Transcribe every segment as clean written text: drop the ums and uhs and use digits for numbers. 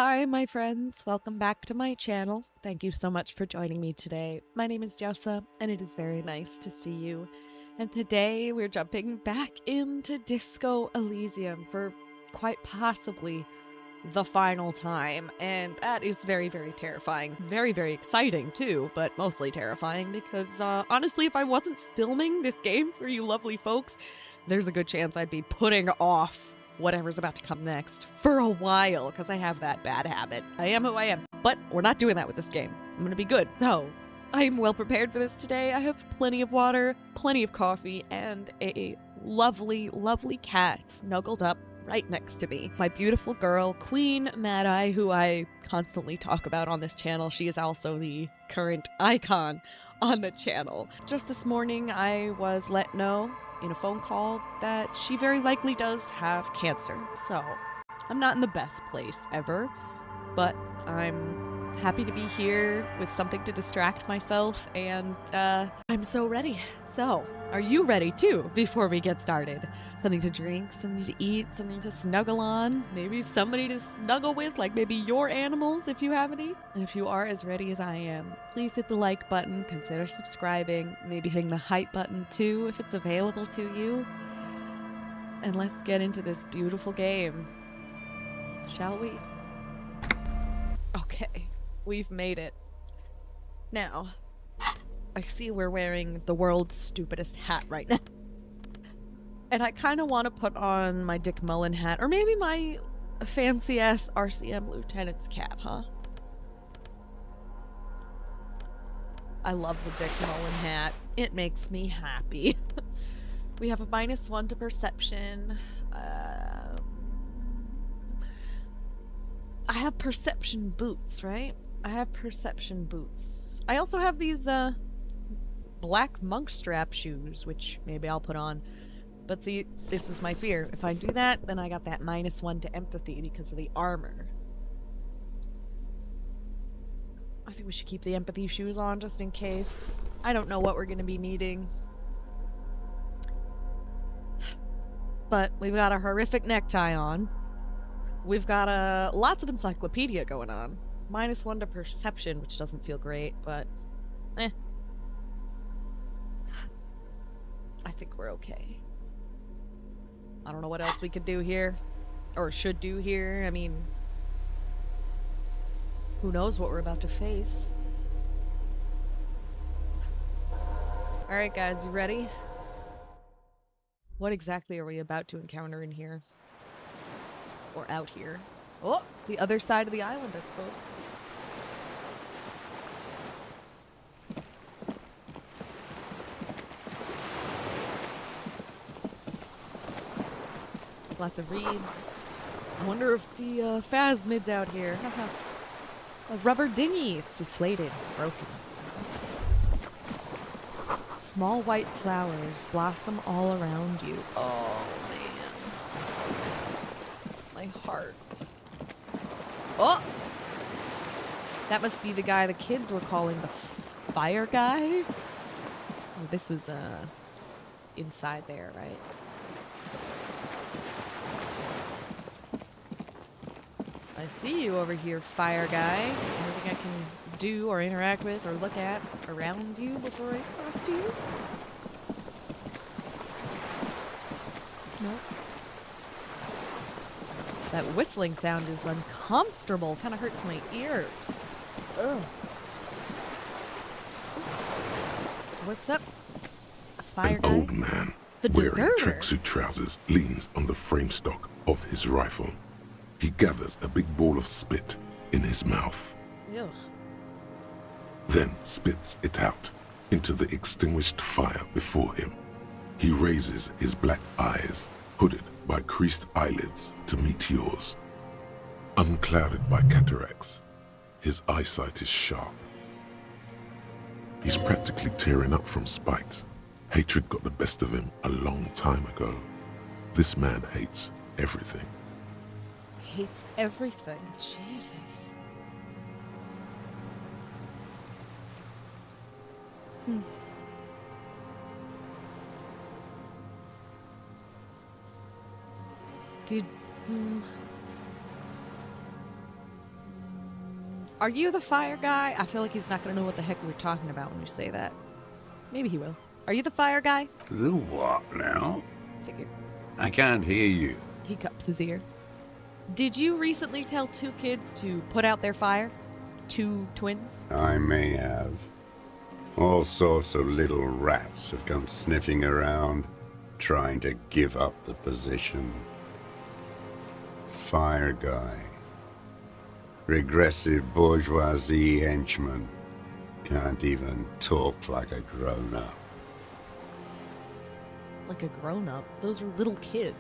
Hi, my friends. Welcome back to my channel. Thank you so much for joining me today. My name is Jessa, and it is very nice to see you. And today we're jumping back into Disco Elysium for quite possibly the final time. And that is very, very terrifying. Very, very exciting too, but mostly terrifying because honestly, if I wasn't filming this game for you lovely folks, there's a good chance I'd be putting off whatever's about to come next for a while, because I have that bad habit. I am who I am. But we're not doing that with this game. I'm gonna be good. No. I'm well prepared for this today. I have plenty of water, plenty of coffee, and a lovely, lovely cat snuggled up right next to me. My beautiful girl, Queen Mad Eye, who I constantly talk about on this channel. She is also the current icon on the channel. Just this morning, I was let know in a phone call that she very likely does have cancer. So I'm not in the best place ever, but I'm happy to be here with something to distract myself, and I'm so ready. So, are you ready too before we get started? Something to drink, something to eat, something to snuggle on, maybe somebody to snuggle with, like maybe your animals if you have any. And if you are as ready as I am, please hit the like button, consider subscribing, maybe hitting the hype button too if it's available to you. And let's get into this beautiful game. Shall we? Okay, we've made it. Now, I see we're wearing the world's stupidest hat right now. And I kind of want to put on my Dick Mullen hat, or maybe my fancy-ass RCM lieutenant's cap, huh? I love the Dick Mullen hat. It makes me happy. We have a -1 to perception. I have perception boots, right? I have perception boots. I also have these black monk strap shoes, which maybe I'll put on. But see, this is my fear. If I do that, then I got that -1 to empathy because of the armor. I think we should keep the empathy shoes on just in case. I don't know what we're going to be needing. But we've got a horrific necktie on. We've got lots of encyclopedia going on. -1 to perception, which doesn't feel great, but I think we're okay. I don't know what else we could do here, or should do here. I mean, who knows what we're about to face. Alright guys, you ready? What exactly are we about to encounter in here? Or out here? Oh, the other side of the island, I suppose. Lots of reeds. I wonder if the phasmid's out here. A rubber dinghy. It's deflated, broken. Small white flowers blossom all around you. Oh, man. My heart. Oh! That must be the guy the kids were calling the fire guy? Oh, this was, inside there, right? I see you over here, fire guy. Anything I can do or interact with or look at around you before I talk to you? Nope. That whistling sound is uncomfortable. Kind of hurts my ears. Ugh. What's up, fire guy? An old man wearing tracksuit trousers leans on the frame stock of his rifle. He gathers a big ball of spit in his mouth. Ew. Then spits it out into the extinguished fire before him. He raises his black eyes, hooded by creased eyelids, to meet yours. Unclouded by cataracts, his eyesight is sharp. He's practically tearing up from spite. Hatred got the best of him a long time ago. This man hates everything. Hates everything. Jesus. Are you the fire guy? I feel like he's not going to know what the heck we're talking about when you say that. Maybe he will. Are you the fire guy? The what now? Figured. I can't hear you. He cups his ear. Did you recently tell 2 kids to put out their fire? 2 twins? I may have. All sorts of little rats have come sniffing around, trying to give up the position. Fire guy. Regressive bourgeoisie henchman. Can't even talk like a grown-up. Like a grown-up? Those were little kids.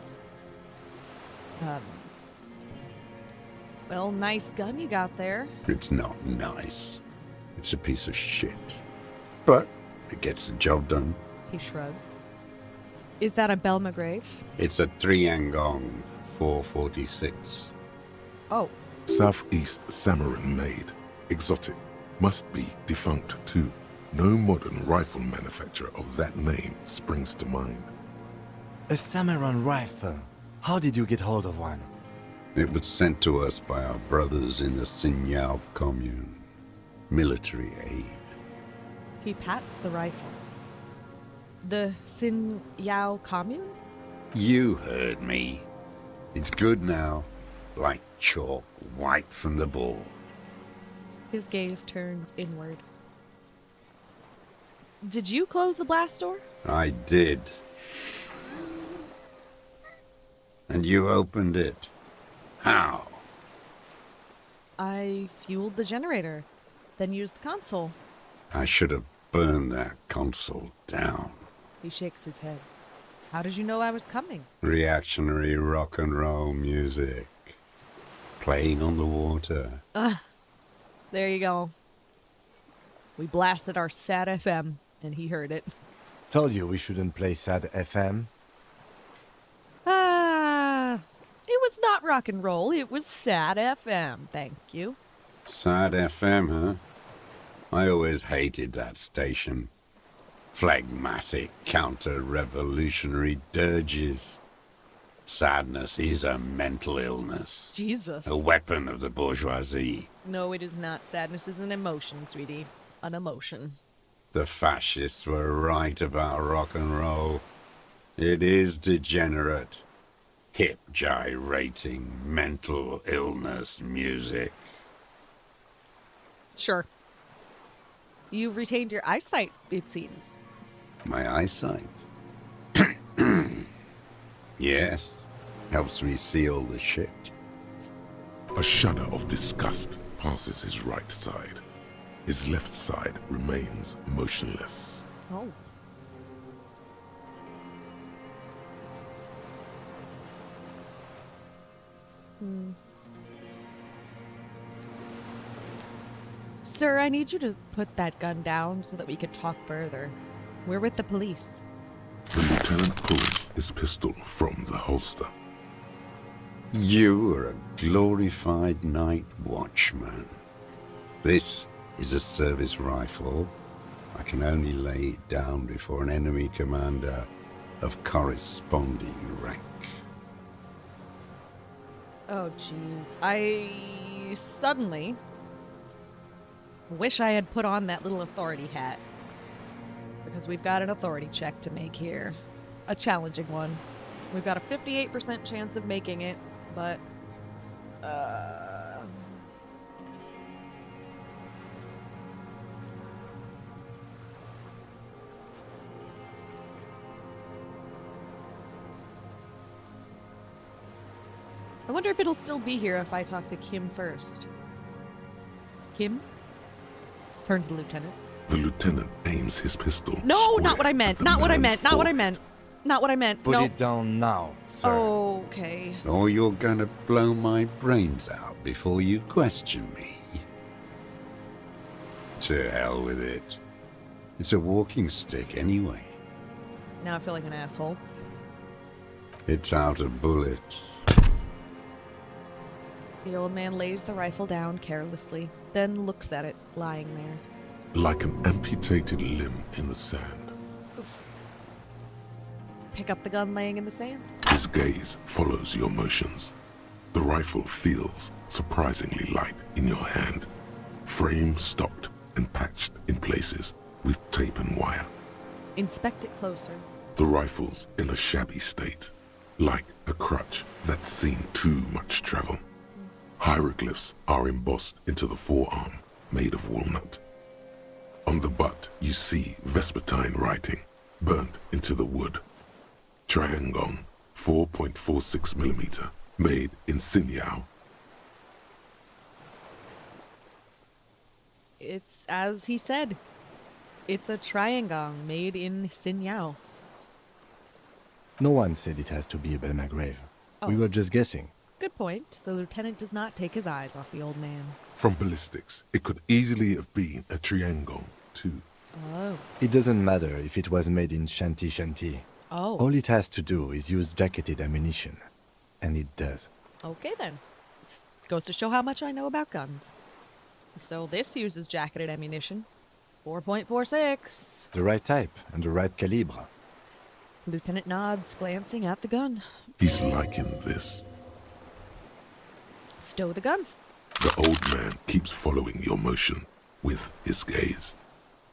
Well, nice gun you got there. It's not nice. It's a piece of shit. But it gets the job done. He shrugs. Is that a Belmagrave? It's a Triangong 446. Oh, Southeast Samaran made. Exotic. Must be defunct too. No modern rifle manufacturer of that name springs to mind. A Samaran rifle. How did you get hold of one? It was sent to us by our brothers in the Sinyao commune. Military aid. he pats the rifle. The Sin Yao commune? You heard me. It's good now. Like chalk wiped from the board. His gaze turns inward. Did you close the blast door? I did. And you opened it. How? I fueled the generator, then used the console. I should have burned that console down. He shakes his head. How did you know I was coming? Reactionary rock and roll music. Playing on the water. There you go. We blasted our sad FM, and he heard it. Told you we shouldn't play sad FM. It was not rock and roll. It was sad FM. Thank you. Sad FM, huh? I always hated that station. Phlegmatic, counter-revolutionary dirges. Sadness is a mental illness. Jesus. A weapon of the bourgeoisie. No, it is not. Sadness is an emotion, sweetie. An emotion. The fascists were right about rock and roll. It is degenerate. Hip gyrating, mental illness music. Sure. You've retained your eyesight, it seems. My eyesight? Yes. Helps me see all the shit. A shudder of disgust passes his right side. His left side remains motionless. Oh. Sir, I need you to put that gun down so that we can talk further. We're with the police. The lieutenant pulls his pistol from the holster. You are a glorified night watchman. This is a service rifle. I can only lay it down before an enemy commander of corresponding rank. Oh, jeez. I suddenly wish I had put on that little authority hat. Because we've got an authority check to make here. A challenging one. We've got a 58% chance of making it, but... I wonder if it'll still be here if I talk to Kim first. Kim? Turn to the lieutenant. The lieutenant aims his pistol. No, square not what I at meant. the Not what I man's meant. Not what I forehead. meant. Not what I meant. Put No. it down now, sir. Okay. Or you're gonna blow my brains out before you question me. To hell with it. It's a walking stick anyway. Now I feel like an asshole. It's out of bullets. The old man lays the rifle down carelessly, then looks at it lying there. Like an amputated limb in the sand. Pick up the gun laying in the sand. His gaze follows your motions. The rifle feels surprisingly light in your hand. frame stopped and patched in places with tape and wire. Inspect it closer. The rifle's in a shabby state, like a crutch that's seen too much travel. Hieroglyphs are embossed into the forearm, made of walnut. On the butt, you see Vespertine writing, burnt into the wood. Triangon, 4.46 millimeter, made in Sinyao. It's as he said. It's a triangong made in Sinyao. No one said it has to be a Belmagrave. We Oh. were just guessing. Good point. The lieutenant does not take his eyes off the old man. From ballistics, it could easily have been a triangle, too. Oh. It doesn't matter if it was made in Shanti Shanti. Oh. All it has to do is use jacketed ammunition. And it does. Okay then. Goes to show how much I know about guns. So this uses jacketed ammunition. 4.46. The right type and the right calibre. Lieutenant nods, glancing at the gun. He's liking this. Stow the gun. The old man keeps following your motion with his gaze.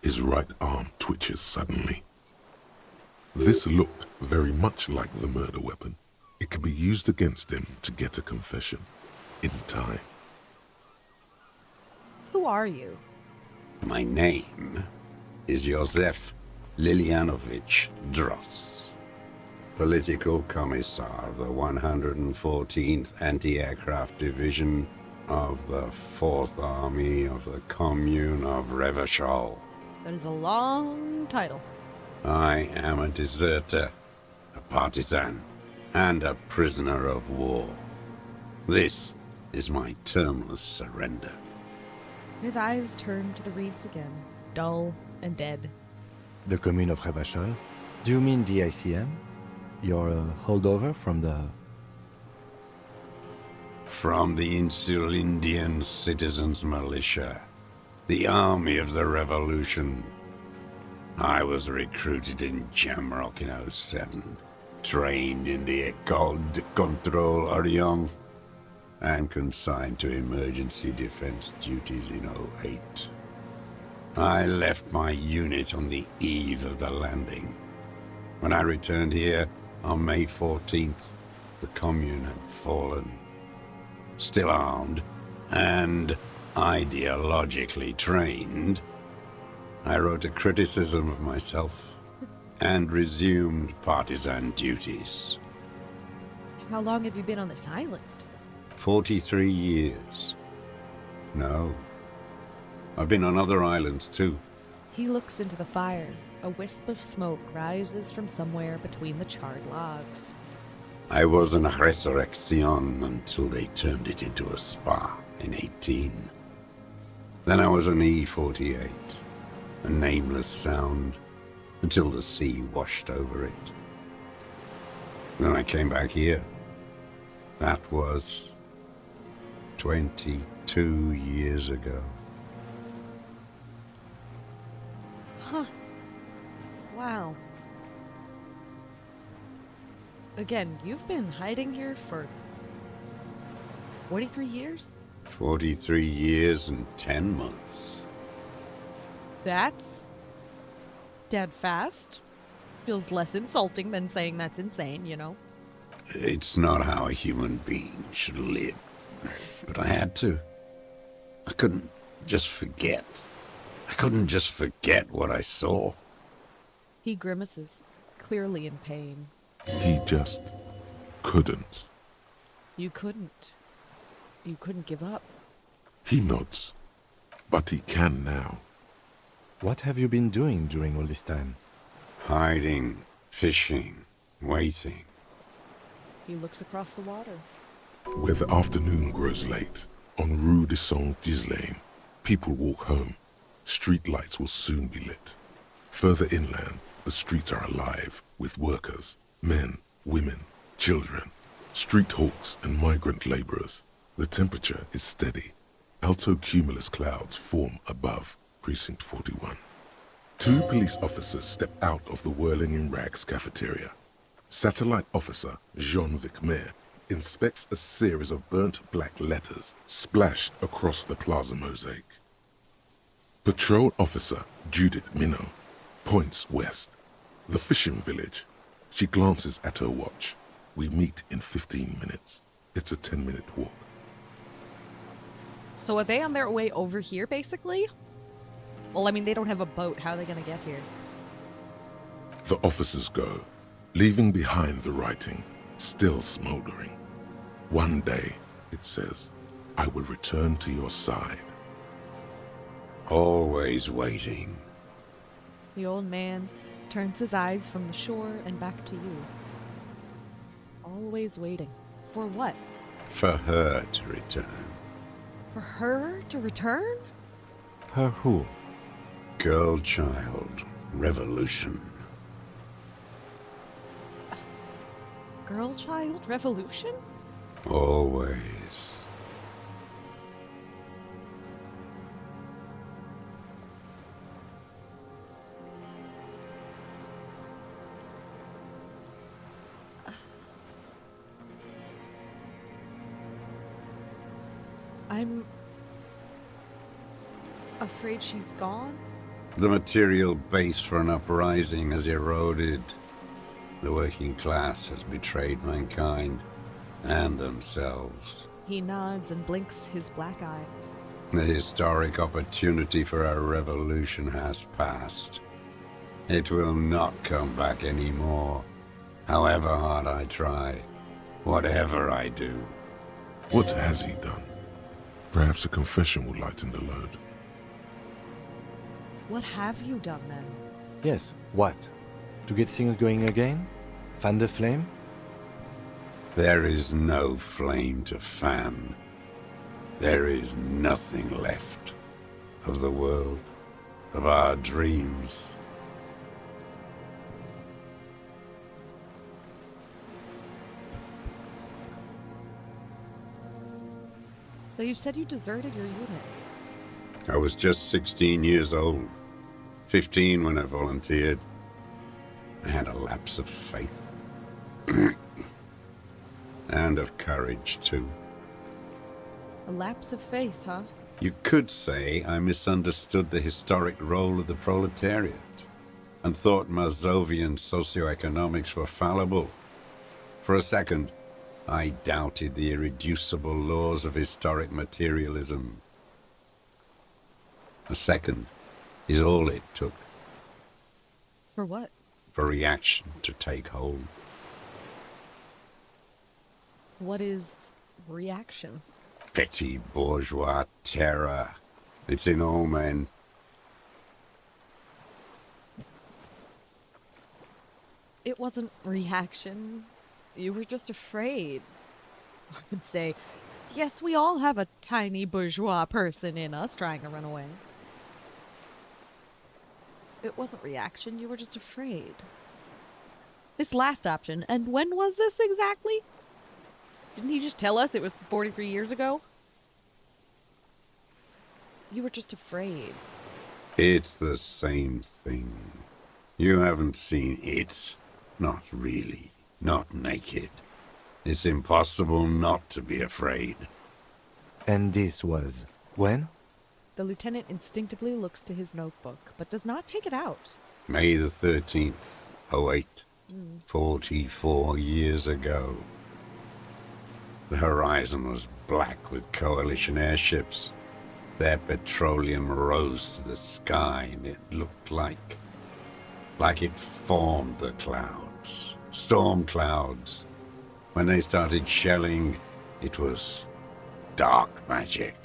His right arm twitches suddenly. This looked very much like the murder weapon. It could be used against him to get a confession in time. Who are you? My name is Josef Lilianovich Dross, Political Commissar of the 114th Anti-Aircraft Division of the 4th Army of the Commune of Revachol. That is a long title. I am a deserter, a partisan, and a prisoner of war. This is my termless surrender. His eyes turn to the reeds again, dull and dead. The commune of Revachol? Do you mean the ICM? You're a holdover from the... From the Insulindian Citizens Militia, the army of the revolution. I was recruited in Jamrock in '07, trained in the École de Contrôle Orient, and consigned to emergency defense duties in '08. I left my unit on the eve of the landing. When I returned here on May 14th, the commune had fallen. Still armed and ideologically trained, I wrote a criticism of myself and resumed partisan duties. How long have you been on this island? 43 years. No. I've been on other islands too. He looks into the fire. A wisp of smoke rises from somewhere between the charred logs. I was in Resurrection until they turned it into a spa in 18. Then I was an E-48, a nameless sound, until the sea washed over it. Then I came back here. That was 22 years ago. Huh. Wow. Again, you've been hiding here for 43 years? 43 years and 10 months. That's dead fast. Feels less insulting than saying that's insane, you know? It's not how a human being should live. But I had to. I couldn't just forget. I couldn't just forget what I saw. He grimaces, clearly in pain. He just couldn't. You couldn't. You couldn't give up. He nods, but he can now. What have you been doing during all this time? Hiding, fishing, waiting. He looks across the water. Where the afternoon grows late, on Rue de Saint-Ghislain, people walk home. Street lights will soon be lit. Further inland, the streets are alive with workers, men, women, children, street hawks and migrant laborers. The temperature is steady. Alto cumulus clouds form above Precinct 41. Two police officers step out of the Whirling in Rags cafeteria. Satellite officer Jean Vicmer inspects a series of burnt black letters splashed across the plaza mosaic. Patrol Officer Judith Minnow points west. The fishing village. She glances at her watch. We meet in 15 minutes. It's a 10-minute walk. So are they on their way over here, basically? Well, I mean, they don't have a boat. How are they going to get here? The officers go, leaving behind the writing, still smoldering. One day, it says, I will return to your side. Always waiting. The old man turns his eyes from the shore and back to you. Always waiting. For what? For her to return. For her to return? Her who? Girl child. Revolution. Girl child revolution? Always. I'm afraid she's gone. The material base for an uprising has eroded. The working class has betrayed mankind and themselves. He nods and blinks his black eyes. The historic opportunity for a revolution has passed. It will not come back anymore, however hard I try, whatever I do. What has he done? Perhaps a confession will lighten the load. What have you done then? Yes, what? To get things going again? Fan the flame? There is no flame to fan. There is nothing left of the world, of our dreams. So you said you deserted your unit. I was just 16 years old, 15 when I volunteered. I had a lapse of faith. And of courage, too. A lapse of faith, huh? You could say I misunderstood the historic role of the proletariat and thought Mazovian socioeconomics were fallible. For a second, I doubted the irreducible laws of historic materialism. A second is all it took For what? for reaction to take hold. What is reaction? Petty bourgeois terror. It's in all men. It wasn't reaction. You were just afraid. I would say, yes, we all have a tiny bourgeois person in us trying to run away. It wasn't reaction, you were just afraid. This last option, and when was this exactly? Didn't he just tell us it was 43 years ago? You were just afraid. It's the same thing. You haven't seen it. Not really. Not naked. It's impossible not to be afraid. And this was when? The lieutenant instinctively looks to his notebook, but does not take it out. May the 13th, '08. 44 years ago. The horizon was black with coalition airships. Their petroleum rose to the sky, and it looked like it formed the clouds. Storm clouds. When they started shelling, it was dark magic.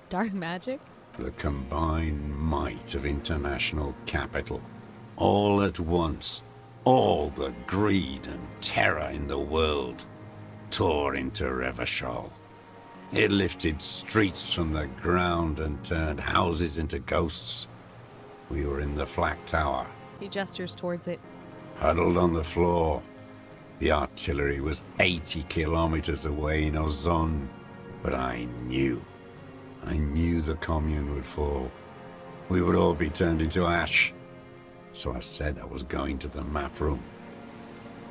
Dark magic? The combined might of international capital. All at once, all the greed and terror in the world tore into Revachol. It lifted streets from the ground and turned houses into ghosts. We were in the flak tower, He gestures towards it. huddled on the floor. The artillery was 80 kilometers away in Ozon, but I knew the commune would fall. We would all be turned into ash. So I said I was going to the map room.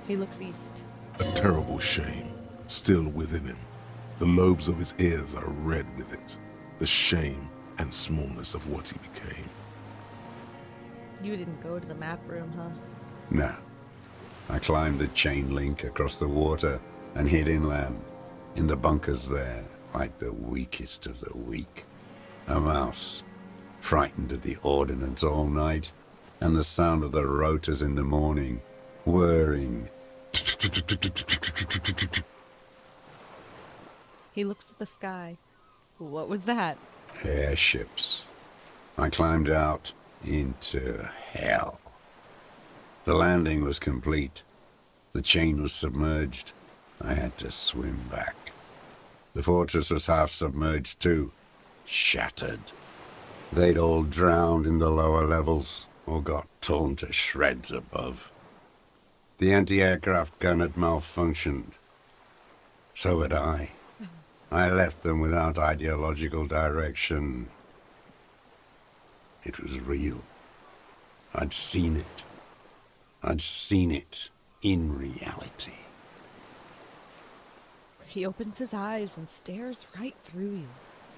He looks east. A terrible shame still within him. The lobes of his ears are red with it. The shame and smallness of what he became. You didn't go to the map room, huh? No. I climbed the chain link across the water and hid inland, in the bunkers there, like the weakest of the weak. A mouse, frightened at the ordnance all night, and the sound of the rotors in the morning, whirring. He looks at the sky. What was that? Airships. I climbed out into hell. The landing was complete. The chain was submerged. I had to swim back. The fortress was half submerged too, shattered. They'd all drowned in the lower levels, or got torn to shreds above. The anti-aircraft gun had malfunctioned. So had I. I left them without ideological direction. It was real. I'd seen it. I'd seen it in reality. He opens his eyes and stares right through you.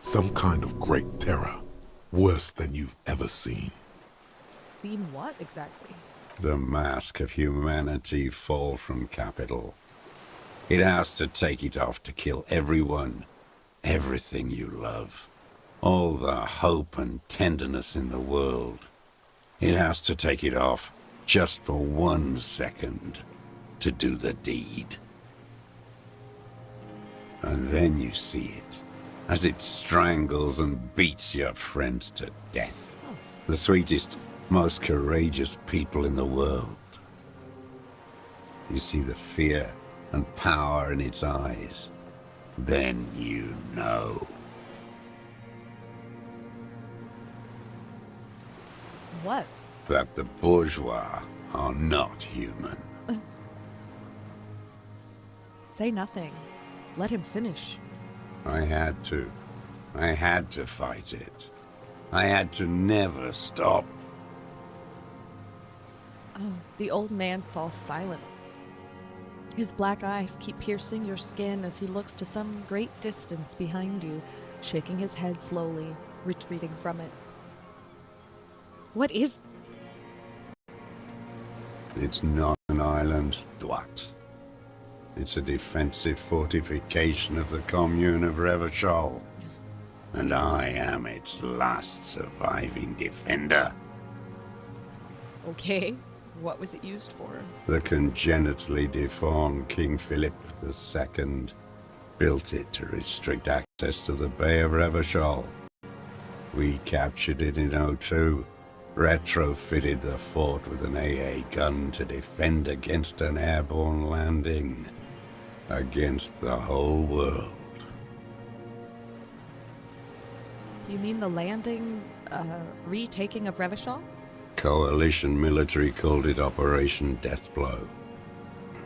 Some kind of great terror, worse than you've ever seen. Seen what exactly? The mask of humanity fall from capital. It has to take it off to kill everyone, everything you love. All the hope and tenderness in the world. It has to take it off just for 1 second to do the deed. And then you see it, as it strangles and beats your friends to death. The sweetest, most courageous people in the world. You see the fear and power in its eyes. Then you know. What? That the bourgeois are not human. Say nothing. Let him finish. I had to. I had to fight it. I had to never stop. Oh, the old man falls silent. His black eyes keep piercing your skin as he looks to some great distance behind you, shaking his head slowly, retreating from it. What is... It's not an island, Dwat. It's a defensive fortification of the commune of Revachol. And I am its last surviving defender. Okay, what was it used for? The congenitally deformed King Philip II built it to restrict access to the Bay of Revachol. We captured it in '02, retrofitted the fort with an AA gun to defend against an airborne landing. Against the whole world. You mean the landing, retaking of Revachol? Coalition military called it Operation Deathblow.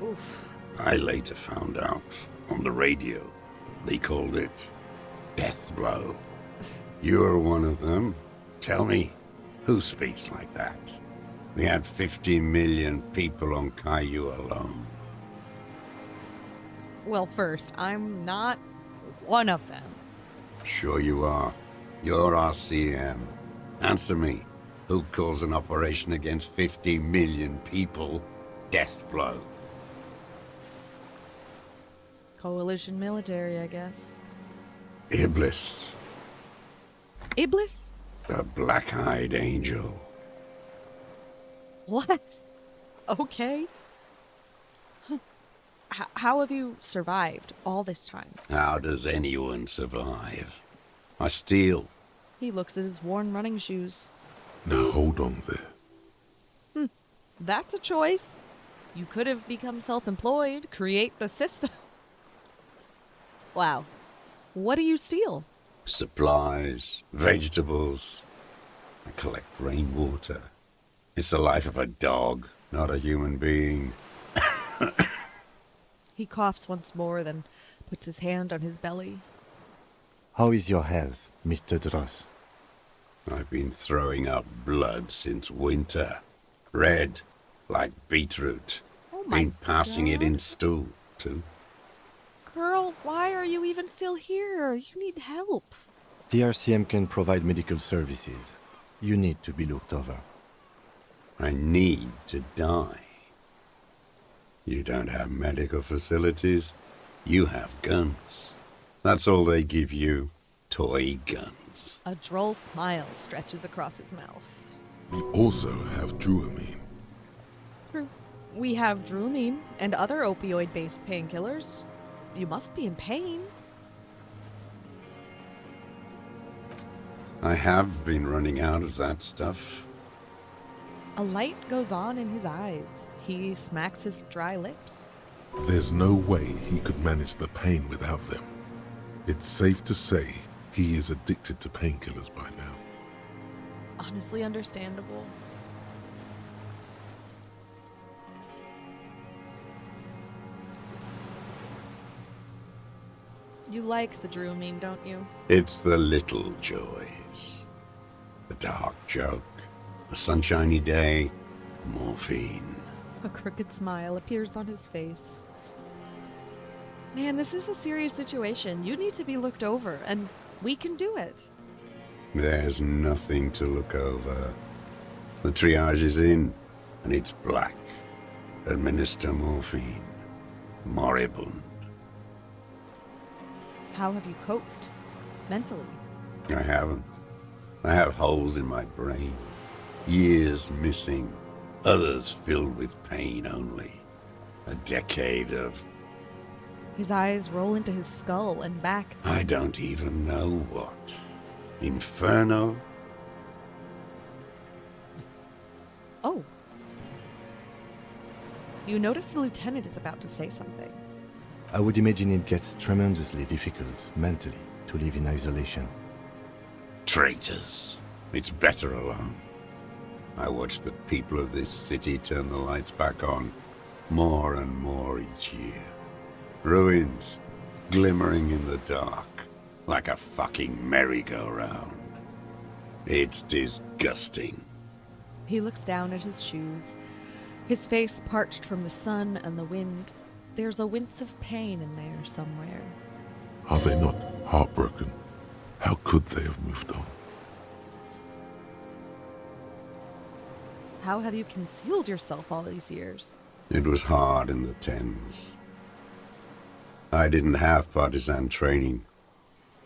Oof. I later found out on the radio they called it Deathblow. You're one of them. Tell me, who speaks like that? We had 50 million people on Caillou alone. Well, first, I'm not one of them. Sure you are. You're RCM. Answer me. Who calls an operation against 50 million people Deathblow? Coalition military, I guess. Iblis. Iblis? The black-eyed angel. What? Okay. How have you survived all this time? How does anyone survive? I steal. He looks at his worn running shoes. Now hold on there. That's a choice. You could have become self-employed, create the system. Wow. What do you steal? Supplies, vegetables. I collect rainwater. It's the life of a dog, not a human being. He coughs once more, then puts his hand on his belly. How is your health, Mr. Dross? I've been throwing up blood since winter. Red, like beetroot. Oh my Been passing it God. in stew, too. Girl, why are you even still here? You need help. The RCM can provide medical services. You need to be looked over. I need to die. You don't have medical facilities. You have guns. That's all they give you. Toy guns. A droll smile stretches across his mouth. We also have Druamine. True. We have Druamine and other opioid-based painkillers. You must be in pain. I have been running out of that stuff. A light goes on in his eyes. He smacks his dry lips. There's no way he could manage the pain without them. It's safe to say he is addicted to painkillers by now. Honestly understandable. You like the Druamine, don't you? It's the little joys. A dark joke, a sunshiny day, morphine. A crooked smile appears on his face. Man, this is a serious situation. You need to be looked over, and we can do it. There's nothing to look over. The triage is in, and it's black. Administer morphine. Moribund. How have you coped? Mentally? I haven't. I have holes in my brain. Years missing. Others filled with pain only. A decade of... His eyes roll into his skull and back. I don't even know what. Inferno? Oh. You notice the lieutenant is about to say something. I would imagine it gets tremendously difficult, mentally, to live in isolation. Traitors. It's better alone. I watch the people of this city turn the lights back on more and more each year. Ruins, glimmering in the dark, like a fucking merry-go-round. It's disgusting. He looks down at his shoes, his face parched from the sun and the wind. There's a wince of pain in there somewhere. Are they not heartbroken? How could they have moved on? How have you concealed yourself all these years? It was hard in the Thames. I didn't have partisan training.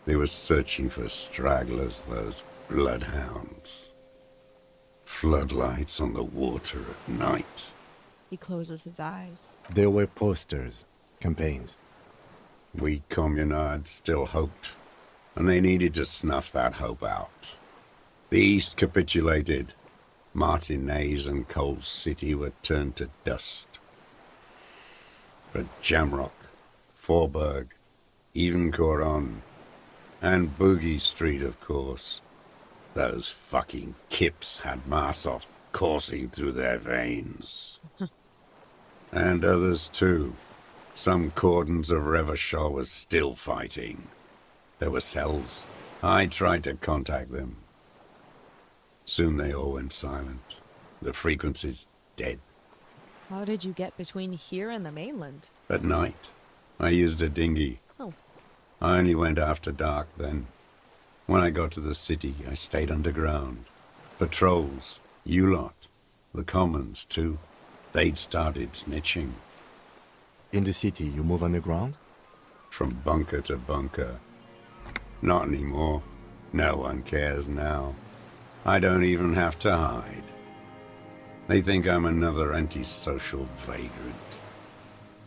They were searching for stragglers, those bloodhounds. Floodlights on the water at night. He closes his eyes. There were posters, campaigns. We communards still hoped, and they needed to snuff that hope out. The East capitulated. Martinez and Coal City were turned to dust. But Jamrock, Forburg, even Coron, and Boogie Street, of course. Those fucking kips had Marsov coursing through their veins. And others too. Some cordons of Revachol was still fighting. There were cells. I tried to contact them. Soon they all went silent. The frequencies dead. How did you get between here and the mainland? At night, I used a dinghy. Oh. I only went after dark then. When I got to the city, I stayed underground. Patrols, you lot, the commons too. They'd started snitching. In the city, you move underground? From bunker to bunker. Not anymore. No one cares now. I don't even have to hide. They think I'm another antisocial vagrant.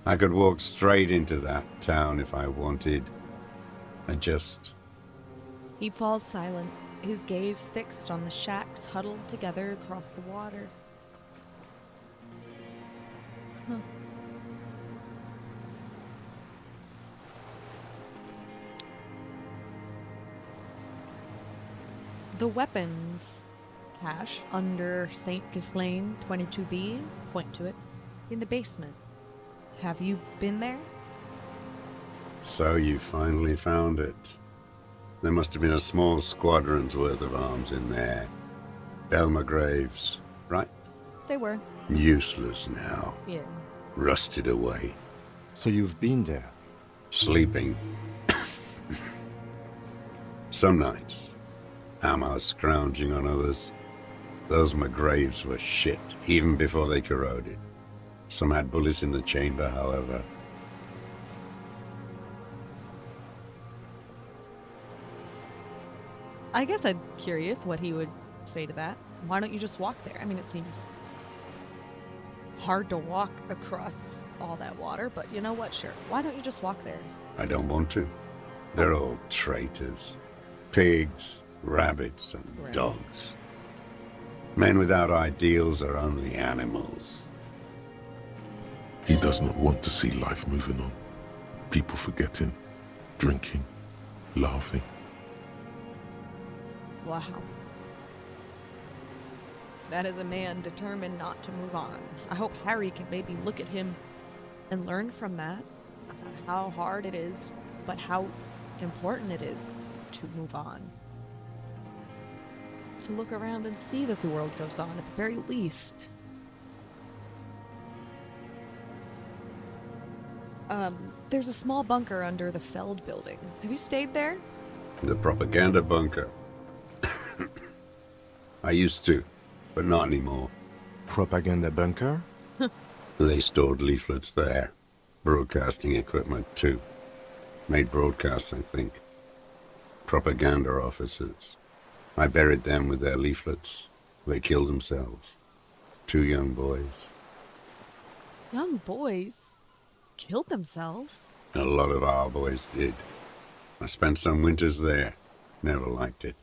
I could walk straight into that town if I wanted. I just... He falls silent, his gaze fixed on the shacks huddled together across the water. Huh. The weapons cache under St. Ghislaine 22B, point to it, in the basement. Have you been there? So you finally found it. There must have been a small squadron's worth of arms in there. Elmer Graves, right? They were. Useless now. Yeah. Rusted away. So you've been there? Sleeping. Some nights, ammo scrounging on others. Those McGraves were shit, even before they corroded. Some had bullets in the chamber, however. I guess I'm curious what he would say to that. Why don't you just walk there? I mean, it seems hard to walk across all that water, but you know what? Sure. Why don't you just walk there? I don't want to. They're all traitors. Pigs, rabbits, and Right. dogs. Men without ideals are only animals. He does not want to see life moving on. People forgetting, drinking, laughing. Wow. That is a man determined not to move on. I hope Harry can maybe look at him and learn from that. How hard it is, but how important it is to move on. To look around and see that the world goes on, at the very least. There's a small bunker under the Feld building. Have you stayed there? The propaganda bunker. I used to, but not anymore. Propaganda bunker? They stored leaflets there. Broadcasting equipment, too. Made broadcasts, I think. Propaganda officers. I buried them with their leaflets. They killed themselves. 2 young boys. Young boys killed themselves. A lot of our boys did. I spent some winters there. Never liked it.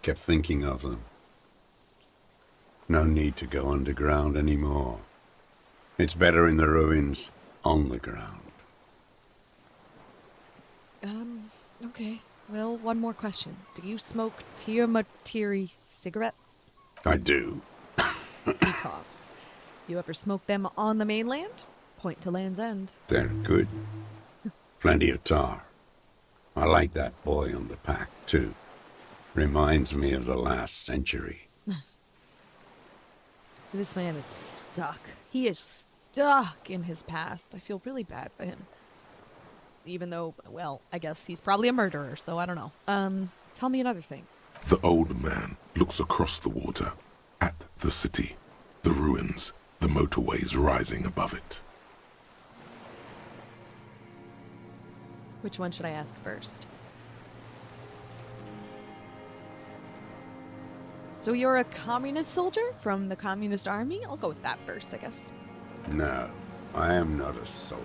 Kept thinking of them. No need to go underground anymore. It's better in the ruins, on the ground. Okay. Well, one more question. Do you smoke Tiamatiri cigarettes? I do. He coughs. You ever smoke them on the mainland? Point to Land's End. They're good. Plenty of tar. I like that boy on the pack, too. Reminds me of the last century. This man is stuck. He is stuck in his past. I feel really bad for him. Even though, well, I guess he's probably a murderer, so I don't know. Tell me another thing. The old man looks across the water, at the city, the ruins, the motorways rising above it. Which one should I ask first? So you're a communist soldier from the communist army? I'll go with that first, I guess. No, I am not a soldier.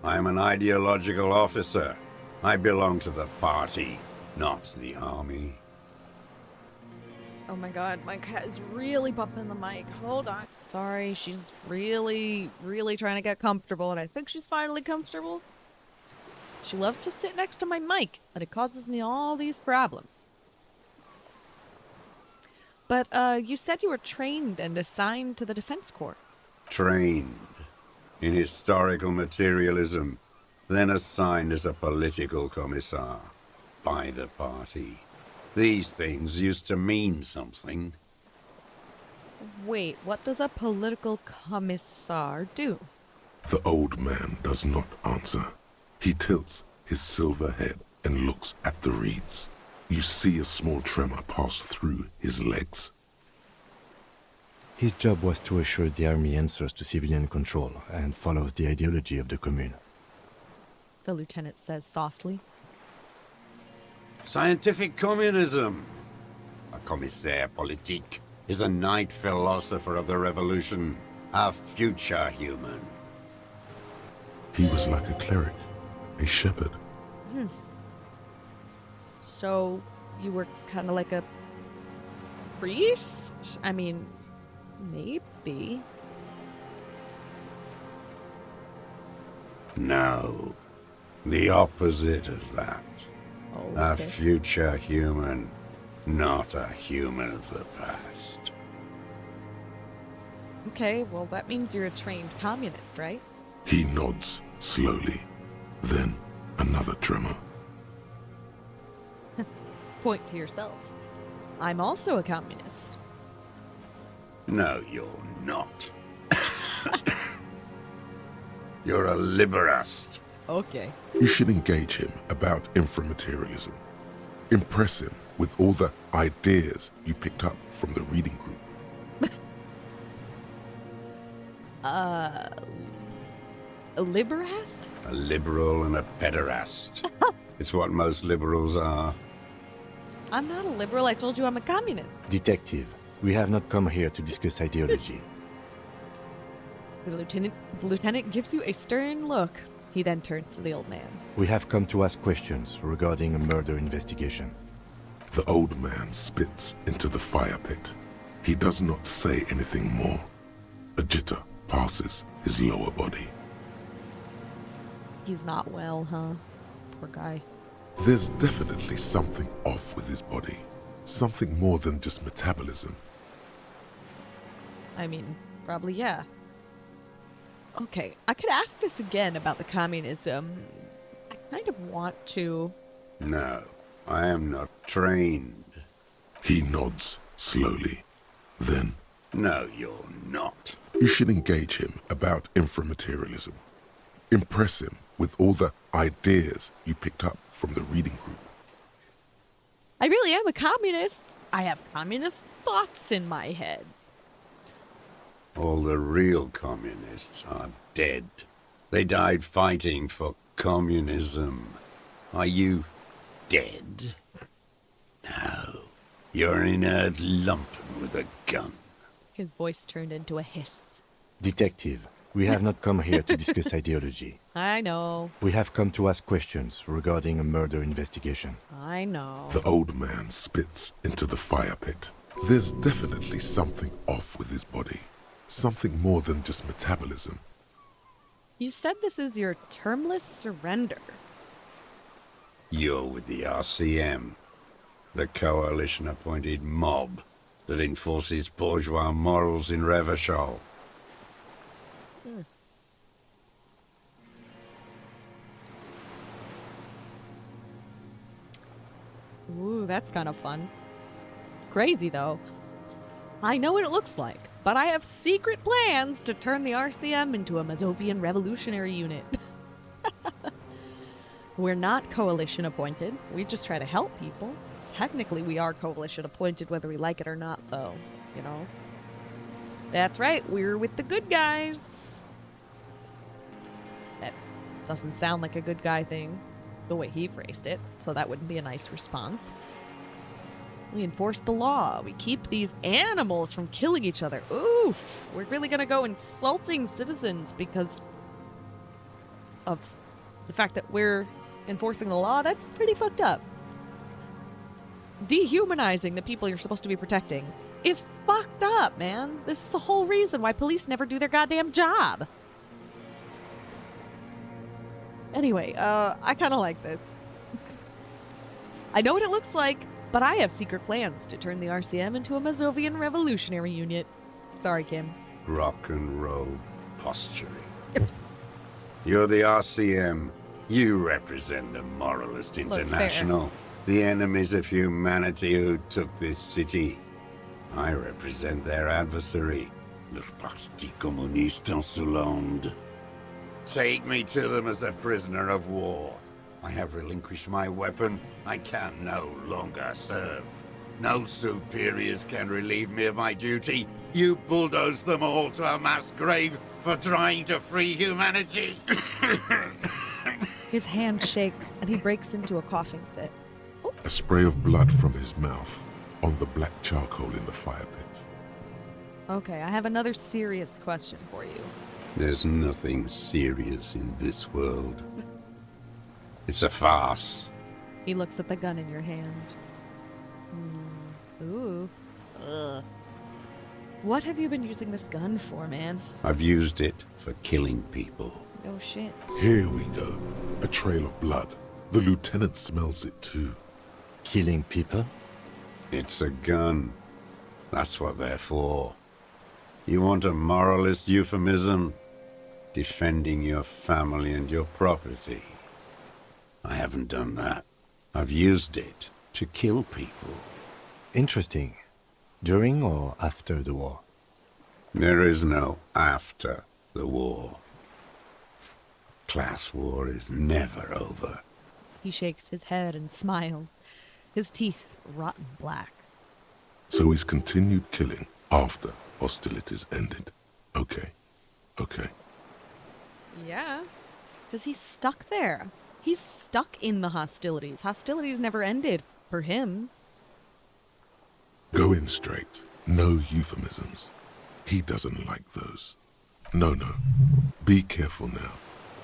I am an ideological officer. I belong to the party, not the army. Oh my god, my cat is really bumping the mic. Hold on. Sorry, she's really trying to get comfortable, and I think she's finally comfortable. She loves to sit next to my mic, and it causes me all these problems. But, you said you were trained and assigned to the Defense Corps. Trained in historical materialism, then assigned as a political commissar by the party. These things used to mean something. Wait, what does a political commissar do? The old man does not answer. He tilts his silver head and looks at the reeds. You see a small tremor pass through his legs. His job was to assure the army answers to civilian control and follows the ideology of the Commune. The lieutenant says softly. Scientific communism. A commissaire politique is a knight philosopher of the revolution, a future human. He was like a cleric, a shepherd. So, you were kind of like a priest? I mean, maybe. No, the opposite of that. Oh, A okay. future human, not a human of the past. Okay, well, that means you're a trained communist, right? He nods slowly. Then another tremor. Point to yourself. I'm also a communist. No, you're not. You're a liberast. Okay. You should engage him about inframaterialism. Impress him with all the ideas you picked up from the reading group. A liberast? A liberal and a pederast. It's what most liberals are. I'm not a liberal. I told you I'm a communist. Detective, we have not come here to discuss ideology. The lieutenant gives you a stern look. He then turns to the old man. We have come to ask questions regarding a murder investigation. The old man spits into the fire pit. He does not say anything more. A jitter passes his lower body. He's not well, huh? Poor guy. There's definitely something off with his body. Something more than just metabolism. I mean, probably yeah. Okay, I could ask this again about the communism. I kind of want to. No, I am not trained. He nods slowly. Then, No, you're not. you should engage him about inframaterialism. Impress him with all the ideas you picked up from the reading group. I really am a communist. I have communist thoughts in my head. All the real communists are dead. They died fighting for communism. Are you dead? No. You're an inert lumpen with a gun. His voice turned into a hiss. Detective, we have not come here to discuss ideology. I know. We have come to ask questions regarding a murder investigation. I know. The old man spits into the fire pit. There's definitely something off with his body. Something more than just metabolism. You said this is your termless surrender. You're with the RCM, the coalition-appointed mob that enforces bourgeois morals in Revachol. Ooh, that's kind of fun. Crazy, though. I know what it looks like, but I have secret plans to turn the RCM into a Mazovian revolutionary unit. We're not coalition appointed. We just try to help people. Technically, we are coalition appointed whether we like it or not, though. You know? That's right, we're with the good guys. That doesn't sound like a good guy thing, the way he phrased it, so that wouldn't be a nice response. We enforce the law. We keep these animals from killing each other. Oof! We're really gonna go insulting citizens because of the fact that we're enforcing the law? That's pretty fucked up. Dehumanizing the people you're supposed to be protecting is fucked up, man. This is the whole reason why police never do their goddamn job. Anyway, I kind of like this. I know what it looks like, but I have secret plans to turn the RCM into a Mazovian revolutionary unit. Sorry, Kim. Rock and roll posturing. You're the RCM. You represent the Moralist International, the enemies of humanity who took this city. I represent their adversary, le Parti Communiste Insolente. Take me to them as a prisoner of war. I have relinquished my weapon. I can no longer serve. No superiors can relieve me of my duty. You bulldoze them all to a mass grave for trying to free humanity. His hand shakes, and he breaks into a coughing fit. A spray of blood from his mouth on the black charcoal in the fire pit. Okay, I have another serious question for you. There's nothing serious in this world. It's a farce. He looks at the gun in your hand. Ooh. Ugh. What have you been using this gun for, man? I've used it for killing people. No shit. Here we go. A trail of blood. The lieutenant smells it too. Killing people? It's a gun. That's what they're for. You want a moralist euphemism? Defending your family and your property. I haven't done that. I've used it to kill people. Interesting. During or after the war? There is no after the war. Class war is never over. He shakes his head and smiles. his teeth rotten black. So he's continued killing after hostilities ended. Okay. Yeah, because he's stuck there. He's stuck in the hostilities. Hostilities never ended for him. Go in straight. No euphemisms. He doesn't like those. No. Be careful now.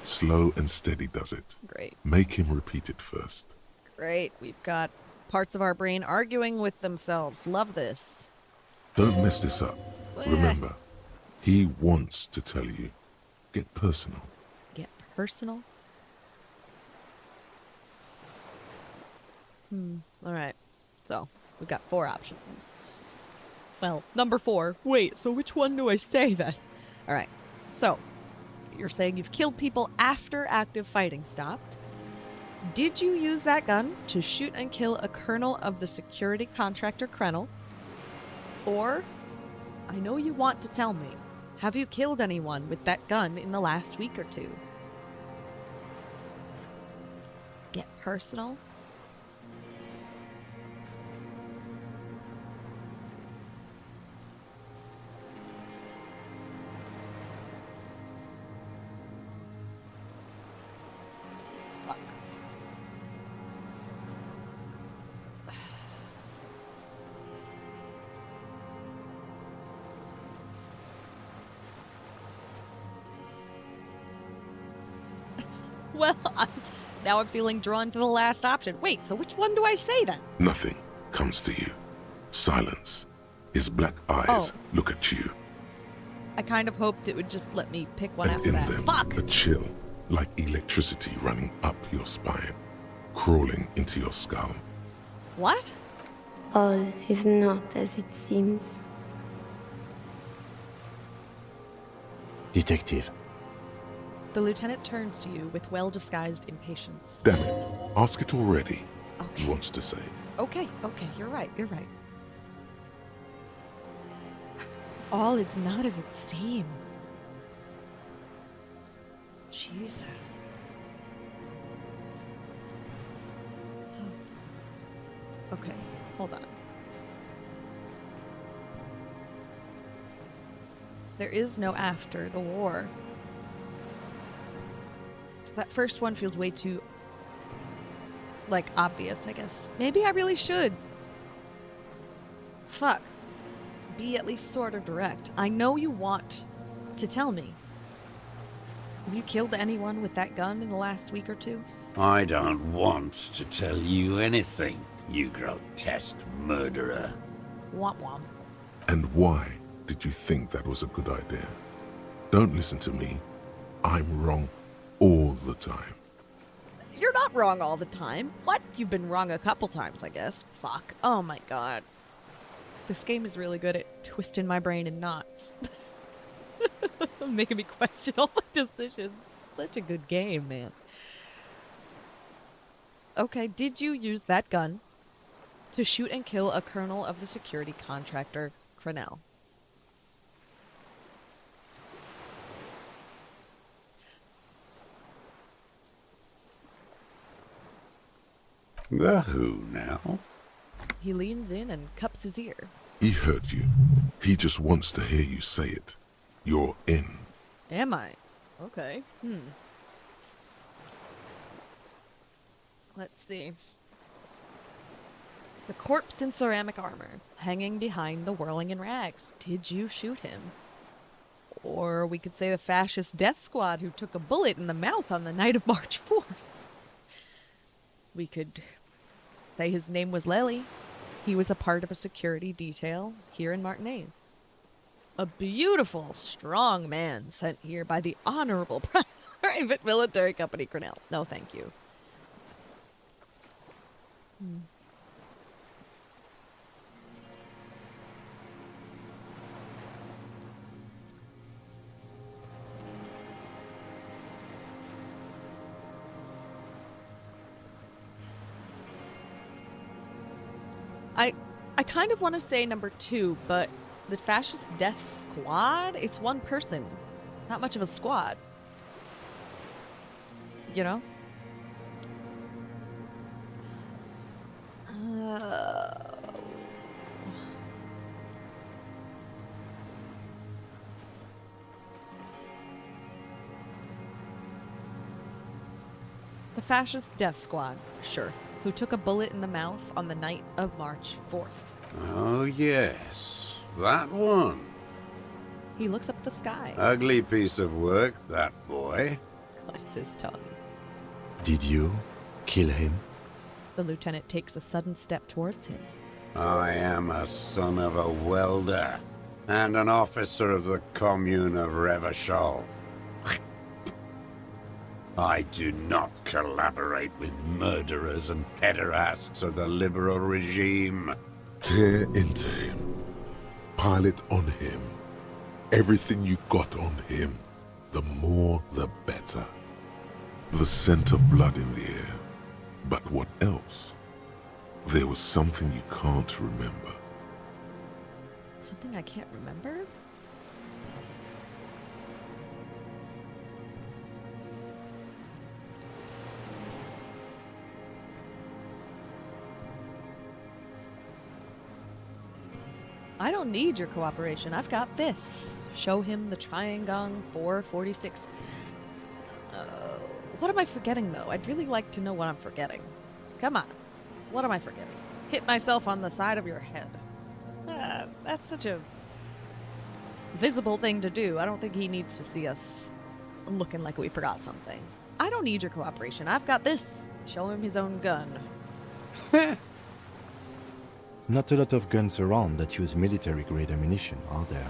Slow and steady does it. Great. Make him repeat it first. Great. We've got parts of our brain arguing with themselves. Love this. Don't mess this up. Remember, he wants to tell you. Get personal. Get personal? All right. So, we've got 4 options. Well, number 4. Wait, so which one do I say then? All right. So, you're saying you've killed people after active fighting stopped. Did you use that gun to shoot and kill a colonel of the security contractor Krenel? Or, I know you want to tell me, have you killed anyone with that gun in the last week or 2? Get personal? Fuck. Well, now I'm feeling drawn to the last option. Wait, so which one do I say then? Nothing comes to you. Silence. His black eyes look at you, I kind of hoped it would just let me pick one and after in that. them Fuck! a chill, like electricity running up your spine, crawling into your skull. What? All is not as it seems. Detective. The lieutenant turns to you with well-disguised impatience. Damn it. Ask it already, Okay. he wants to say. Okay, you're right. All is not as it seems. Jesus. Okay, hold on. There is no after the war. That first one feels way too, like, obvious, I guess. Maybe I really should. Fuck. Be at least sort of direct. I know you want to tell me. Have you killed anyone with that gun in the last week or 2? I don't want to tell you anything, you grotesque murderer. Womp womp. And why did you think that was a good idea? Don't listen to me. I'm wrong all the time. You're not wrong all the time. What? You've been wrong a couple times, I guess. Fuck. Oh my god. This game is really good at twisting my brain in knots. Making me question all my decisions. Such a good game, man. Okay, did you use that gun to shoot and kill a colonel of the security contractor, Crenel? The who now? He leans in and cups his ear. He heard you. He just wants to hear you say it. You're in. Am I? Okay. Let's see. The corpse in ceramic armor, hanging behind the whirling in rags. Did you shoot him? Or we could say the fascist death squad who took a bullet in the mouth on the night of March 4th. We could say his name was Lely. He was a part of a security detail here in Martinez. A beautiful, strong man sent here by the Honorable Private Military Company Cornell. No, thank you. I kind of want to say number 2, but the fascist death squad, it's one person. Not much of a squad. You know? The fascist death squad, sure, who took a bullet in the mouth on the night of March 4th. Oh, yes. That one. He looks up at the sky, Ugly piece of work, that boy. clicks his tongue. Did you kill him? The lieutenant takes a sudden step towards him. I am a son of a welder and an officer of the commune of Revachol. I do not collaborate with murderers and pederasts of the liberal regime. Tear into him. Pile it on him. Everything you got on him. The more, the better. The scent of blood in the air. But what else? There was something you can't remember. Something I can't remember? I don't need your cooperation. I've got this. Show him the Triangon 446. What am I forgetting, though? I'd really like to know what I'm forgetting. Come on. What am I forgetting? Hit myself on the side of your head. That's such a visible thing to do. I don't think he needs to see us looking like we forgot something. I don't need your cooperation. I've got this. Show him his own gun. Not a lot of guns around that use military-grade ammunition, are there?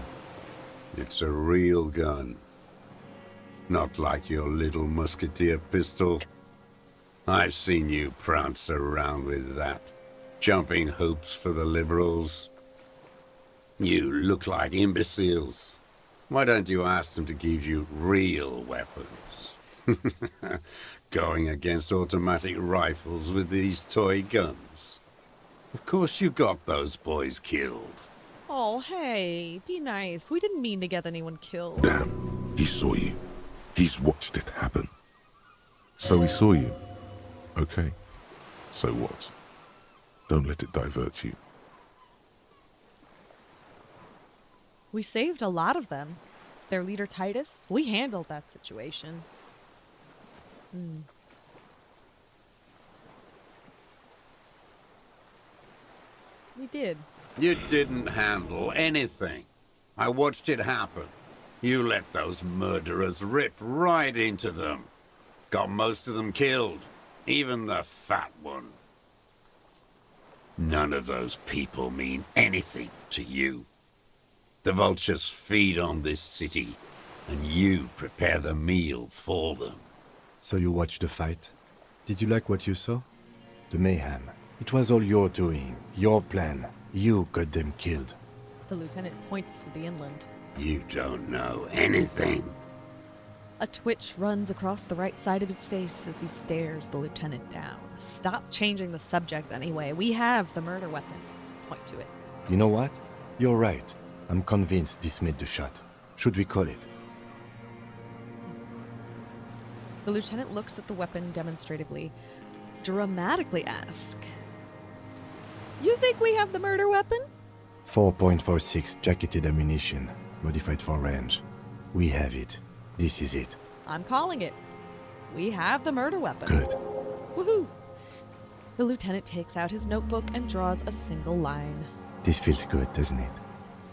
It's a real gun. Not like your little musketeer pistol. I've seen you prance around with that, jumping hoops for the liberals. You look like imbeciles. Why don't you ask them to give you real weapons? Going against automatic rifles with these toy guns. Of course you got those boys killed. Oh, hey, be nice. We didn't mean to get anyone killed. Damn, he saw you. He's watched it happen. So he saw you. Okay. So what? Don't let it divert you. We saved a lot of them. Their leader Titus, we handled that situation. We did. You didn't handle anything. I watched it happen. You let those murderers rip right into them. Got most of them killed. Even the fat one. None of those people mean anything to you. The vultures feed on this city, and you prepare the meal for them. So you watched the fight? Did you like what you saw? The mayhem. It was all your doing, your plan. You got them killed. The lieutenant points to the inland. You don't know anything. A twitch runs across the right side of his face as he stares the lieutenant down. Stop changing the subject anyway. We have the murder weapon. Point to it. You know what? You're right. I'm convinced this made the shot. Should we call it? The lieutenant looks at the weapon demonstratively, dramatically ask, "You think we have the murder weapon?" 4.46 jacketed ammunition, modified for range. We have it. This is it. I'm calling it. We have the murder weapon. Good. Woohoo! The lieutenant takes out his notebook and draws a single line. This feels good, doesn't it?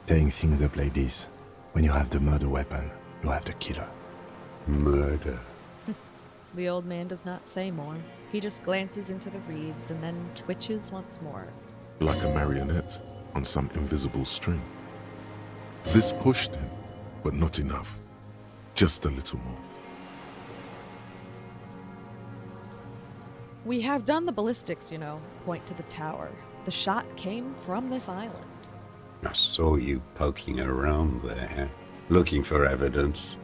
Tearing things up like this. When you have the murder weapon, you have the killer. Murder. The old man does not say more. He just glances into the reeds and then twitches once more. Like a marionette on some invisible string. This pushed him, but not enough. Just a little more. We have done the ballistics, you know. Point to the tower. The shot came from this island. I saw you poking around there, looking for evidence.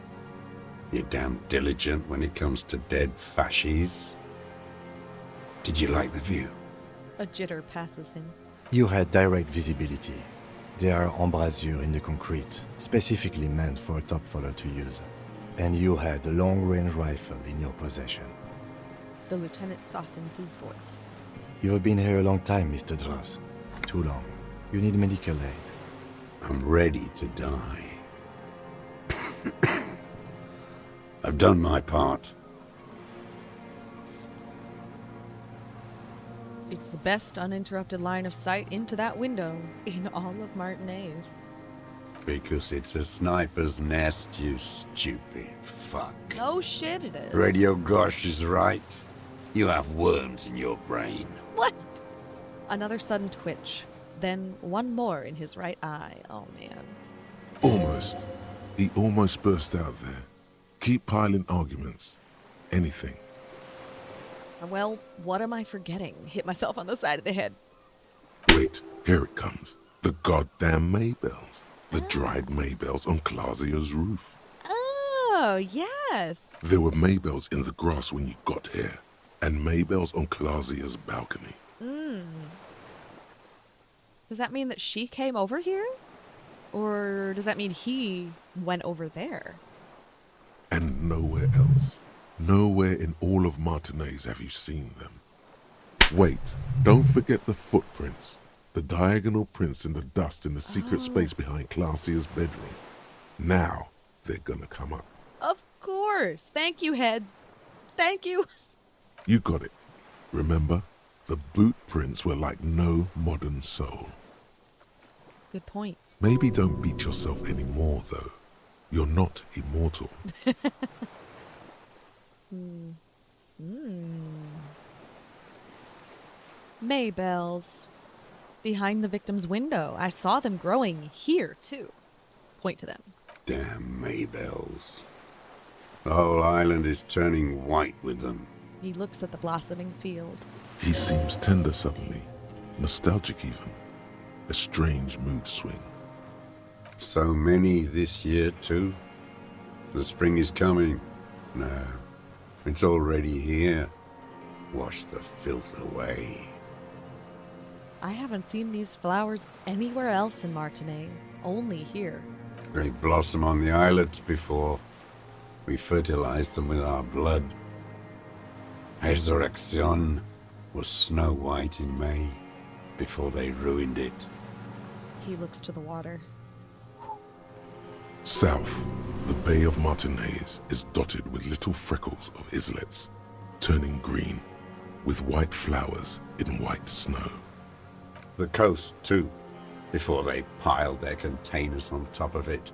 You're damn diligent when it comes to dead fascies. Did you like the view? A jitter passes him. You had direct visibility. There are embrasures in the concrete, specifically meant for a top follower to use. And you had a long-range rifle in your possession. The lieutenant softens his voice. You have been here a long time, Mr. Dross. Too long. You need medical aid. I'm ready to die. I've done my part. It's the best uninterrupted line of sight into that window in all of Martinez. Because it's a sniper's nest, you stupid fuck. No shit it is. Radio Gosh is right. You have worms in your brain. What? Another sudden twitch. Then one more in his right eye. Oh, man. Almost. He almost burst out there. Keep piling arguments. Anything. Well, what am I forgetting? Hit myself on the side of the head. Wait, here it comes. The goddamn Maybells. The dried Maybells on Clausia's roof. Oh, yes. There were Maybells in the grass when you got here, and Maybells on Clausia's balcony. Does that mean that she came over here? Or does that mean he went over there? And nowhere else. Nowhere in all of Martinez have you seen them. Wait, don't forget the footprints. The diagonal prints in the dust in the secret space behind Clausia's bedroom. Now they're gonna come up. Of course. Thank you, Head. Thank you. You got it. Remember, the boot prints were like no modern soul. Good point. Maybe don't beat yourself anymore, though. You're not immortal. Maybells. Behind the victim's window. I saw them growing here, too. Point to them. Damn Maybells. The whole island is turning white with them. He looks at the blossoming field. He seems tender suddenly. Nostalgic even. A strange mood swing. So many this year, too. The spring is coming. No, it's already here. Wash the filth away. I haven't seen these flowers anywhere else in Martinez. Only here. They blossom on the islets before. We fertilize them with our blood. Resurrection was snow white in May, before they ruined it. He looks to the water. South, the Bay of Martinez is dotted with little freckles of islets, turning green, with white flowers in white snow. The coast, too, before they piled their containers on top of it,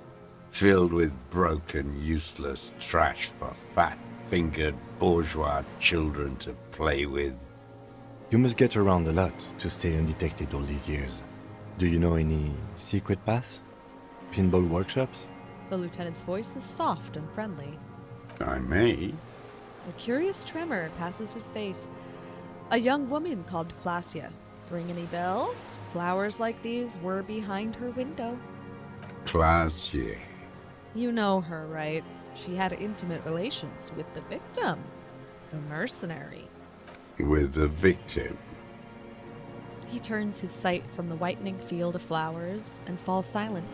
filled with broken, useless trash for fat-fingered bourgeois children to play with. You must get around a lot to stay undetected all these years. Do you know any secret paths? Pinball workshops? The lieutenant's voice is soft and friendly. I may. A curious tremor passes his face. A young woman called Clausia. Ring any bells? Flowers like these were behind her window. Clausier. You know her, right? She had intimate relations with the victim, the mercenary. With the victim. He turns his sight from the whitening field of flowers and falls silent.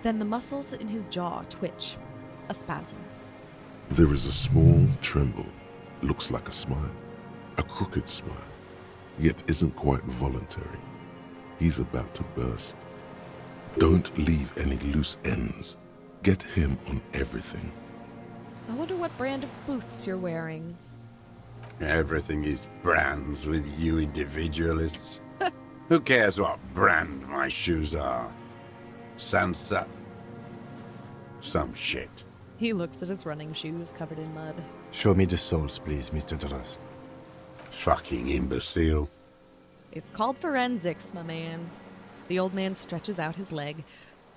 Then the muscles in his jaw twitch, a spasm. There is a small tremble, looks like a smile, a crooked smile, yet isn't quite voluntary. He's about to burst. Don't leave any loose ends. Get him on everything. I wonder what brand of boots you're wearing. Everything is brands with you individualists. Who cares what brand my shoes are? Sansa. Some shit. He looks at his running shoes covered in mud. Show me the soles, please, Mr. Doras. Fucking imbecile. It's called forensics, my man. The old man stretches out his leg.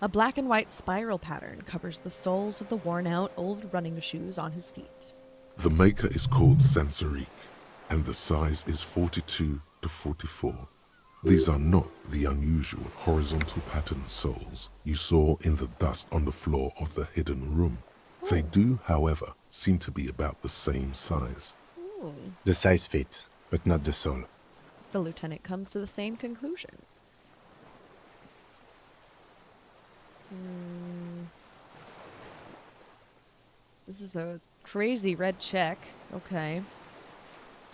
A black and white spiral pattern covers the soles of the worn-out old running shoes on his feet. The maker is called Sansarique, and the size is 42 to 44. These are not the unusual horizontal pattern soles you saw in the dust on the floor of the hidden room. They do, however, seem to be about the same size. Ooh. The size fits, but not the sole. The lieutenant comes to the same conclusion. This is a crazy red check. Okay.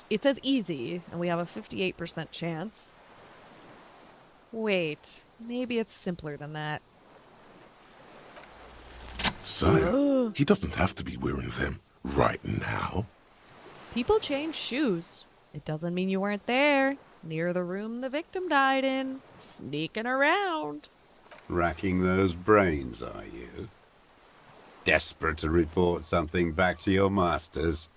It says easy, and we have a 58% chance. Wait, maybe it's simpler than that. Sire, he doesn't have to be wearing them right now. People change shoes. It doesn't mean you weren't there. near the room the victim died in, sneaking around. Racking those brains, are you? Desperate to report something back to your masters?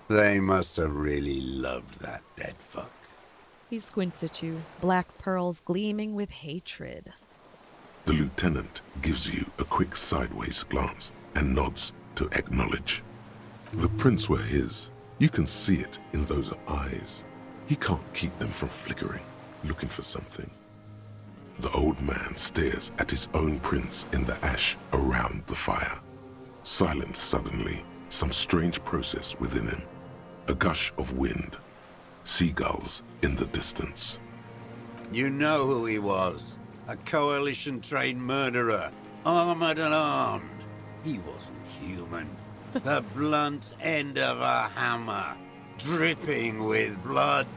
They must have really loved that dead fuck. He squints at you, black pearls gleaming with hatred. The lieutenant gives you a quick sideways glance and nods to acknowledge. The prints were his. You can see it in those eyes. He can't keep them from flickering, looking for something. The old man stares at his own prints in the ash around the fire. Silent suddenly, some strange process within him. A gush of wind. Seagulls in the distance. You know who he was. A coalition-trained murderer. Armored and armed. He wasn't human. The blunt end of a hammer. Dripping with blood.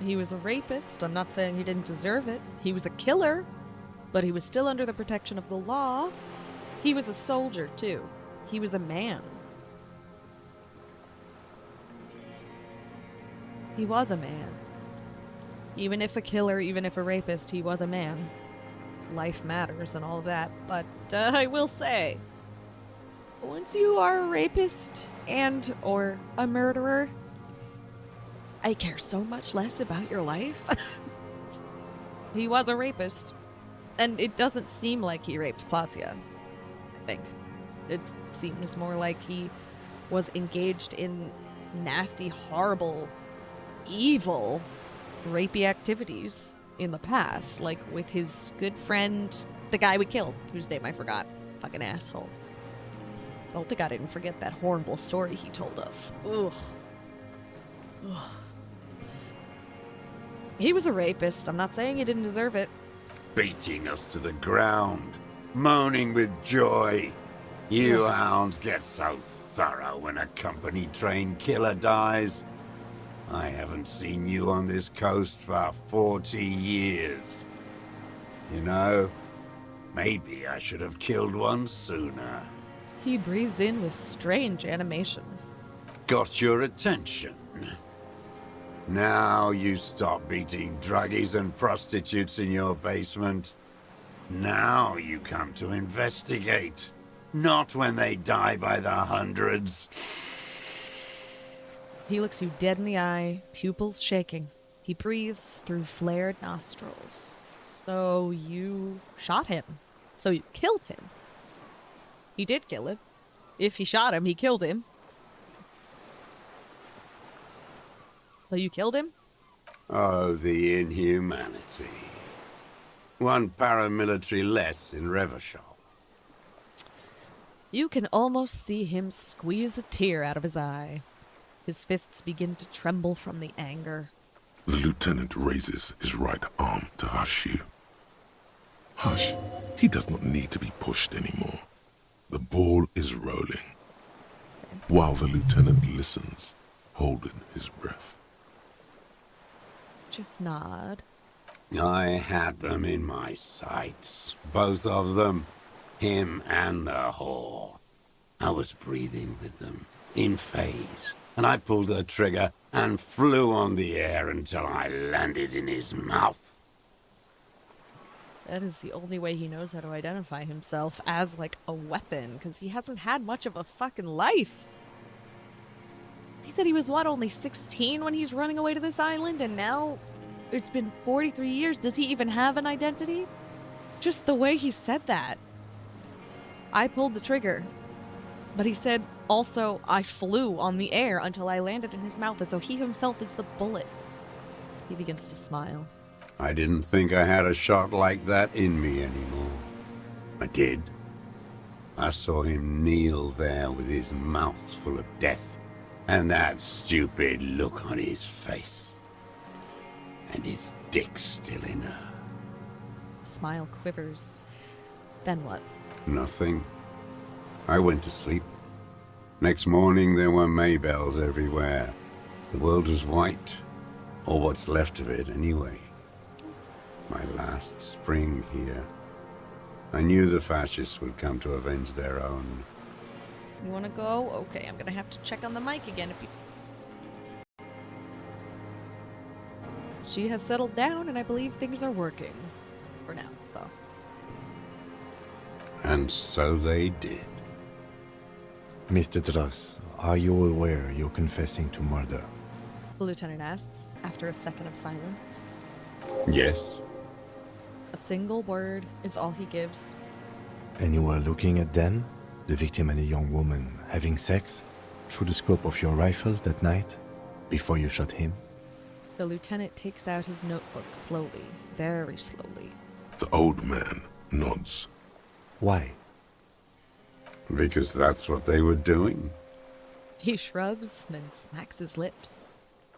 He was a rapist. I'm not saying he didn't deserve it. He was a killer, but he was still under the protection of the law. He was a soldier, too. He was a man. He was a man. Even if a killer, even if a rapist, he was a man. Life matters and all of that, but I will say, once you are a rapist and or a murderer, I care so much less about your life. He was a rapist, and it doesn't seem like he raped Placia, I think. It seems more like he was engaged in nasty, horrible, evil, rapey activities in the past, like with his good friend, the guy we killed, whose name I forgot. Fucking asshole. Don't think I didn't forget that horrible story he told us. Ugh. Ugh. He was a rapist. I'm not saying he didn't deserve it. Beating us to the ground. Moaning with joy. You hounds get so thorough when a company-trained killer dies. I haven't seen you on this coast for 40 years. You know, maybe I should have killed one sooner. He breathed in with strange animation. Got your attention. Now you stop beating druggies and prostitutes in your basement. Now you come to investigate. Not when they die by the hundreds. He looks you dead in the eye, pupils shaking. He breathes through flared nostrils. So you shot him. So you killed him. He did kill him. If he shot him, he killed him. So you killed him? Oh, the inhumanity. One paramilitary less in Revachol. You can almost see him squeeze a tear out of his eye. His fists begin to tremble from the anger. The lieutenant raises his right arm to hush you. Hush. He does not need to be pushed anymore. The ball is rolling. While the lieutenant listens, holding his breath. Just nod. I had them in my sights. Both of them. Him and the whore. I was breathing with them, in phase. And I pulled the trigger and flew on the air until I landed in his mouth. That is the only way he knows how to identify himself as, like, a weapon, because he hasn't had much of a fucking life. He said he was, what, only 16 when he's running away to this island, and now it's been 43 years. Does he even have an identity? Just the way he said that. I pulled the trigger. But he said, also, I flew on the air until I landed in his mouth, as though he himself is the bullet. He begins to smile. I didn't think I had a shot like that in me anymore. I did. I saw him kneel there with his mouth full of death, and that stupid look on his face. And his dick still in her. The smile quivers. Then what? Nothing. I went to sleep. Next morning there were Maybells everywhere. The world was white. Or what's left of it anyway. My last spring here. I knew the fascists would come to avenge their own. You want to go? Okay, I'm gonna have to check on the mic again. She has settled down, and I believe things are working for now. So. And so they did. Mr. Dross, are you aware you're confessing to murder? The lieutenant asks after a second of silence. Yes. A single word is all he gives. And you were looking at them, the victim and a young woman, having sex, through the scope of your rifle that night, before you shot him? The lieutenant takes out his notebook slowly, very slowly. The old man nods. Why? Because that's what they were doing. He shrugs, then smacks his lips.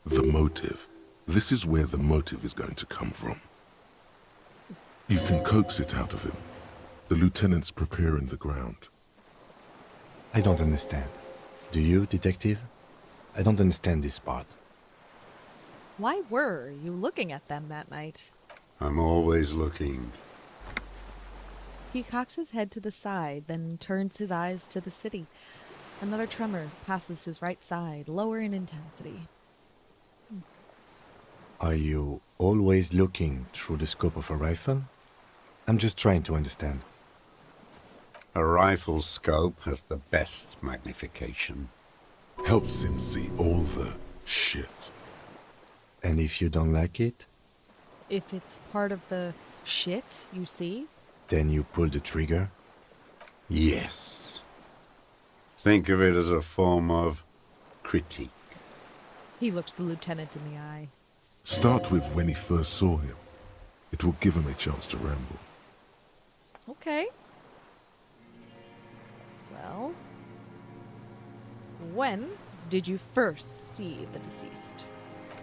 The motive. This is where the motive is going to come from. You can coax it out of him. The lieutenant's preparing the ground. I don't understand. Do you, detective? I don't understand this part. Why were you looking at them that night? I'm always looking. He cocks his head to the side, then turns his eyes to the city. Another tremor passes his right side, lower in intensity. Are you always looking through the scope of a rifle? I'm just trying to understand. A rifle scope has the best magnification. Helps him see all the shit. And if you don't like it, If it's part of the shit you see, then you pull the trigger? Yes. Think of it as a form of critique. he looks the lieutenant in the eye. Start with when he first saw him. It will give him a chance to ramble. Okay. Well, when did you first see the deceased?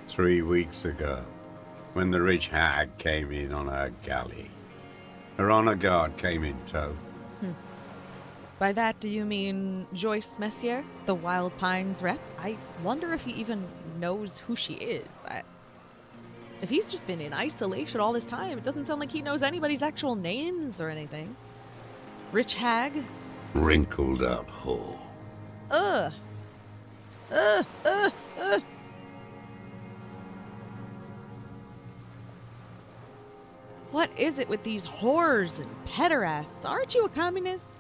3 weeks ago, when the rich hag came in on her galley. Her honor guard came in tow. By that, do you mean Joyce Messier, the Wild Pines rep? I wonder if he even knows who she is. If he's just been in isolation all this time, it doesn't sound like he knows anybody's actual names or anything. Rich hag? Wrinkled up whore. Ugh. Ugh, ugh, ugh. What is it with these whores and pederasts? Aren't you a communist?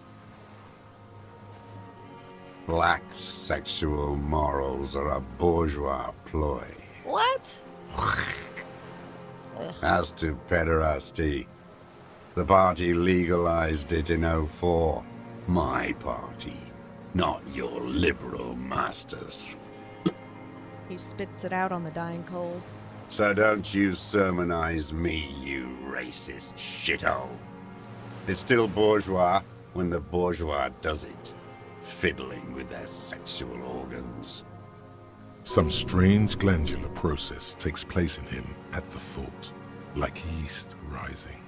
Black sexual morals are a bourgeois ploy. What? As to pederasty, the party legalized it in '04. My party, not your liberal masters. He spits it out on the dying coals. So don't you sermonize me, you racist shithole. It's still bourgeois when the bourgeois does it, fiddling with their sexual organs. Some strange glandular process takes place in him at the thought, like yeast rising.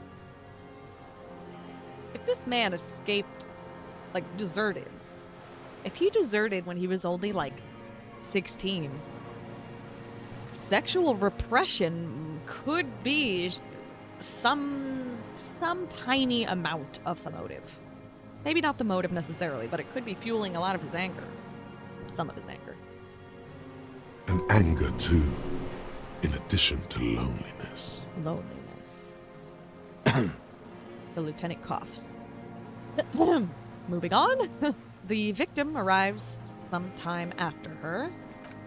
If this man escaped, like, deserted, if he deserted when he was only, like, 16, sexual repression could be some tiny amount of the motive. Maybe not the motive necessarily, but it could be fueling a lot of his anger. Some of his anger. And anger, too, in addition to loneliness. Loneliness. The lieutenant coughs. Moving on. The victim arrives sometime after her.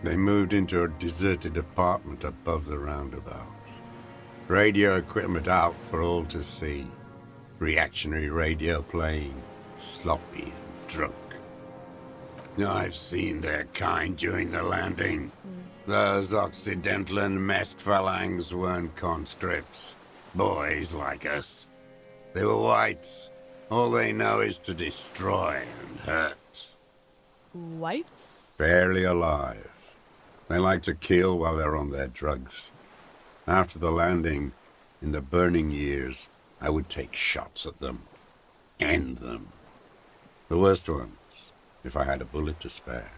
They moved into a deserted apartment above the roundabout. Radio equipment out for all to see. Reactionary radio playing, sloppy and drunk. I've seen their kind during the landing. Those Occidental and Mesk phalangs weren't conscripts. Boys like us. They were whites. All they know is to destroy and hurt. Whites? Barely alive. They like to kill while they're on their drugs. After the landing, in the burning years, I would take shots at them. End them. The worst ones, if I had a bullet to spare.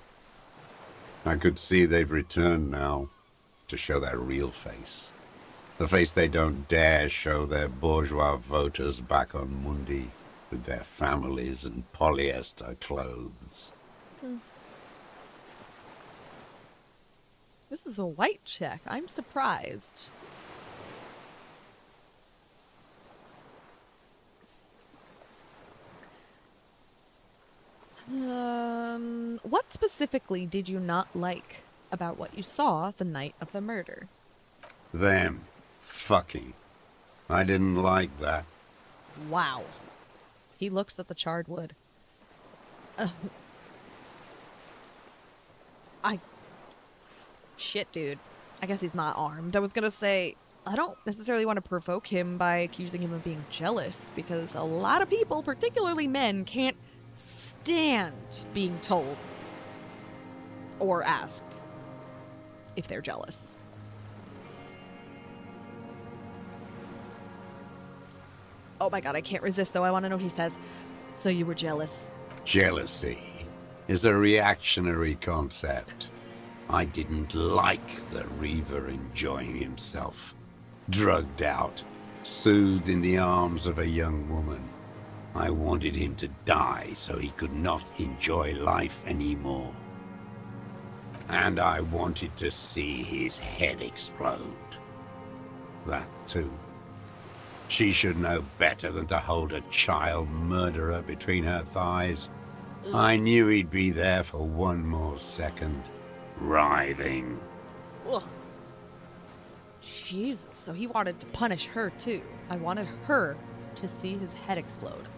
I could see they've returned now to show their real face. The face they don't dare show their bourgeois voters back on Mundi. with their families and polyester clothes. This is a white chick. I'm surprised. What specifically did you not like about what you saw the night of the murder? Them fucking. I didn't like that. Wow. He looks at the charred wood. Shit, dude. I guess he's not armed. I was gonna say, I don't necessarily want to provoke him by accusing him of being jealous, because a lot of people, particularly men, can't stand being told or asked if they're jealous. Oh my god, I can't resist though. I want to know what he says. So you were jealous. Jealousy is a reactionary concept. I didn't like the Reaver enjoying himself, drugged out, soothed in the arms of a young woman. I wanted him to die so he could not enjoy life anymore. And I wanted to see his head explode. That too. She should know better than to hold a child murderer between her thighs. I knew he'd be there for one more second, writhing. Ugh. Jesus, so he wanted to punish her too. I wanted her to see his head explode.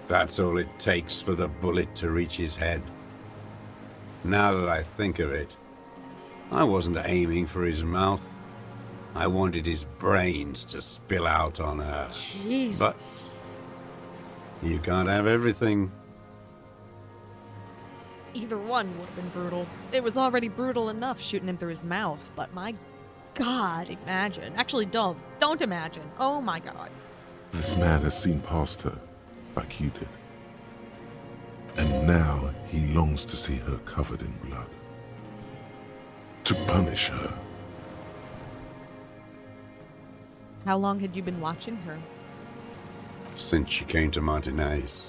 That's all it takes for the bullet to reach his head. Now that I think of it, I wasn't aiming for his mouth. I wanted his brains to spill out on her. Jesus. But you can't have everything. Either one would have been brutal. It was already brutal enough shooting him through his mouth, but my god, imagine. Actually, don't imagine. Oh my god. This man has seen past her, like you did. And now he longs to see her covered in blood. To punish her. How long had you been watching her? Since she came to Martinez,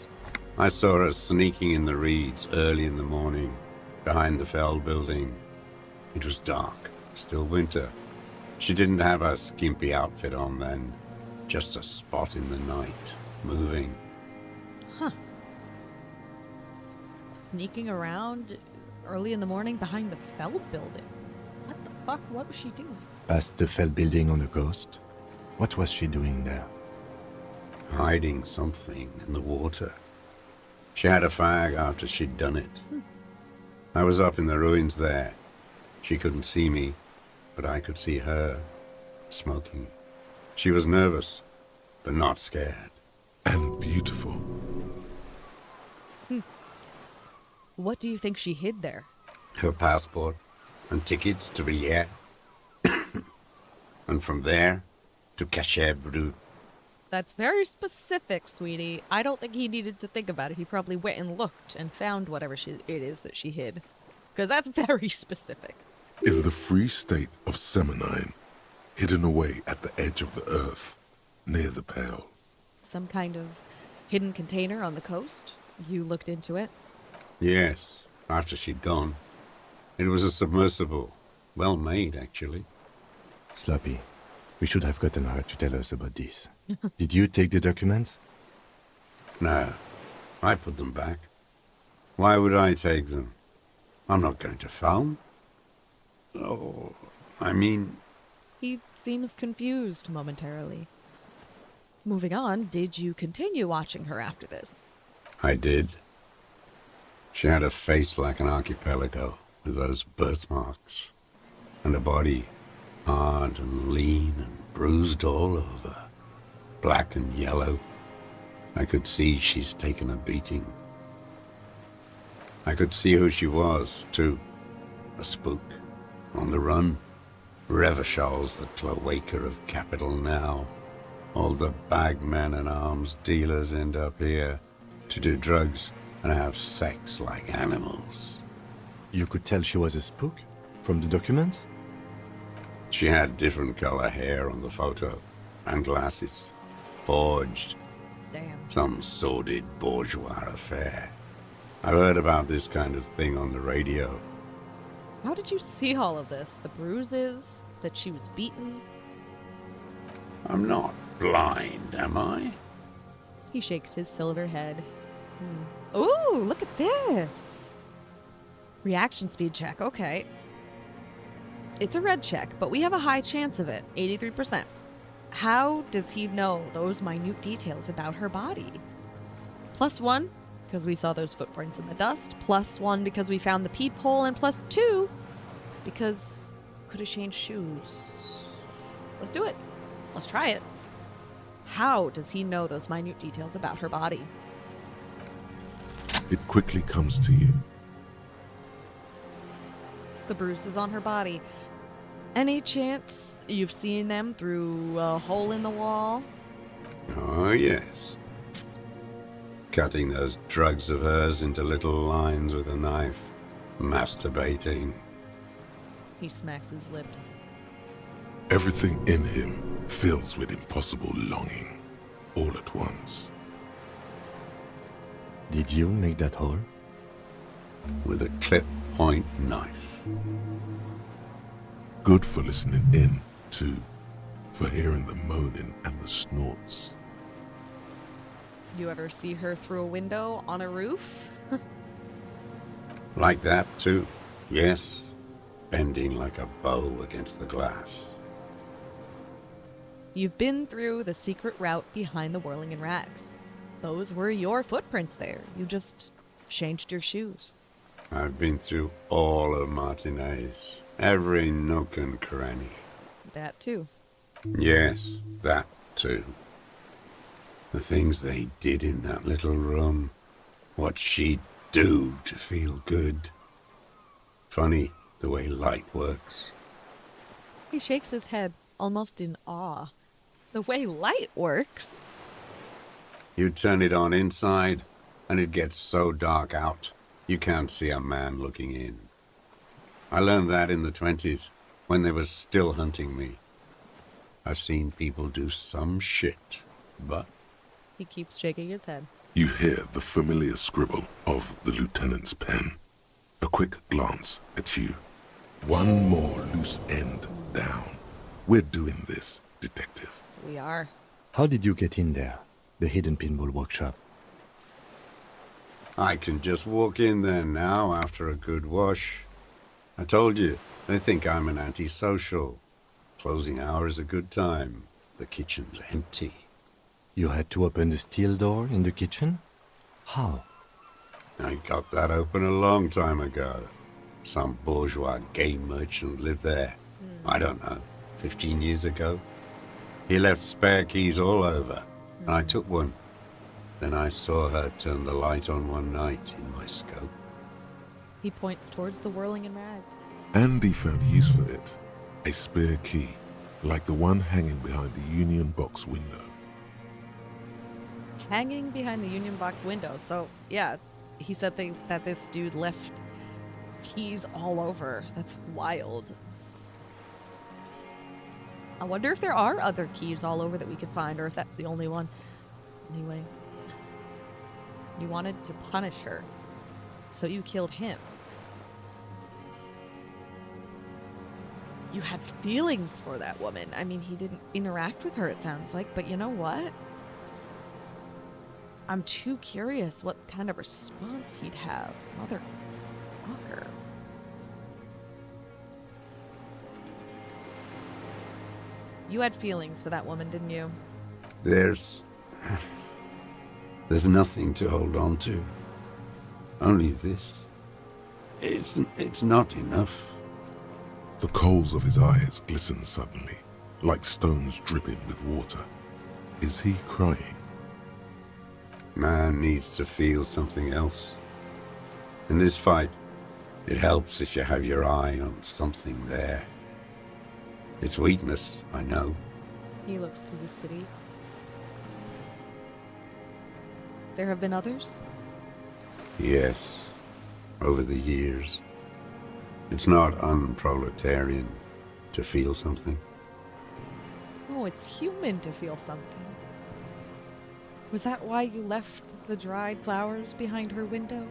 I saw her sneaking in the reeds early in the morning, behind the Feld building. It was dark, still winter. She didn't have her skimpy outfit on then, just a spot in the night, moving. Sneaking around early in the morning behind the Feld building? What the fuck? What was she doing? Past the Feld building on the coast? What was she doing there? Hiding something in the water. She had a fag after she'd done it. I was up in the ruins there. She couldn't see me, but I could see her, smoking. She was nervous, but not scared. And beautiful. What do you think she hid there? Her passport and tickets to Villiers. And from there to Cachet Brut. That's very specific, sweetie. I don't think he needed to think about it. He probably went and looked and found whatever it is that she hid. Because that's very specific. In the free state of Seminine, hidden away at the edge of the earth, near the Pale. Some kind of hidden container on the coast? You looked into it? Yes, after she'd gone. It was a submersible. Well made, actually. Sloppy. We should have gotten her to tell us about this. Did you take the documents? No, I put them back. Why would I take them? I'm not going to film. Oh, I mean... He seems confused momentarily. Moving on, did you continue watching her after this? I did. She had a face like an archipelago, with those birthmarks, and a body hard and lean and bruised all over, black and yellow. I could see she's taken a beating. I could see who she was, too. A spook, on the run. Revachol's the cloaca of capital now. All the bagmen and arms dealers end up here to do drugs and have sex like animals. You could tell she was a spook from the documents? She had different color hair on the photo, and glasses. Forged. Damn. Some sordid bourgeois affair. I've heard about this kind of thing on the radio. How did you see all of this? The bruises? That she was beaten? I'm not blind, am I? He shakes his silver head. Ooh, look at this. Reaction speed check, okay. It's a red check, but we have a high chance of it, 83%. How does he know those minute details about her body? +1, because we saw those footprints in the dust. +1, because we found the peephole. And +2, because could have changed shoes. Let's do it. Let's try it. How does he know those minute details about her body? It quickly comes to you. The bruises on her body. Any chance you've seen them through a hole in the wall? Oh, yes. Cutting those drugs of hers into little lines with a knife. Masturbating. He smacks his lips. Everything in him fills with impossible longing, all at once. Did you make that hole? With a clip point knife. Good for listening in, too, for hearing the moaning and the snorts. You ever see her through a window on a roof? Like that, too. Yes. Bending like a bow against the glass. You've been through the secret route behind the whirling in rags. Those were your footprints there. You just changed your shoes. I've been through all of Martinez. Every nook and cranny. That too. Yes, that too. The things they did in that little room. What she'd do to feel good. Funny the way light works. He shakes his head, almost in awe. The way light works. You turn it on inside, and it gets so dark out, you can't see a man looking in. I learned that in the 20s, when they were still hunting me. I've seen people do some shit, but... He keeps shaking his head. You hear the familiar scribble of the lieutenant's pen. A quick glance at you. One more loose end down. We're doing this, detective. We are. How did you get in there? The hidden pinball workshop. I can just walk in there now after a good wash. I told you, they think I'm an antisocial. Closing hour is a good time. The kitchen's empty. You had to open the steel door in the kitchen? How? I got that open a long time ago. Some bourgeois game merchant lived there. I don't know, 15 years ago. He left spare keys all over, and I took one. Then I saw her turn the light on one night in my scope. He points towards the whirling in rags. Andy found use for it. A spare key, like the one hanging behind the Union Box window. Hanging behind the Union Box window. So, yeah, he said that this dude left keys all over. That's wild. I wonder if there are other keys all over that we could find, or if that's the only one. Anyway, you wanted to punish her, so you killed him. You had feelings for that woman. I mean, he didn't interact with her, it sounds like, but you know what? I'm too curious what kind of response he'd have. Motherfucker. You had feelings for that woman, didn't you? There's nothing to hold on to. Only this. It's not enough. The coals of his eyes glisten suddenly, like stones dripping with water. Is he crying? Man needs to feel something else. In this fight, it helps if you have your eye on something there. It's weakness, I know. He looks to the city. There have been others? Yes, over the years. It's not unproletarian to feel something. Oh, it's human to feel something. Was that why you left the dried flowers behind her window?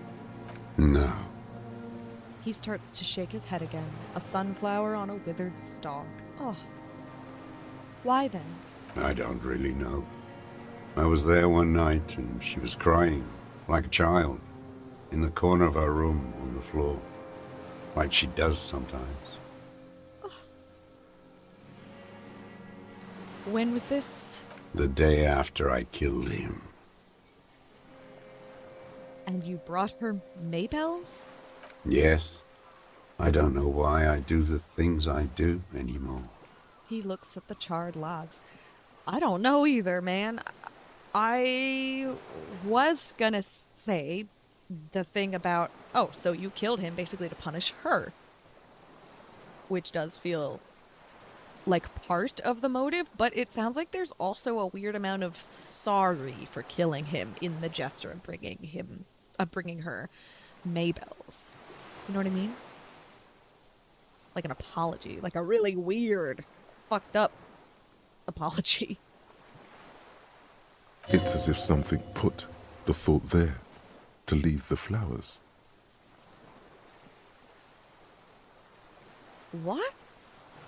No. He starts to shake his head again. A sunflower on a withered stalk. Oh. Why then? I don't really know. I was there one night and she was crying, like a child, in the corner of our room on the floor, like she does sometimes. When was this? The day after I killed him. And you brought her Maybells? Yes. I don't know why I do the things I do anymore. He looks at the charred logs. I don't know either, man. I was gonna say the thing about, oh, so you killed him basically to punish her. Which does feel like part of the motive, but it sounds like there's also a weird amount of sorry for killing him in the gesture of bringing her Maybells. You know what I mean? Like an apology, like a really weird, fucked up apology. It's as if something put the thought there to leave the flowers. What?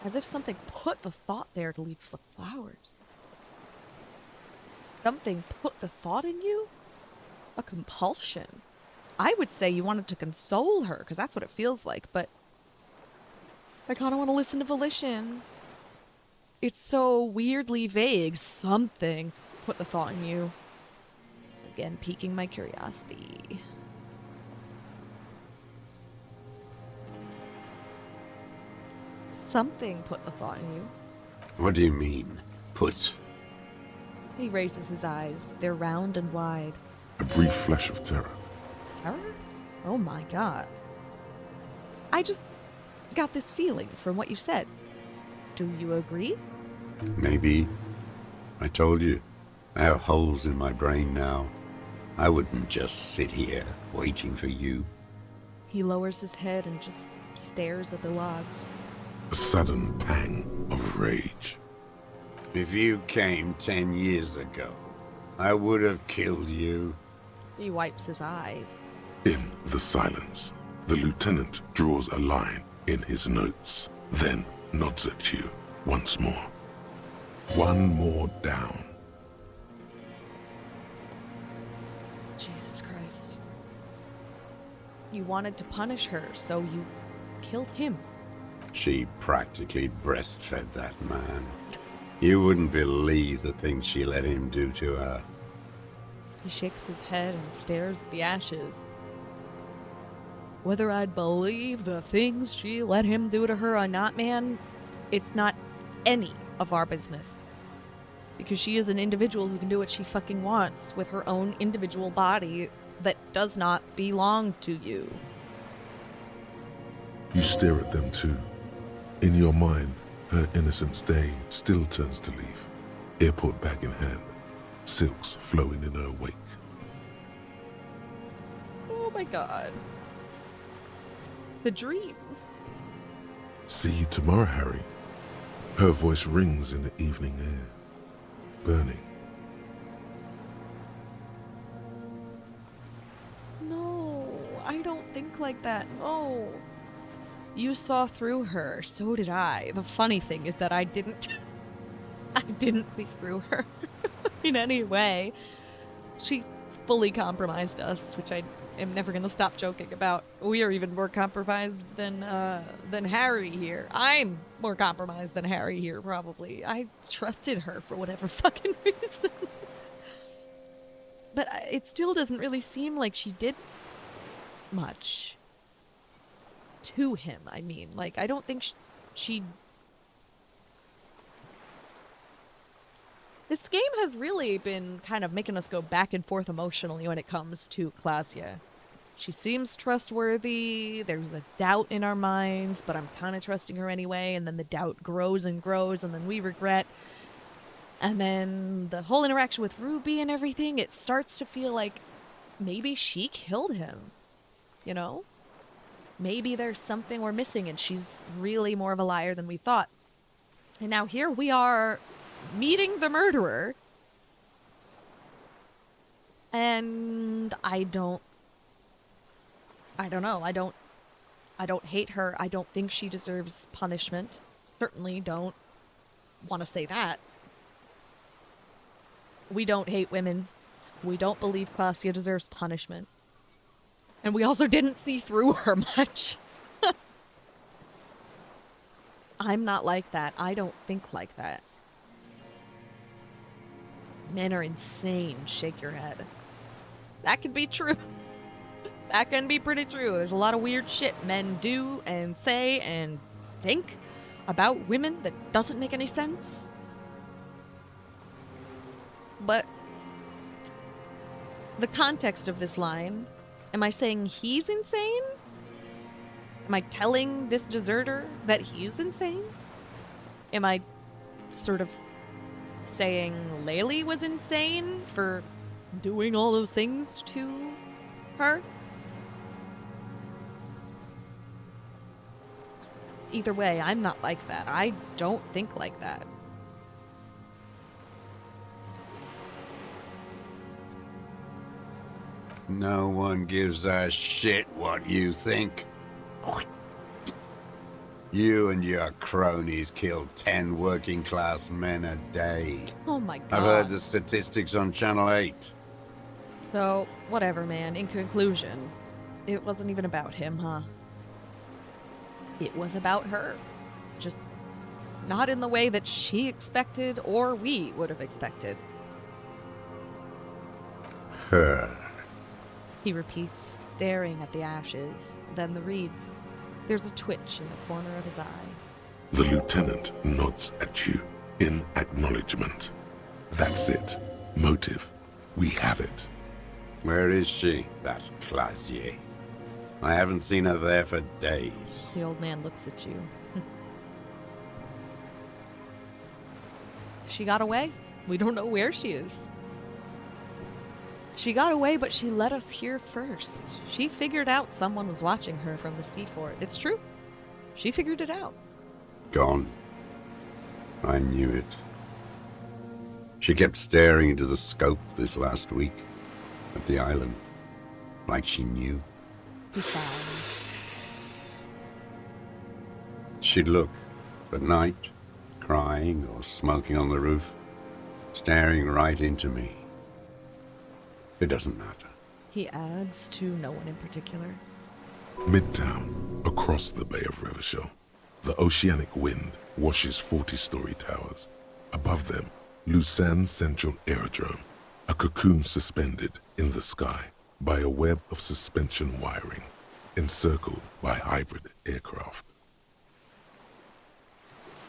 As if something put the thought there to leave the flowers. Something put the thought in you? A compulsion. I would say you wanted to console her, because that's what it feels like, but I kind of want to listen to volition. It's so weirdly vague. Something put the thought in you. Again, piquing my curiosity. Something put the thought in you. What do you mean, put? He raises his eyes. They're round and wide. A brief flash of terror. Terror? Oh my god. I just got this feeling from what you said. Do you agree? Maybe. I told you, I have holes in my brain now. I wouldn't just sit here waiting for you. He lowers his head and just stares at the logs. A sudden pang of rage. If you came 10 years ago, I would have killed you. He wipes his eyes. In the silence, the lieutenant draws a line in his notes, then nods at you once more. One more down. Jesus Christ. You wanted to punish her, so you killed him. She practically breastfed that man. You wouldn't believe the things she let him do to her. He shakes his head and stares at the ashes. Whether I'd believe the things she let him do to her or not, man, it's not any of our business. Because she is an individual who can do what she fucking wants with her own individual body that does not belong to you. You stare at them too. In your mind, her innocence day still turns to leaf, airport bag in hand, silks flowing in her wake. Oh my god. The dream. See you tomorrow, Harry. Her voice rings in the evening air, burning. No, I don't think like that. No. You saw through her, so did I. The funny thing is that I didn't see through her in any way. She fully compromised us, which I am never going to stop joking about. We are even more compromised than Harry here. I'm more compromised than Harry here, probably. I trusted her for whatever fucking reason. But it still doesn't really seem like she did much. To him, I mean. Like, I don't think she... This game has really been kind of making us go back and forth emotionally when it comes to Klaasje. She seems trustworthy, there's a doubt in our minds, but I'm kind of trusting her anyway, and then the doubt grows and grows, and then we regret. And then the whole interaction with Ruby and everything, it starts to feel like maybe she killed him, you know? Maybe there's something we're missing and she's really more of a liar than we thought. And now here we are meeting the murderer. And I don't know. I don't hate her. I don't think she deserves punishment. Certainly don't want to say that. We don't hate women. We don't believe Claudia deserves punishment. And we also didn't see through her much. I'm not like that. I don't think like that. Men are insane. Shake your head. That could be true. That can be pretty true. There's a lot of weird shit men do and say and think about women that doesn't make any sense. But the context of this line, am I saying he's insane? Am I telling this deserter that he's insane? Am I sort of saying Laylee was insane for doing all those things to her? Either way, I'm not like that. I don't think like that. No one gives a shit what you think. You and your cronies kill 10 working-class men a day. Oh my god. I've heard the statistics on Channel 8. So, whatever, man. In conclusion, it wasn't even about him, huh? It was about her. Just not in the way that she expected or we would have expected. Her. He repeats, staring at the ashes, then the reeds. There's a twitch in the corner of his eye. The lieutenant nods at you in acknowledgement. That's it. Motive. We have it. Where is she, that Clasier? I haven't seen her there for days. The old man looks at you. She got away? We don't know where she is. She got away, but she let us hear first. She figured out someone was watching her from the sea fort. It's true. She figured it out. Gone. I knew it. She kept staring into the scope this last week at the island, like she knew. He sighs. She'd look at night, crying or smoking on the roof, staring right into me. It doesn't matter. He adds, to no one in particular. Midtown, across the Bay of Revachol, the oceanic wind washes 40-story towers. Above them, Lucerne Central Aerodrome, a cocoon suspended in the sky by a web of suspension wiring, encircled by hybrid aircraft.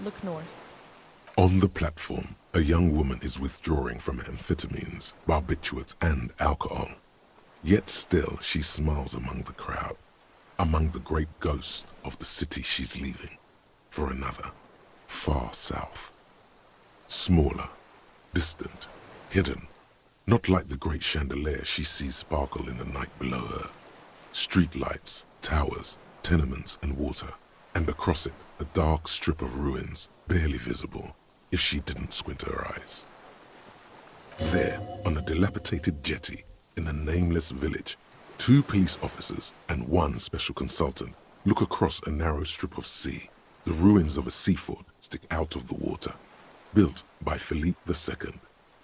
Look north. On the platform, a young woman is withdrawing from amphetamines, barbiturates, and alcohol. Yet still she smiles among the crowd, among the great ghosts of the city she's leaving, for another, far south. Smaller, distant, hidden, not like the great chandelier she sees sparkle in the night below her. Streetlights, towers, tenements, and water, and across it a dark strip of ruins, barely visible if she didn't squint her eyes. There, on a dilapidated jetty in a nameless village, 2 police officers and 1 special consultant look across a narrow strip of sea. The ruins of a sea fort stick out of the water, built by Philippe II,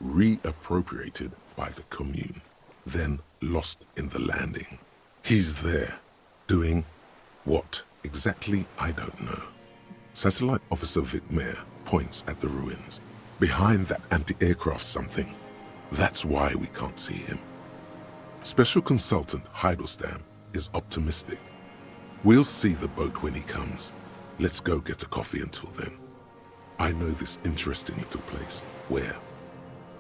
reappropriated by the Commune, then lost in the landing. He's there, doing what exactly I don't know. Satellite Officer Vic Mayer points at the ruins. Behind that anti-aircraft something. That's why we can't see him. Special Consultant Heidelstam is optimistic. We'll see the boat when he comes. Let's go get a coffee until then. I know this interesting little place. Where?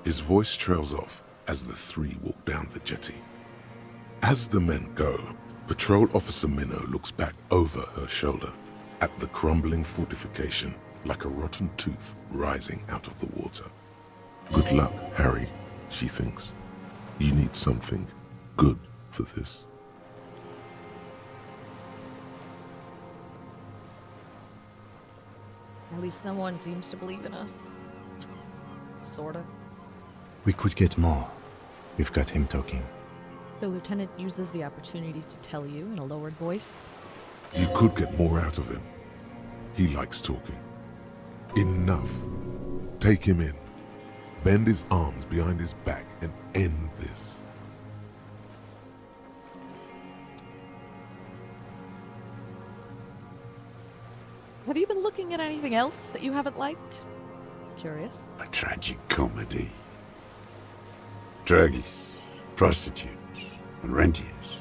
His voice trails off as the 3 walk down the jetty. As the men go, Patrol Officer Minnow looks back over her shoulder at the crumbling fortification like a rotten tooth rising out of the water. Good luck, Harry, she thinks. You need something good for this. At least someone seems to believe in us. Sorta. We could get more. We've got him talking. The lieutenant uses the opportunity to tell you in a lowered voice. You could get more out of him. He likes talking. Enough. Take him in. Bend his arms behind his back and end this. Have you been looking at anything else that you haven't liked? Curious. A tragic comedy. Druggies, prostitutes, and rentiers.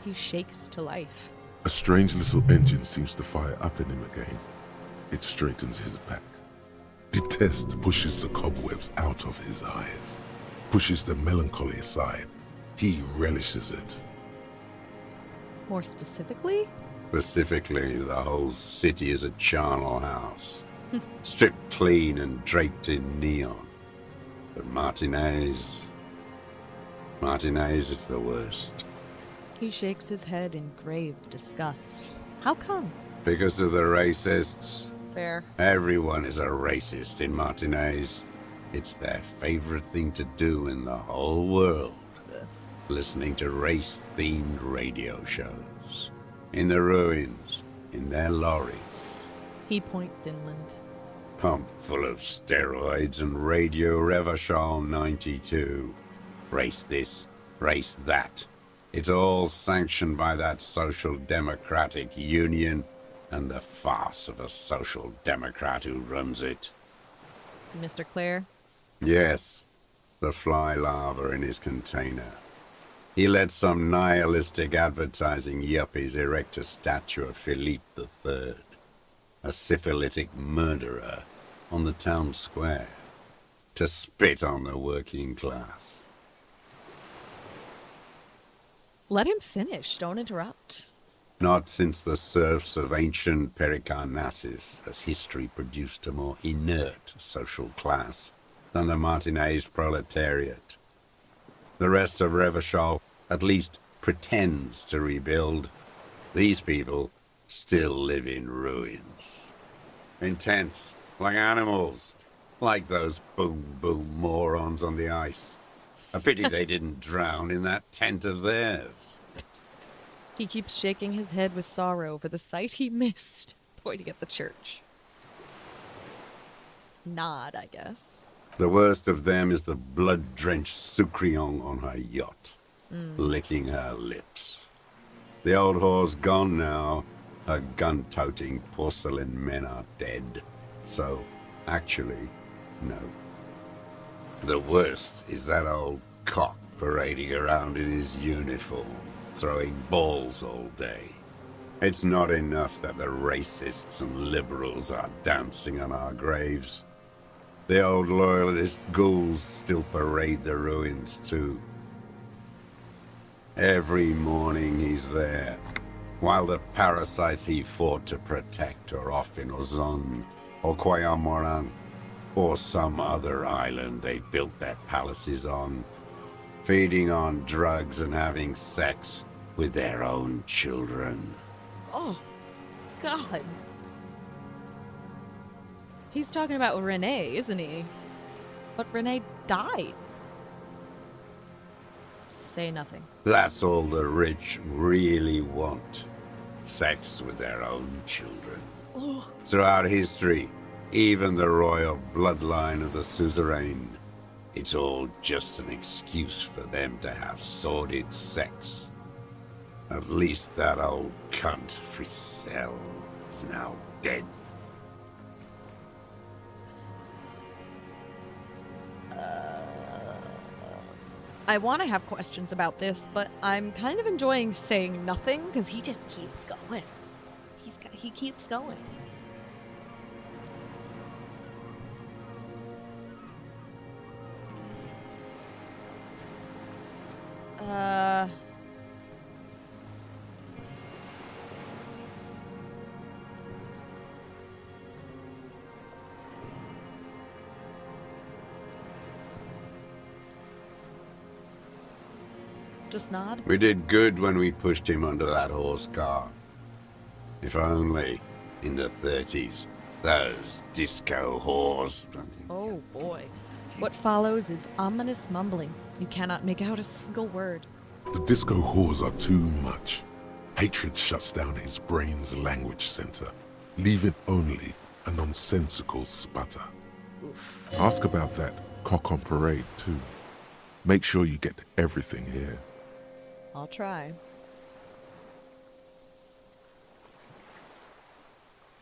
He shakes to life. A strange little engine seems to fire up in him again. It straightens his back. Detest pushes the cobwebs out of his eyes, pushes the melancholy aside. He relishes it. More specifically? Specifically, the whole city is a charnel house. Stripped clean and draped in neon. But Martinez is the worst. He shakes his head in grave disgust. How come? Because of the racists. Fair. Everyone is a racist in Martinez. It's their favorite thing to do in the whole world. Listening to race-themed radio shows. In the ruins, in their lorries. He points inland. Pumped full of steroids and Radio Revachol 92. Race this, race that. It's all sanctioned by that Social Democratic Union and the farce of a Social Democrat who runs it. Mr. Clare? Yes, the fly larva in his container. He let some nihilistic advertising yuppies erect a statue of Philippe III, a syphilitic murderer, on the town square, to spit on the working class. Let him finish. Don't interrupt. Not since the serfs of ancient Pericarnassus has history produced a more inert social class than the Martinez proletariat. The rest of Revachol at least pretends to rebuild. These people still live in ruins. In tents, like animals, like those boom-boom morons on the ice. A pity they didn't drown in that tent of theirs. He keeps shaking his head with sorrow over the sight he missed, pointing at the church. Nod, I guess. The worst of them is the blood-drenched Sucrion on her yacht, licking her lips. The old whore's gone now. Her gun-toting porcelain men are dead. So, actually, no. The worst is that old cock parading around in his uniform, throwing balls all day. It's not enough that the racists and liberals are dancing on our graves. The old loyalist ghouls still parade the ruins too. Every morning he's there, while the parasites he fought to protect are off in Ozon, or Quayamoran, or some other island they built their palaces on, feeding on drugs and having sex with their own children. Oh, God. He's talking about Renee, isn't he? But Renee died. Say nothing. That's all the rich really want. Sex with their own children. Oh. Throughout history, even the royal bloodline of the suzerain, it's all just an excuse for them to have sordid sex. At least that old cunt, Frisell, is now dead. I want to have questions about this, but I'm kind of enjoying saying nothing because he just keeps going. He keeps going. Just nod. We did good when we pushed him under that horse car. If only, in the 30s, those disco whores. Oh boy. What follows is ominous mumbling. You cannot make out a single word. The disco whores are too much. Hatred shuts down his brain's language center, leaving only a nonsensical sputter. Ask about that cock on parade too. Make sure you get everything here. I'll try.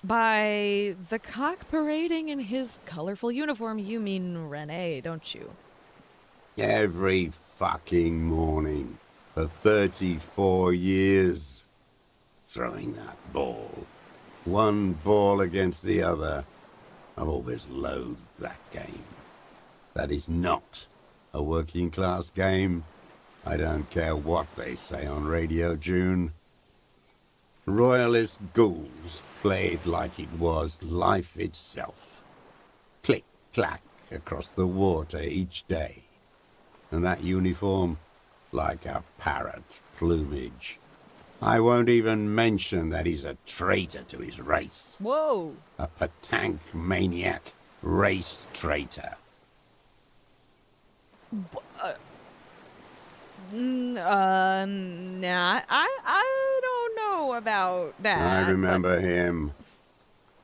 By the cock parading in his colorful uniform, you mean Renee, don't you? Every fucking morning for 34 years. Throwing that ball. One ball against the other. I've always loathed that game. That is not a working class game. I don't care what they say on Radio June. Royalist ghouls played like it was life itself. Click, clack across the water each day. And that uniform, like a parrot plumage. I won't even mention that he's a traitor to his race. Whoa! A petank maniac race traitor. Nah, I don't know about that. I remember him.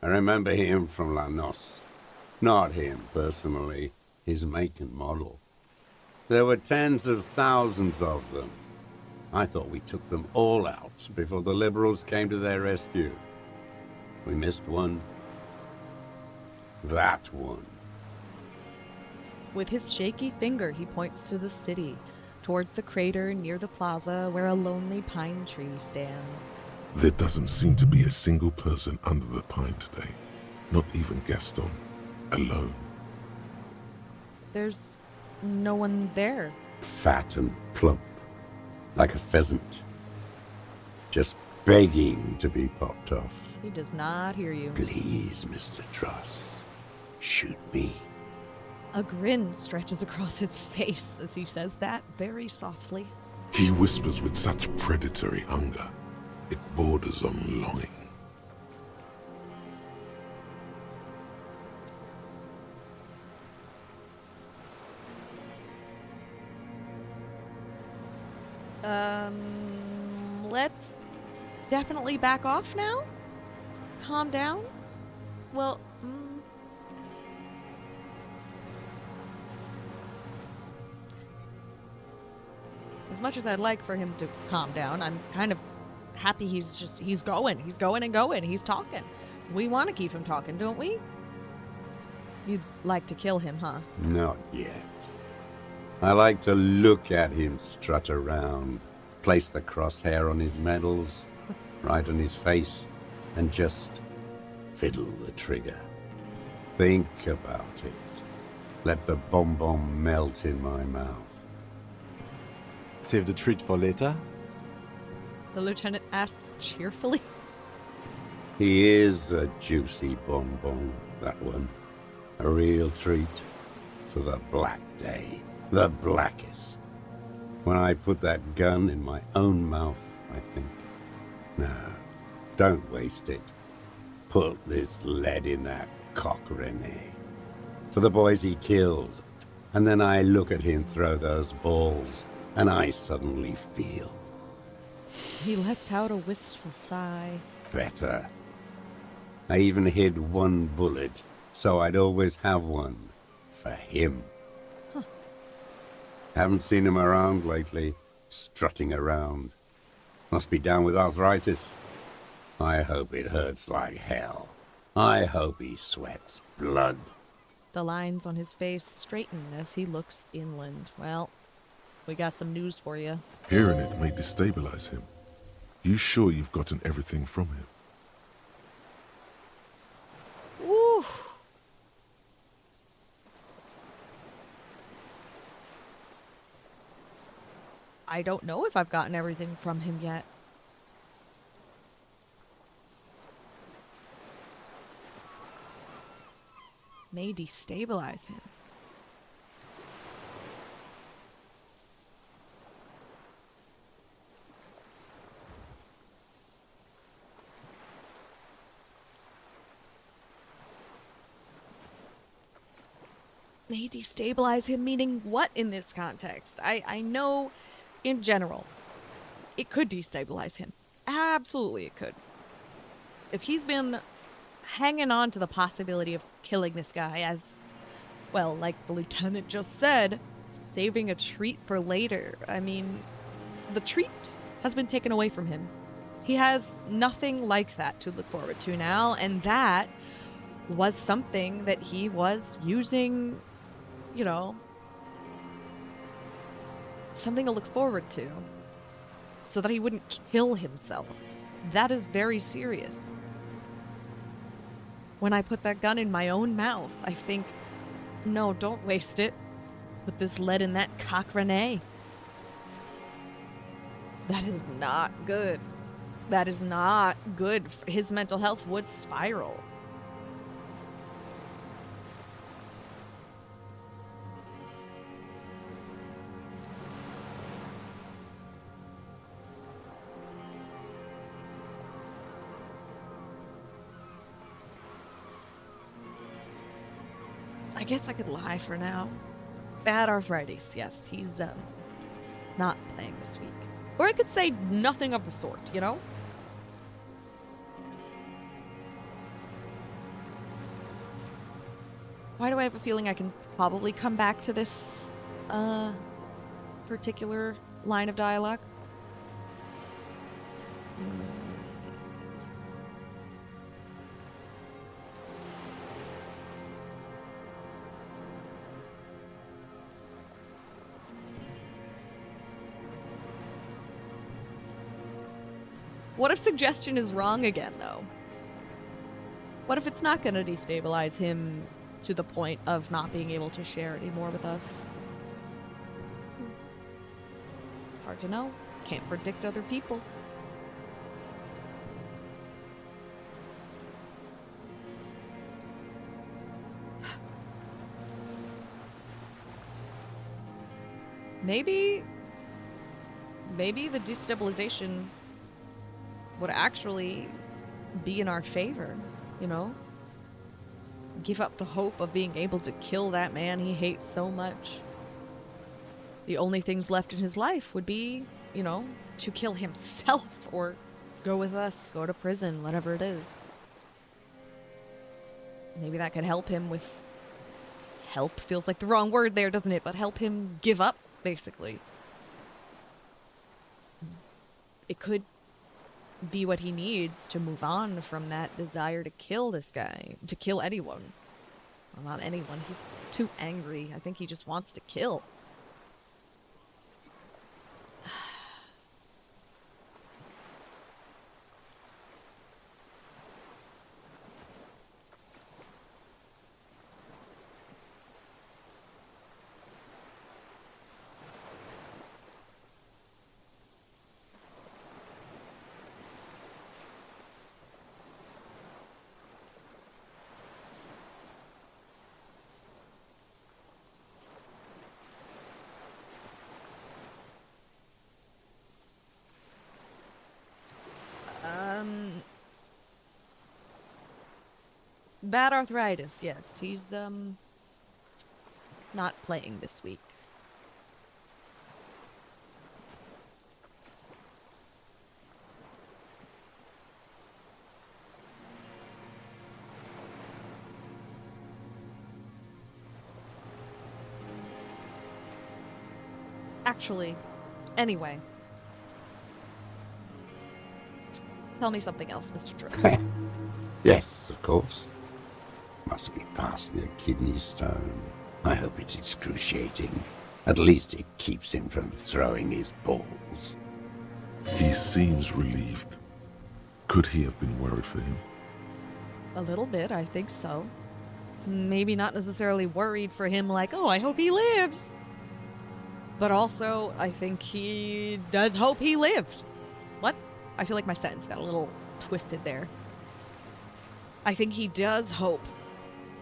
I remember him from La Noce. Not him, personally. His make and model. There were tens of thousands of them. I thought we took them all out before the Liberals came to their rescue. We missed one. That one. With his shaky finger, he points to the city, towards the crater near the plaza where a lonely pine tree stands. There doesn't seem to be a single person under the pine today. Not even Gaston. Alone. There's no one there. Fat and plump. Like a pheasant. Just begging to be popped off. He does not hear you. Please, Mr. Dross. Shoot me. A grin stretches across his face as he says that very softly. He whispers with such predatory hunger. It borders on longing. Let's definitely back off now? Calm down? Well, as much as I'd like for him to calm down, I'm kind of happy he's going. He's going and going. He's talking. We want to keep him talking, don't we? You'd like to kill him, huh? Not yet. I like to look at him strut around, place the crosshair on his medals, right on his face, and just fiddle the trigger. Think about it. Let the bomb melt in my mouth. Save the treat for later? The lieutenant asks cheerfully. He is a juicy bonbon, that one. A real treat for the black day. The blackest. When I put that gun in my own mouth, I think. No, don't waste it. Put this lead in that cock, Renee. For the boys he killed. And then I look at him throw those balls, and I suddenly feel He lets out a wistful sigh. better. I even hid one bullet, so I'd always have one. For him. Huh. Haven't seen him around lately, strutting around. Must be down with arthritis. I hope it hurts like hell. I hope he sweats blood. The lines on his face straighten as he looks inland. Well, we got some news for you. Hearing it may destabilize him. You sure you've gotten everything from him? Ooh. I don't know if I've gotten everything from him yet. May destabilize him. may destabilize him, meaning what in this context? I know in general it could destabilize him. Absolutely it could. If he's been hanging on to the possibility of killing this guy as, well, like the lieutenant just said, saving a treat for later. I mean, the treat has been taken away from him. He has nothing like that to look forward to now, and that was something that he was using, you know, something to look forward to, so that he wouldn't kill himself. That is very serious. When I put that gun in my own mouth, I think, no, don't waste it. Put this lead in that cock Renee. That is not good. That is not good. His mental health would spiral. I guess I could lie for now. Bad arthritis, yes, he's not playing this week. Or I could say nothing of the sort, you know? Why do I have a feeling I can probably come back to this particular line of dialogue? What if suggestion is wrong again, though? What if it's not going to destabilize him to the point of not being able to share anymore with us? It's hard to know. Can't predict other people. Maybe the destabilization would actually be in our favor, you know? Give up the hope of being able to kill that man he hates so much. The only things left in his life would be, you know, to kill himself or go with us, go to prison, whatever it is. Maybe that could help him with... Help feels like the wrong word there, doesn't it? But help him give up, basically. It could be what he needs to move on from that desire to kill this guy, to kill anyone. Well, not anyone, he's too angry. I think he just wants to kill. Bad arthritis, yes. He's, not playing this week. Actually, anyway. Tell me something else, Mr. Drost. Yes, of course. Must be passing a kidney stone. I hope it's excruciating. At least it keeps him from throwing his balls. He seems relieved. Could he have been worried for him? A little bit, I think so. Maybe not necessarily worried for him like, oh, I hope he lives. But also, I think he does hope he lived. What? I feel like my sentence got a little twisted there. I think he does hope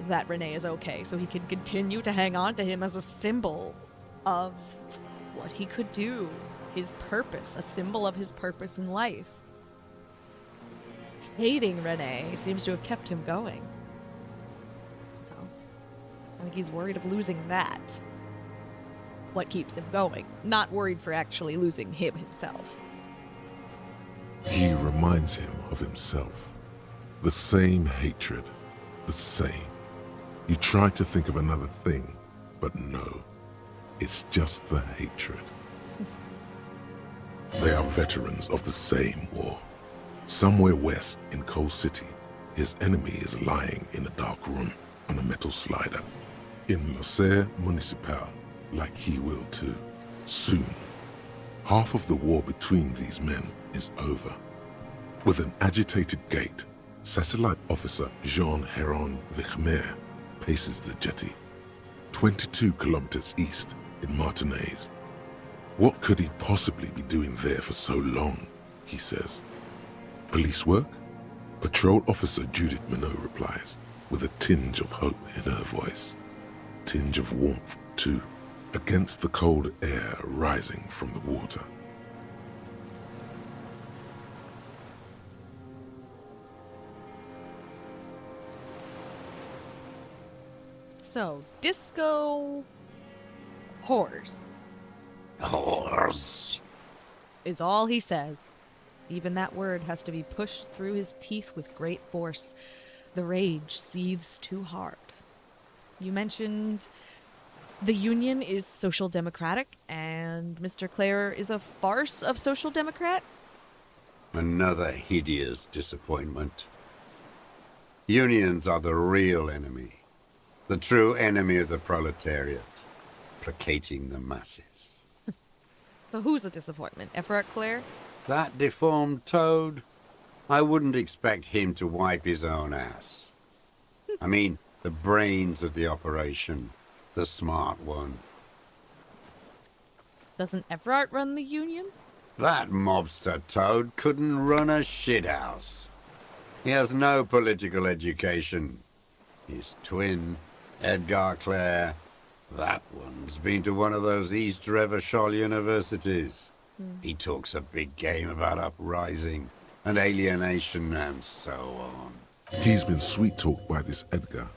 that Renee is okay, so he can continue to hang on to him as a symbol of what he could do, his purpose, a symbol of his purpose in life. Hating Renee seems to have kept him going. So, I think he's worried of losing that. What keeps him going, not worried for actually losing him himself. He reminds him of himself. The same hatred, the same. You try to think of another thing, but no. It's just the hatred. They are veterans of the same war. Somewhere west in Coal City, his enemy is lying in a dark room on a metal slider. In Loser Municipal, like he will too. Soon. Half of the war between these men is over. With an agitated gait, Satellite Officer Jean Heron Vichmer paces the jetty, 22 kilometers east in Martinez. What could he possibly be doing there for so long, he says. Police work? Patrol Officer Judith Minot replies, with a tinge of hope in her voice. Tinge of warmth, too, against the cold air rising from the water. So, Disco Horse Horse. is all he says. Even that word has to be pushed through his teeth with great force. The rage seethes too hard. You mentioned the Union is social democratic, and Mr. Clare is a farce of social democrat? Another hideous disappointment. Unions are the real enemy. The true enemy of the proletariat. Placating the masses. So who's a disappointment? Everett Clare? That deformed toad? I wouldn't expect him to wipe his own ass. I mean, the brains of the operation. The smart one. Doesn't Everett run the Union? That mobster toad couldn't run a shithouse. He has no political education. His twin, Edgar Clare, that one's been to one of those East Revachol universities. He talks a big game about uprising and alienation and so on. He's been sweet-talked by this Edgar.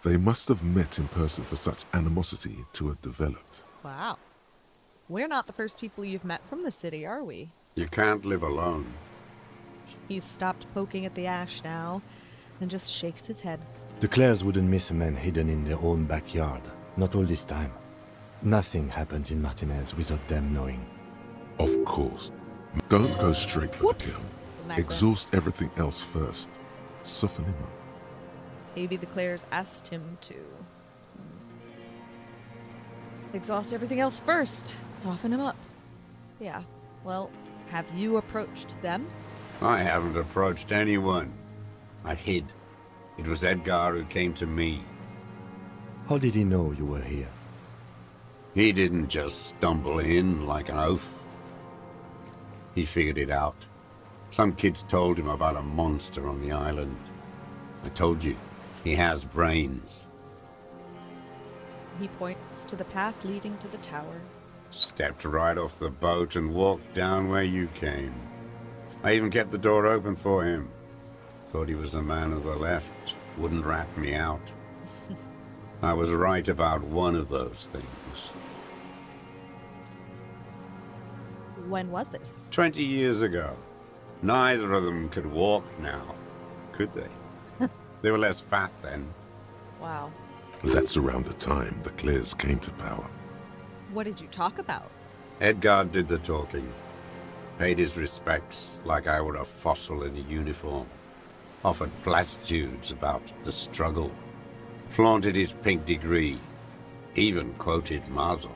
They must have met in person for such animosity to have developed. Wow. We're not the first people you've met from the city, are we? You can't live alone. He's stopped poking at the ash now and just shakes his head. The Clares wouldn't miss a man hidden in their own backyard. Not all this time. Nothing happens in Martinez without them knowing. Of course. Don't go straight for Whoops. the kill. An accent. Exhaust everything else first. Soften him up. Maybe the Clares asked him to. Exhaust everything else first. Soften him up. Yeah. Well, have you approached them? I haven't approached anyone. I hid. It was Edgar who came to me. How did he know you were here? He didn't just stumble in like an oaf. He figured it out. Some kids told him about a monster on the island. I told you, he has brains. He points to the path leading to the tower. Stepped right off the boat and walked down where you came. I even kept the door open for him. Thought he was a man of the left, wouldn't rat me out. I was right about one of those things. When was this? 20 years ago. Neither of them could walk now, could they? They were less fat then. Wow. That's around the time the Clares came to power. What did you talk about? Edgar did the talking. Paid his respects like I were a fossil in a uniform. Offered platitudes about the struggle. Flaunted his pink degree. Even quoted Marzov.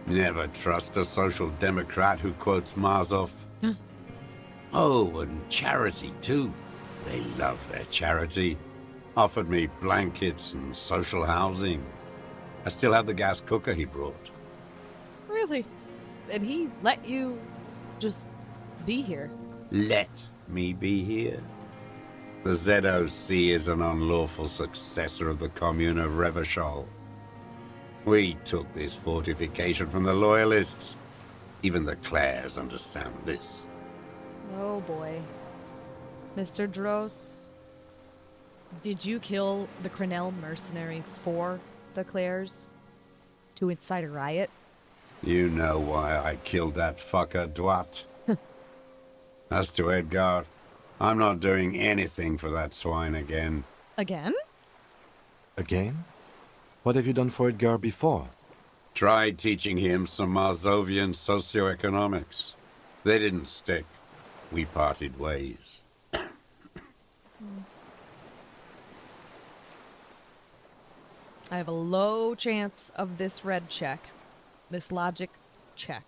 Never trust a social democrat who quotes Marzov. Oh, and charity too. They love their charity. Offered me blankets and social housing. I still have the gas cooker he brought. Really? And he let you just be here? Let me be here. The ZOC is an unlawful successor of the Commune of Revachol. We took this fortification from the Loyalists. Even the Clares understand this. Oh boy. Mr. Dross, did you kill the Crenel mercenary for the Clares to incite a riot? You know why I killed that fucker, Dwat. As to Edgar, I'm not doing anything for that swine again. Again? Again? What have you done for Edgar before? Tried teaching him some Marzovian socioeconomics. They didn't stick. We parted ways. I have a low chance of this red check. This logic check.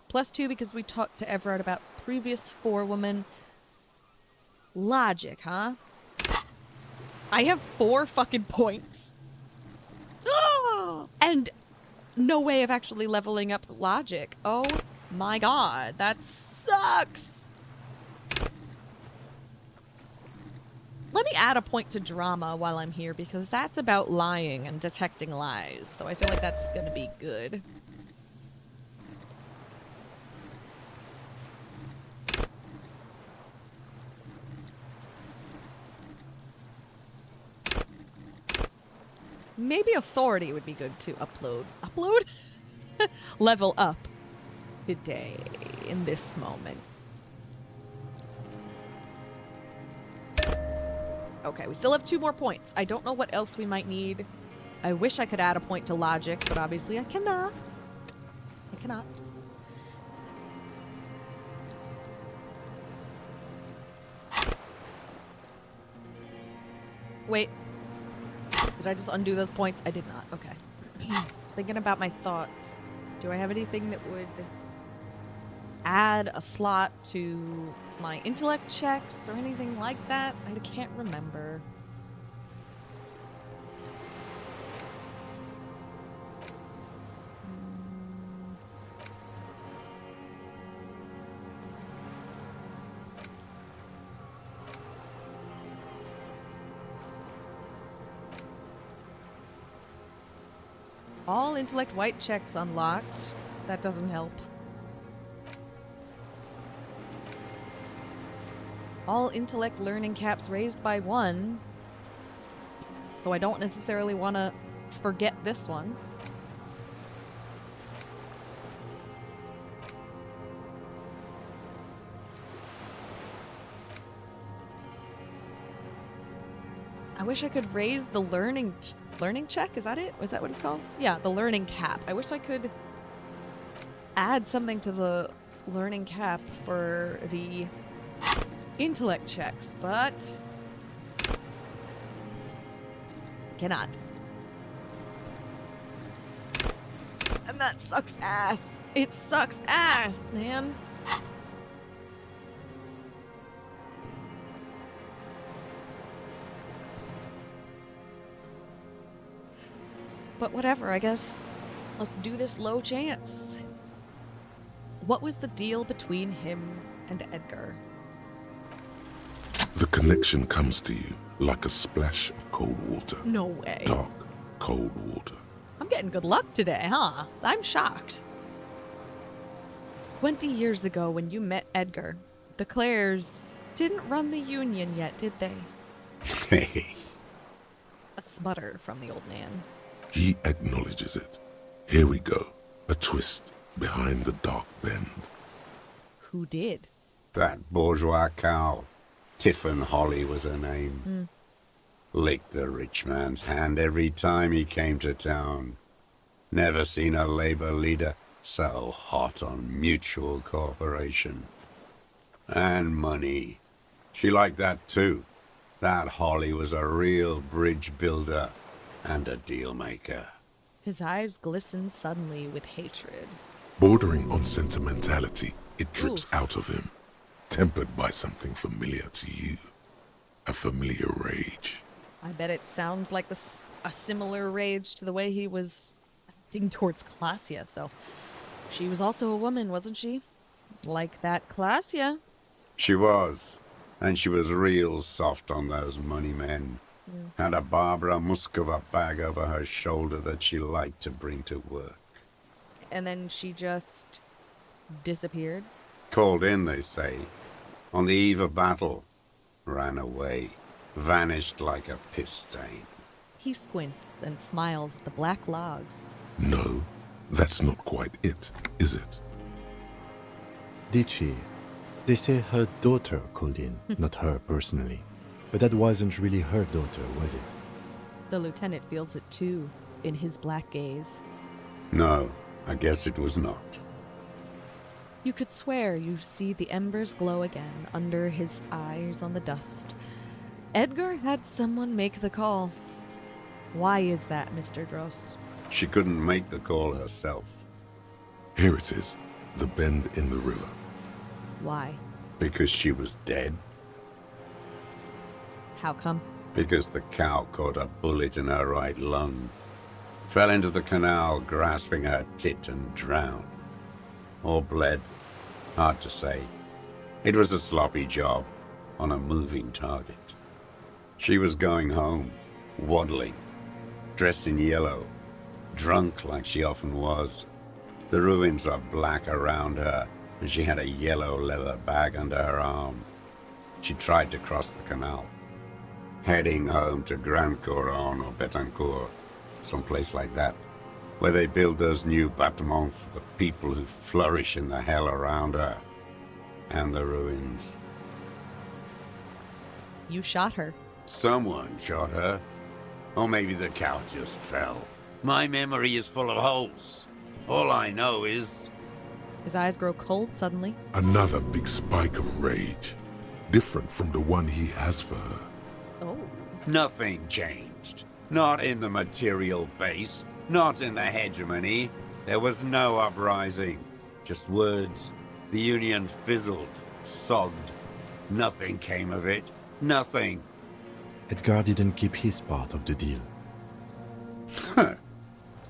+2 because we talked to Everard about previous 4 women. Logic, huh? I have 4 fucking points. And no way of actually leveling up logic. Oh my god, that sucks. Let me add a point to drama while I'm here, because that's about lying and detecting lies. So I feel like that's gonna be good. Maybe authority would be good to upload. Upload? Level up. Today, in this moment. Okay, we still have 2 more points. I don't know what else we might need. I wish I could add a point to logic, but obviously I cannot. I cannot. Wait. Did I just undo those points? I did not. Okay. Thinking about my thoughts. Do I have anything that would add a slot to my intellect checks or anything like that? I can't remember. All intellect white checks unlocked. That doesn't help. All intellect learning caps raised by 1. So I don't necessarily want to forget this one. I wish I could raise the learning check. Is that it? Was that what it's called? Yeah, the learning cap. I wish I could add something to the learning cap for the intellect checks, but cannot. And that sucks ass. It sucks ass, man. But whatever, I guess. Let's do this low chance. What was the deal between him and Edgar? The connection comes to you like a splash of cold water. No way. Dark, cold water. I'm getting good luck today, huh? I'm shocked. 20 years ago when you met Edgar, the Clares didn't run the Union yet, did they? Hey. A sputter from the old man. He acknowledges it. Here we go. A twist behind the dark bend. Who did? That bourgeois cow. Tiffin Holly was her name. Licked the rich man's hand every time he came to town. Never seen a labor leader so hot on mutual cooperation. And money. She liked that too. That Holly was a real bridge builder and a deal maker. His eyes glistened suddenly with hatred. Bordering on sentimentality, it drips Oof. out of him, tempered by something familiar to you. A familiar rage. I bet it sounds like a similar rage to the way he was acting towards Classia, so... She was also a woman, wasn't she? Like that Classia. She was. And she was real soft on those money men. Had a Barbara Muscova bag over her shoulder that she liked to bring to work. And then she just disappeared. Called in, they say. On the eve of battle. Ran away. Vanished like a piss stain. He squints and smiles at the black logs. No, that's not quite it, is it? Did she? They say her daughter called in, not her personally. But that wasn't really her daughter, was it? The lieutenant feels it too, in his black gaze. No, I guess it was not. You could swear you see the embers glow again under his eyes on the dust. Edgar had someone make the call. Why is that, Mr. Dross? She couldn't make the call herself. Here it is, the bend in the river. Why? Because she was dead. How come? Because the cow caught a bullet in her right lung. Fell into the canal, grasping her tit, and drowned. Or bled. Hard to say. It was a sloppy job on a moving target. She was going home, waddling, dressed in yellow, drunk like she often was. The ruins were black around her, and she had a yellow leather bag under her arm. She tried to cross the canal, heading home to Grand Couronne or Betancourt, someplace like that, where they build those new bâtiments for the people who flourish in the hell around her, and the ruins. You shot her. Someone shot her. Or maybe the cow just fell. My memory is full of holes. All I know is... His eyes grow cold suddenly. Another big spike of rage, different from the one he has for her. Oh. nothing changed. Not in the material base, not in the hegemony. There was no uprising. Just words. The Union fizzled, sogged. Nothing came of it. Nothing. Edgar didn't keep his part of the deal.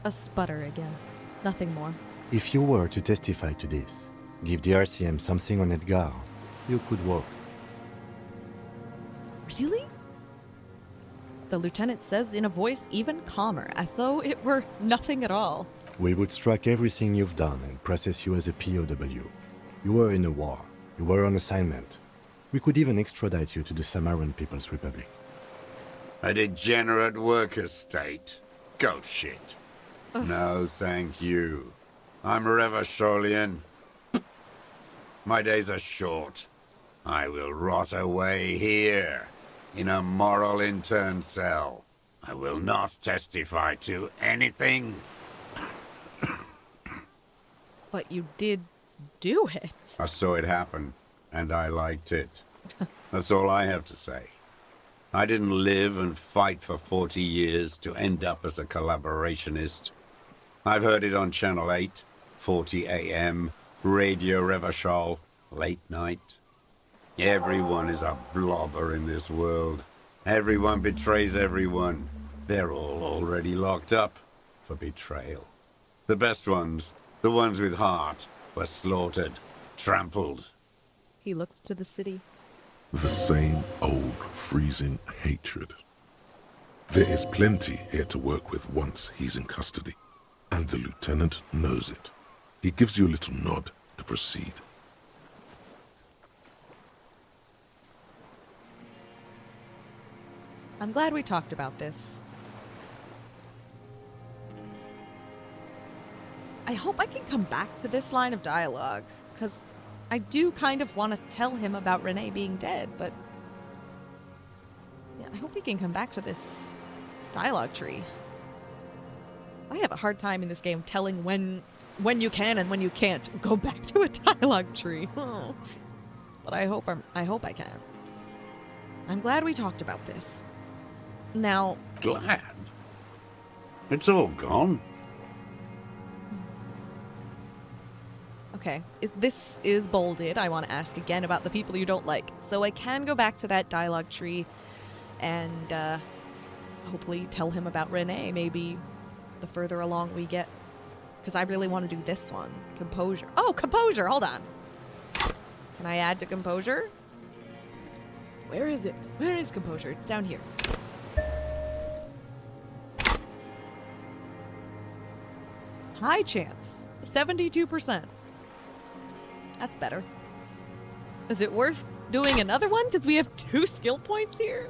A sputter again. Nothing more. If you were to testify to this, give the RCM something on Edgar, you could walk. Really? The lieutenant says in a voice even calmer, as though it were nothing at all. We would strike everything you've done and process you as a POW. You were in a war. You were on assignment. We could even extradite you to the Samaran People's Republic. A degenerate worker state. Go shit. No, thank you. I'm Revacholian. My days are short. I will rot away here, in a moral intern cell. I will not testify to anything. But you did do it. I saw it happen, and I liked it. That's all I have to say. I didn't live and fight for 40 years to end up as a collaborationist. I've heard it on Channel 8, 40 AM, Radio Revachol, late night. Everyone is a blobber in this world. Everyone betrays everyone. They're all already locked up for betrayal. The best ones, the ones with heart, were slaughtered, trampled. He looked to the city. The same old freezing hatred. There is plenty here to work with once he's in custody, and the lieutenant knows it. He gives you a little nod to proceed. I'm glad we talked about this. I hope I can come back to this line of dialogue, because I do kind of want to tell him about Renee being dead, but yeah, I hope we can come back to this dialogue tree. I have a hard time in this game telling when you can and when you can't go back to a dialogue tree. Oh. But I hope I can. I'm glad we talked about this. Now, Glad? It's all gone. okay, if this is bolded, I want to ask again about the people you don't like. So I can go back to that dialogue tree and hopefully tell him about Renee, maybe the further along we get. Because I really want to do this one. Composure. Oh, composure! Hold on. Can I add to composure? Where is it? Where is composure? It's down here. High chance. 72%. That's better. Is it worth doing another one? Because we have 2 skill points here?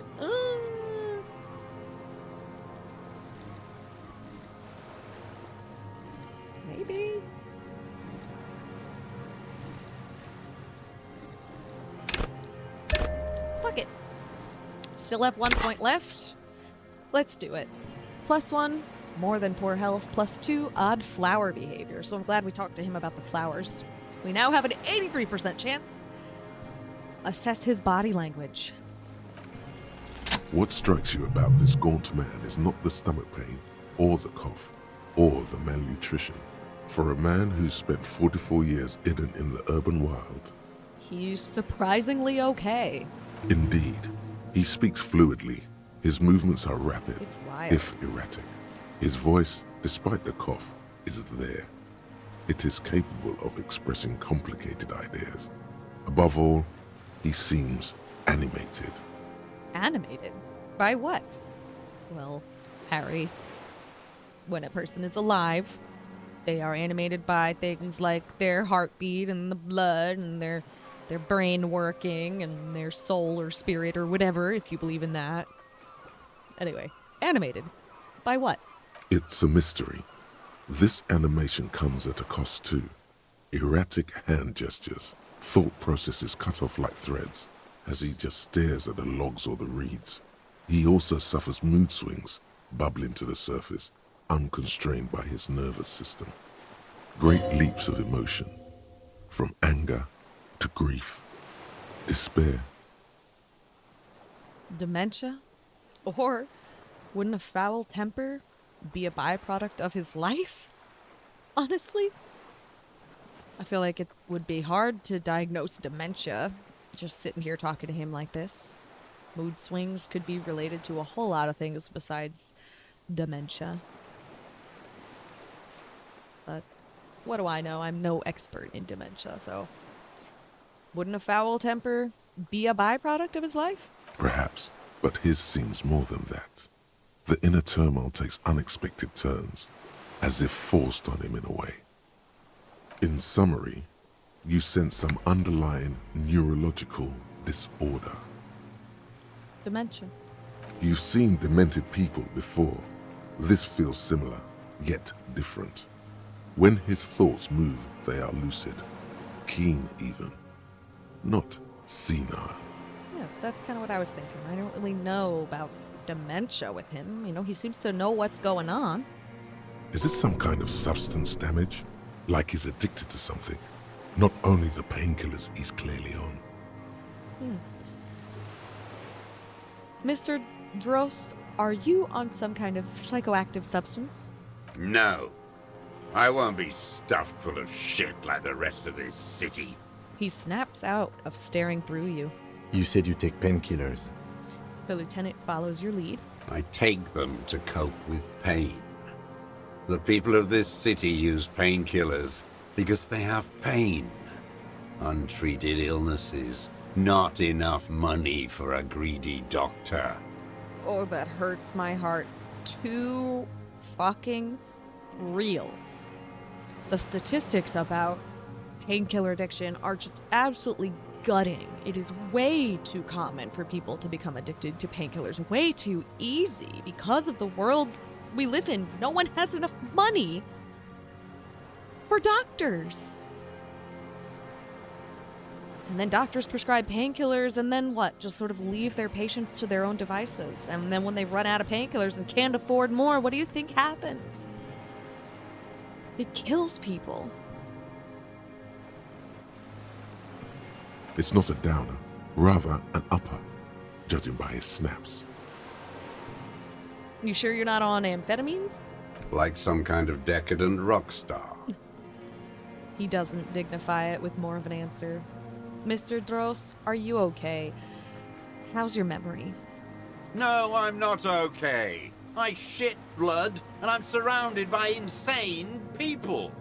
Still have 1 point left. Let's do it. +1, more than poor health. +2, odd flower behavior. So I'm glad we talked to him about the flowers. We now have an 83% chance. Assess his body language. What strikes you about this gaunt man is not the stomach pain, or the cough, or the malnutrition. For a man who's spent 44 years hidden in the urban wild, He's surprisingly okay. indeed, he speaks fluidly. His movements are rapid, It's wild. if erratic. His voice, despite the cough, is there. It is capable of expressing complicated ideas. Above all, he seems animated. Animated? By what? Well, Harry, when a person is alive, they are animated by things like their heartbeat and the blood and their brain working and their soul or spirit or whatever, if you believe in that. Anyway, animated. By what? It's a mystery. This animation comes at a cost too. Erratic hand gestures, thought processes cut off like threads, as he just stares at the logs or the reeds. He also suffers mood swings, bubbling to the surface, unconstrained by his nervous system. Great leaps of emotion, from anger to grief, despair. Dementia? Or wouldn't a foul temper be a byproduct of his life? Honestly? I feel like it would be hard to diagnose dementia just sitting here talking to him like this. Mood swings could be related to a whole lot of things besides dementia. But what do I know? I'm no expert in dementia, so wouldn't a foul temper be a byproduct of his life? Perhaps, but his seems more than that. The inner turmoil takes unexpected turns, as if forced on him in a way. In summary, you sense some underlying neurological disorder. Dementia. You've seen demented people before. This feels similar, yet different. When his thoughts move, they are lucid, keen even, not senile. Yeah, that's kind of what I was thinking. I don't really know about dementia with him. You know, he seems to know what's going on. Is this some kind of substance damage? Like he's addicted to something? Not only the painkillers he's clearly on. Mr. Dross, are you on some kind of psychoactive substance? No. I won't be stuffed full of shit like the rest of this city. He snaps out of staring through you. You said you take painkillers. The lieutenant follows your lead. I take them to cope with pain. The people of this city use painkillers because they have pain. Untreated illnesses, not enough money for a greedy doctor. Oh, that hurts my heart. Too fucking real. The statistics about painkiller addiction are just absolutely gutting. It is way too common for people to become addicted to painkillers. Way too easy because of the world we live in. No one has enough money for doctors. And then doctors prescribe painkillers and then what? Just sort of leave their patients to their own devices. And then when they run out of painkillers and can't afford more, what do you think happens? It kills people. It's not a downer, rather an upper, judging by his snaps. You sure you're not on amphetamines? Like some kind of decadent rock star. He doesn't dignify it with more of an answer. Mr. Dross, are you okay? How's your memory? No, I'm not okay. I shit blood, and I'm surrounded by insane people.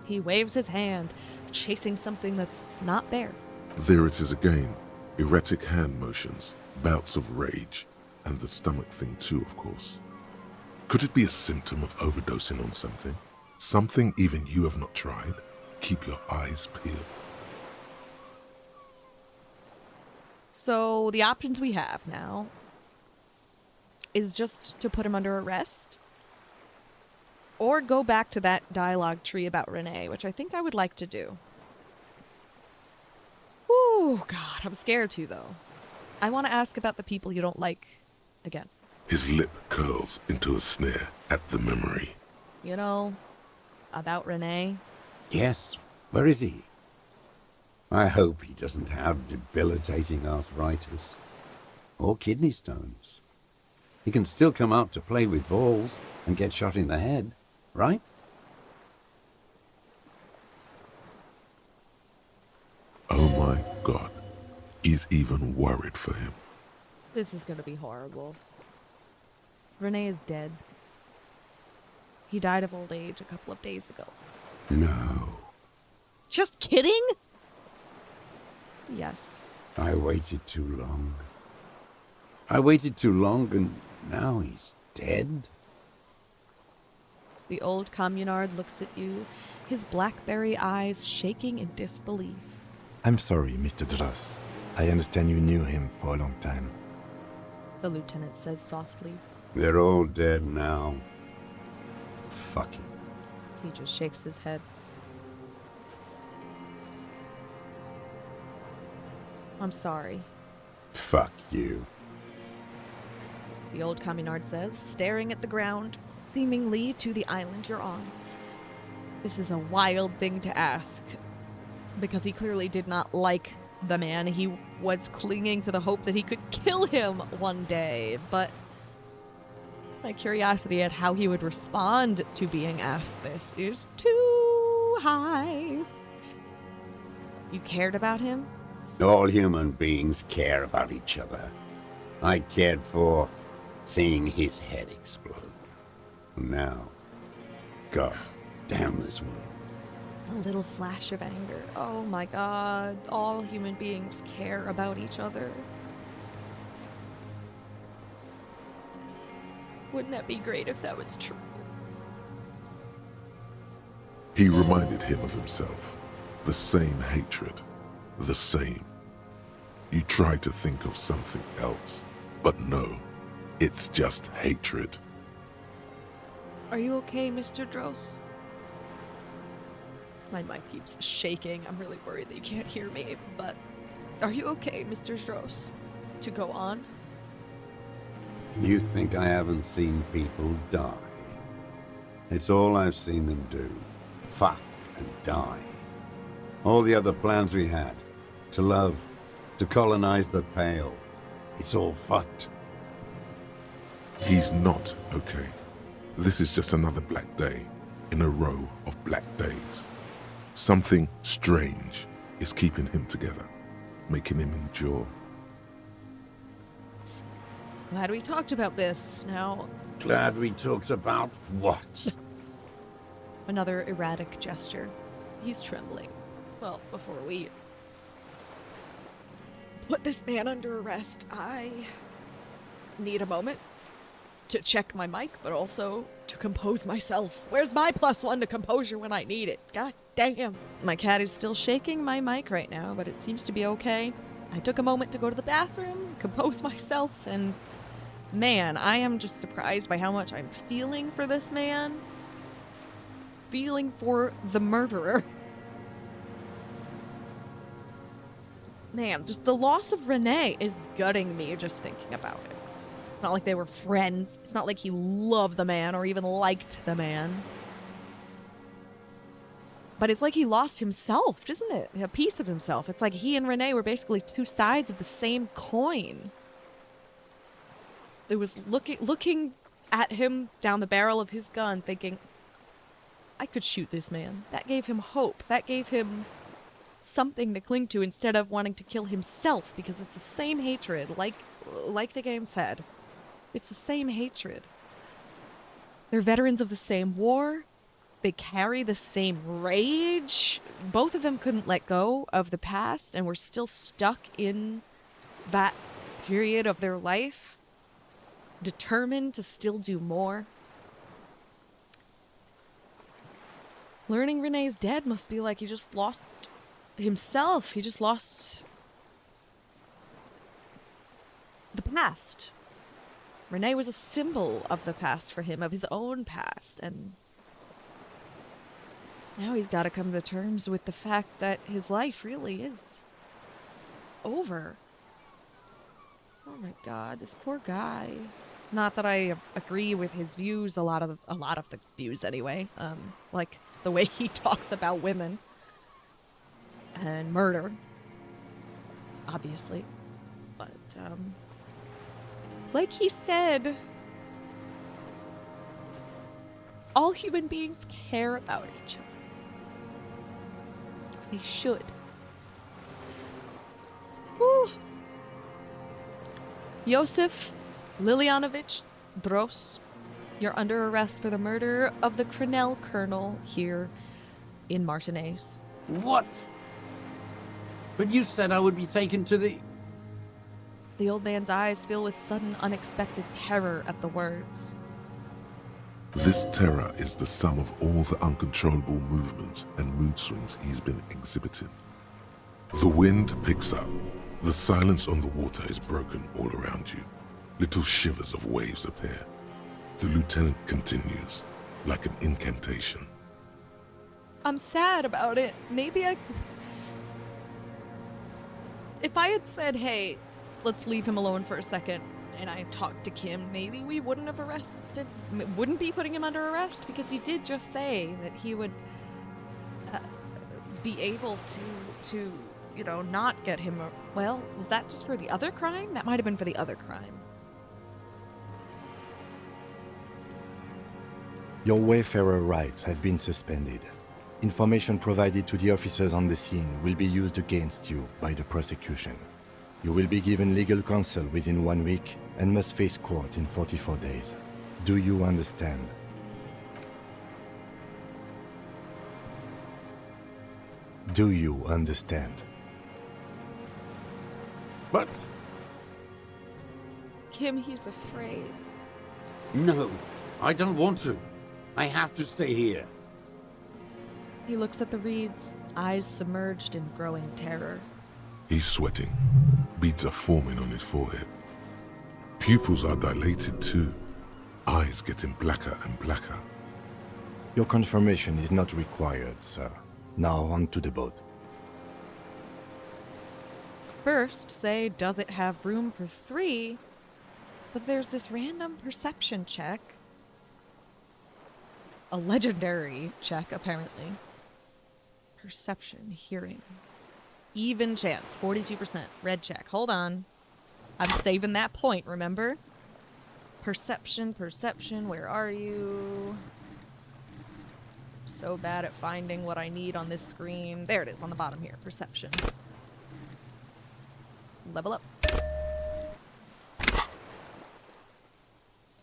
He waves his hand, chasing something that's not there. There it is again, erratic hand motions, bouts of rage, and the stomach thing too, of course. Could it be a symptom of overdosing on something? Something even you have not tried? Keep your eyes peeled. So the options we have now is just to put him under arrest or go back to that dialogue tree about Renee, which I think I would like to do. Ooh, God, I'm scared to, though. I want to ask about the people you don't like again. His lip curls into a sneer at the memory. You know, about Renee. Yes, where is he? I hope he doesn't have debilitating arthritis. Or kidney stones. He can still come out to play with balls and get shot in the head, right? Oh my God. He's even worried for him. This is gonna be horrible. Renee is dead. He died of old age a couple of days ago. No. Just kidding? Yes. I waited too long. I waited too long and now he's dead? The old communard looks at you, his blackberry eyes shaking in disbelief. I'm sorry, Mr. Dross. I understand you knew him for a long time. The lieutenant says softly. They're all dead now. Fuck it. He just shakes his head. I'm sorry, Fuck you. the old communard says, staring at the ground, seemingly to the island you're on. This is a wild thing to ask, because he clearly did not like the man. He was clinging to the hope that he could kill him one day, but my curiosity at how he would respond to being asked this is too high. You cared about him? All human beings care about each other. I cared for seeing his head explode. Now, God damn this world. A little flash of anger. Oh my God, all human beings care about each other. Wouldn't that be great if that was true? He reminded him of himself. The same hatred. The same. You try to think of something else, but no, it's just hatred. Are you okay, Mr. Dross? My mic keeps shaking. I'm really worried that you can't hear me, but are you okay, Mr. Dross? To go on? You think I haven't seen people die? It's all I've seen them do. Fuck and die. All the other plans we had. To love. To colonize the Pale. It's all fucked. He's not okay. This is just another black day in a row of black days. Something strange is keeping him together, making him endure. Glad we talked about this. Now, Glad we talked about what? another erratic gesture. He's trembling. Well, before we put this man under arrest, I need a moment to check my mic, but also to compose myself. Where's my +1 to composure when I need it? God damn. My cat is still shaking my mic right now, but it seems to be okay. I took a moment to go to the bathroom, compose myself, and man, I am just surprised by how much I'm feeling for this man. Feeling for the murderer. Man, just the loss of Renee is gutting me just thinking about it. It's not like they were friends. It's not like he loved the man or even liked the man. But it's like he lost himself, isn't it? A piece of himself. It's like he and Renee were basically two sides of the same coin. It was looking at him down the barrel of his gun, thinking, I could shoot this man. That gave him hope. That gave him something to cling to instead of wanting to kill himself, because it's the same hatred, like the game said. It's the same hatred. They're veterans of the same war. They carry the same rage. Both of them couldn't let go of the past and were still stuck in that period of their life, determined to still do more. Learning Renee's dead must be like he just lost himself. He just lost the past. Renee was a symbol of the past for him, of his own past, and now he's got to come to terms with the fact that his life really is over. Oh my god, this poor guy. Not that I agree with his views, a lot of the views anyway. Like the way he talks about women and murder, obviously. But like he said, all human beings care about each other. They should. Whew. Josef Lilianovich Dros, you're under arrest for the murder of the Crenel colonel here in Martinez. What? But you said I would be taken to the... The old man's eyes fill with sudden, unexpected terror at the words. This terror is the sum of all the uncontrollable movements and mood swings he's been exhibiting. The wind picks up. The silence on the water is broken all around you. Little shivers of waves appear. The lieutenant continues, like an incantation. I'm sad about it. Maybe if I had said, hey, let's leave him alone for a second, and I talked to Kim, maybe we wouldn't be putting him under arrest, because he did just say that he would be able to, you know, not get him well, was that just for the other crime? That might have been for the other crime. Your wayfarer rights have been suspended. Information provided to the officers on the scene will be used against you by the prosecution. You will be given legal counsel within 1 week and must face court in 44 days. Do you understand? Do you understand? But... Kim, he's afraid. No, I don't want to. I have to stay here. He looks at the reeds, eyes submerged in growing terror. He's sweating. Beads are forming on his forehead. Pupils are dilated too. Eyes getting blacker and blacker. Your confirmation is not required, sir. Now on to the boat. First, say, does it have room for 3? But there's this random perception check. A legendary check, apparently. Perception, hearing. Even chance, 42%. Red check. Hold on. I'm saving that point, remember? Perception, where are you? So bad at finding what I need on this screen. There it is, on the bottom here. Perception. Level up.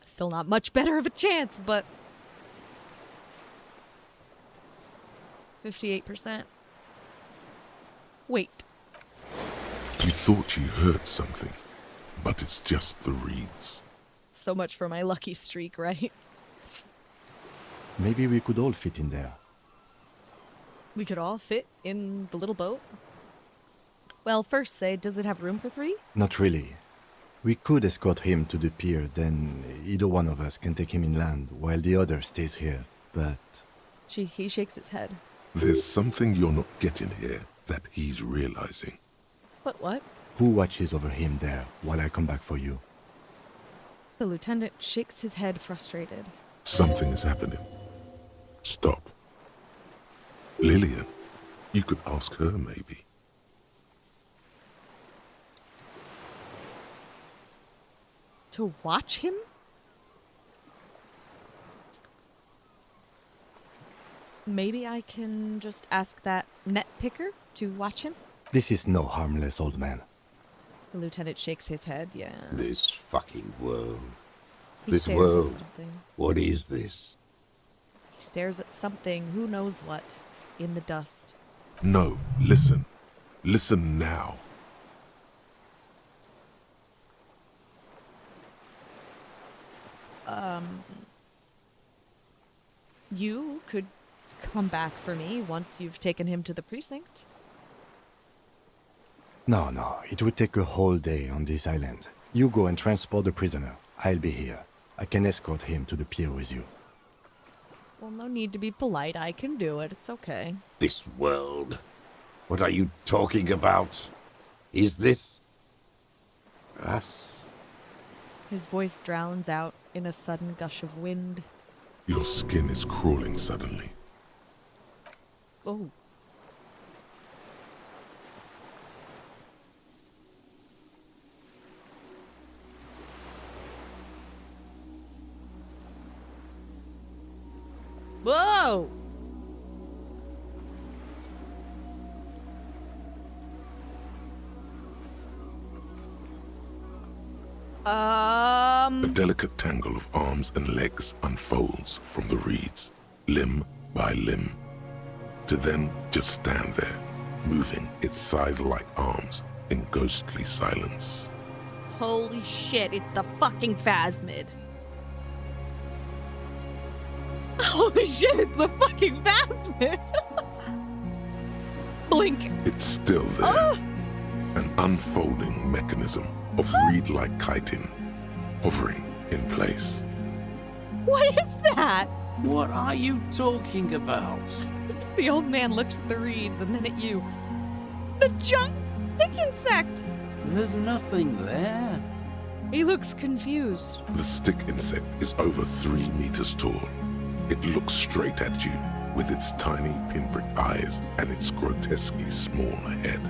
Still not much better of a chance, but 58%. Wait. You thought you heard something, but it's just the reeds. So much for my lucky streak, right? Maybe we could all fit in there. We could all fit in the little boat? Well, first say, does it have room for 3? Not really. We could escort him to the pier, then either one of us can take him inland while the other stays here, but... He shakes his head. There's something you're not getting here that he's realizing. But what? Who watches over him there while I come back for you? The lieutenant shakes his head, frustrated. Something is happening. Stop. Lillian, you could ask her maybe. To watch him? Maybe I can just ask that net picker to watch him? This is no harmless old man. The lieutenant shakes his head, yeah. This fucking world. He This stares world. At something. What is this? He stares at something, who knows what, in the dust. No, listen. Listen now. You could come back for me once you've taken him to the precinct. No, it would take a whole day on this island. You go and transport the prisoner. I'll be here. I can escort him to the pier with you. Well, no need to be polite. I can do it. It's okay. This world? What are you talking about? Is this... us? His voice drowns out in a sudden gush of wind. Your skin is crawling suddenly. Oh. Whoa! A delicate tangle of arms and legs unfolds from the reeds, limb by limb, to then just stand there, moving its scythe-like arms in ghostly silence. Holy shit, it's the fucking Phasmid. Holy shit, it's the fucking Phasmid. Blink. It's still there, an unfolding mechanism of reed-like chitin, hovering in place. What is that? What are you talking about? The old man looks at the reeds and then at you. The giant stick insect! There's nothing there. He looks confused. The stick insect is over 3 meters tall. It looks straight at you with its tiny pinprick eyes and its grotesquely small head.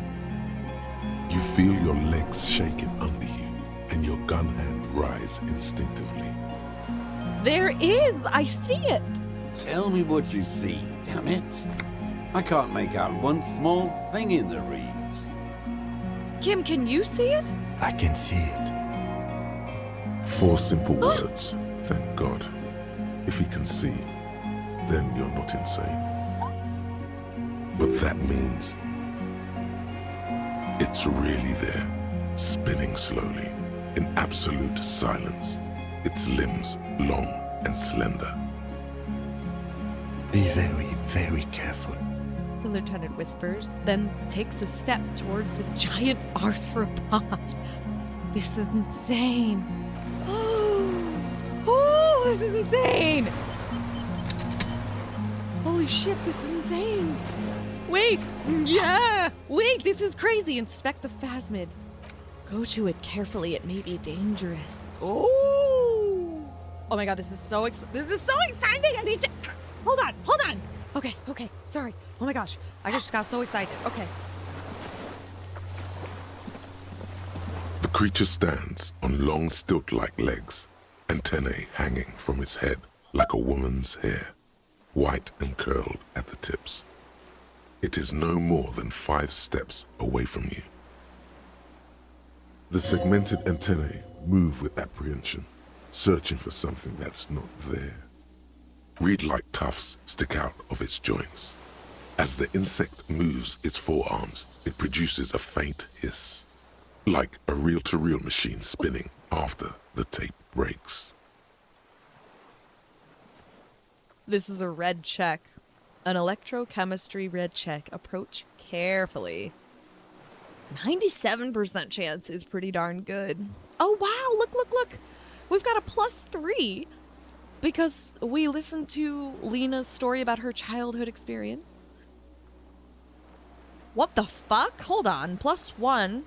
You feel your legs shaking under you and your gun hand rise instinctively. There is! I see it! Tell me what you see, damn it. I can't make out one small thing in the reeds. Kim, can you see it? I can see it. 4 simple words, thank God. If he can see, then you're not insane. But that means it's really there, spinning slowly, in absolute silence, its limbs long and slender. Be very, very careful. The lieutenant whispers, then takes a step towards the giant arthropod. This is insane. Oh, this is insane. Holy shit, this is insane. Wait, yeah. Wait, this is crazy. Inspect the Phasmid. Go to it carefully. It may be dangerous. Oh. Oh my god, this is so exciting. I need to... Hold on. Okay, sorry. Oh my gosh, I just got so excited. Okay. The creature stands on long stilt-like legs, antennae hanging from its head like a woman's hair, white and curled at the tips. It is no more than 5 steps away from you. The segmented antennae move with apprehension, searching for something that's not there. Reed-like tufts stick out of its joints. As the insect moves its forearms, it produces a faint hiss, like a reel-to-reel machine spinning after the tape breaks. This is a red check. An electrochemistry red check. Approach carefully. 97% chance is pretty darn good. Oh wow, look. We've got a +3 because we listened to Lena's story about her childhood experience. What the fuck? Hold on. +1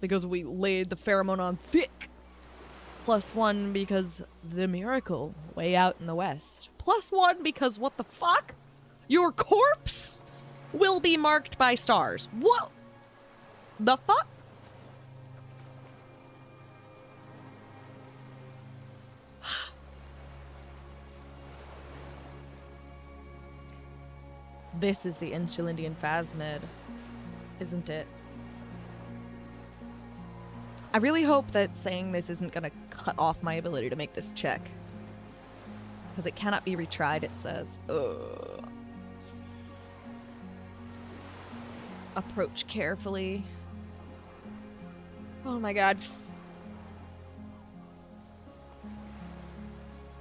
because we laid the pheromone on thick. +1 because the miracle way out in the west. +1 because what the fuck? Your corpse will be marked by stars. What the fuck? This is the Insulindian Phasmid, isn't it? I really hope that saying this isn't going to cut off my ability to make this check. Because it cannot be retried, it says. Ugh. Approach carefully. Oh my god.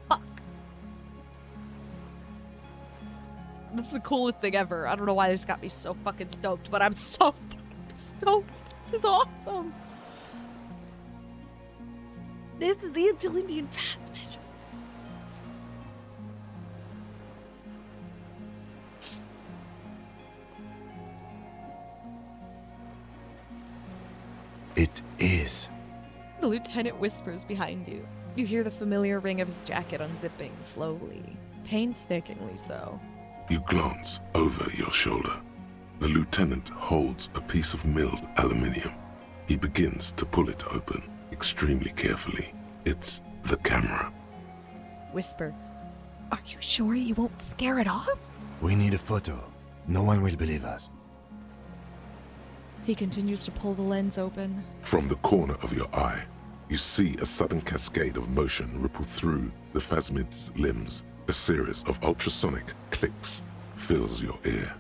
Fuck. This is the coolest thing ever. I don't know why this got me so fucking stoked, but I'm so fucking stoked. This is awesome. This is the Insulindian Phasmid. It is. The lieutenant whispers behind you. You hear the familiar ring of his jacket unzipping slowly, painstakingly so. You glance over your shoulder. The lieutenant holds a piece of milled aluminium. He begins to pull it open, extremely carefully. It's the camera. Whisper, are you sure you won't scare it off? We need a photo. No one will believe us. He continues to pull the lens open. From the corner of your eye, you see a sudden cascade of motion ripple through the phasmid's limbs. A series of ultrasonic clicks fills your ear.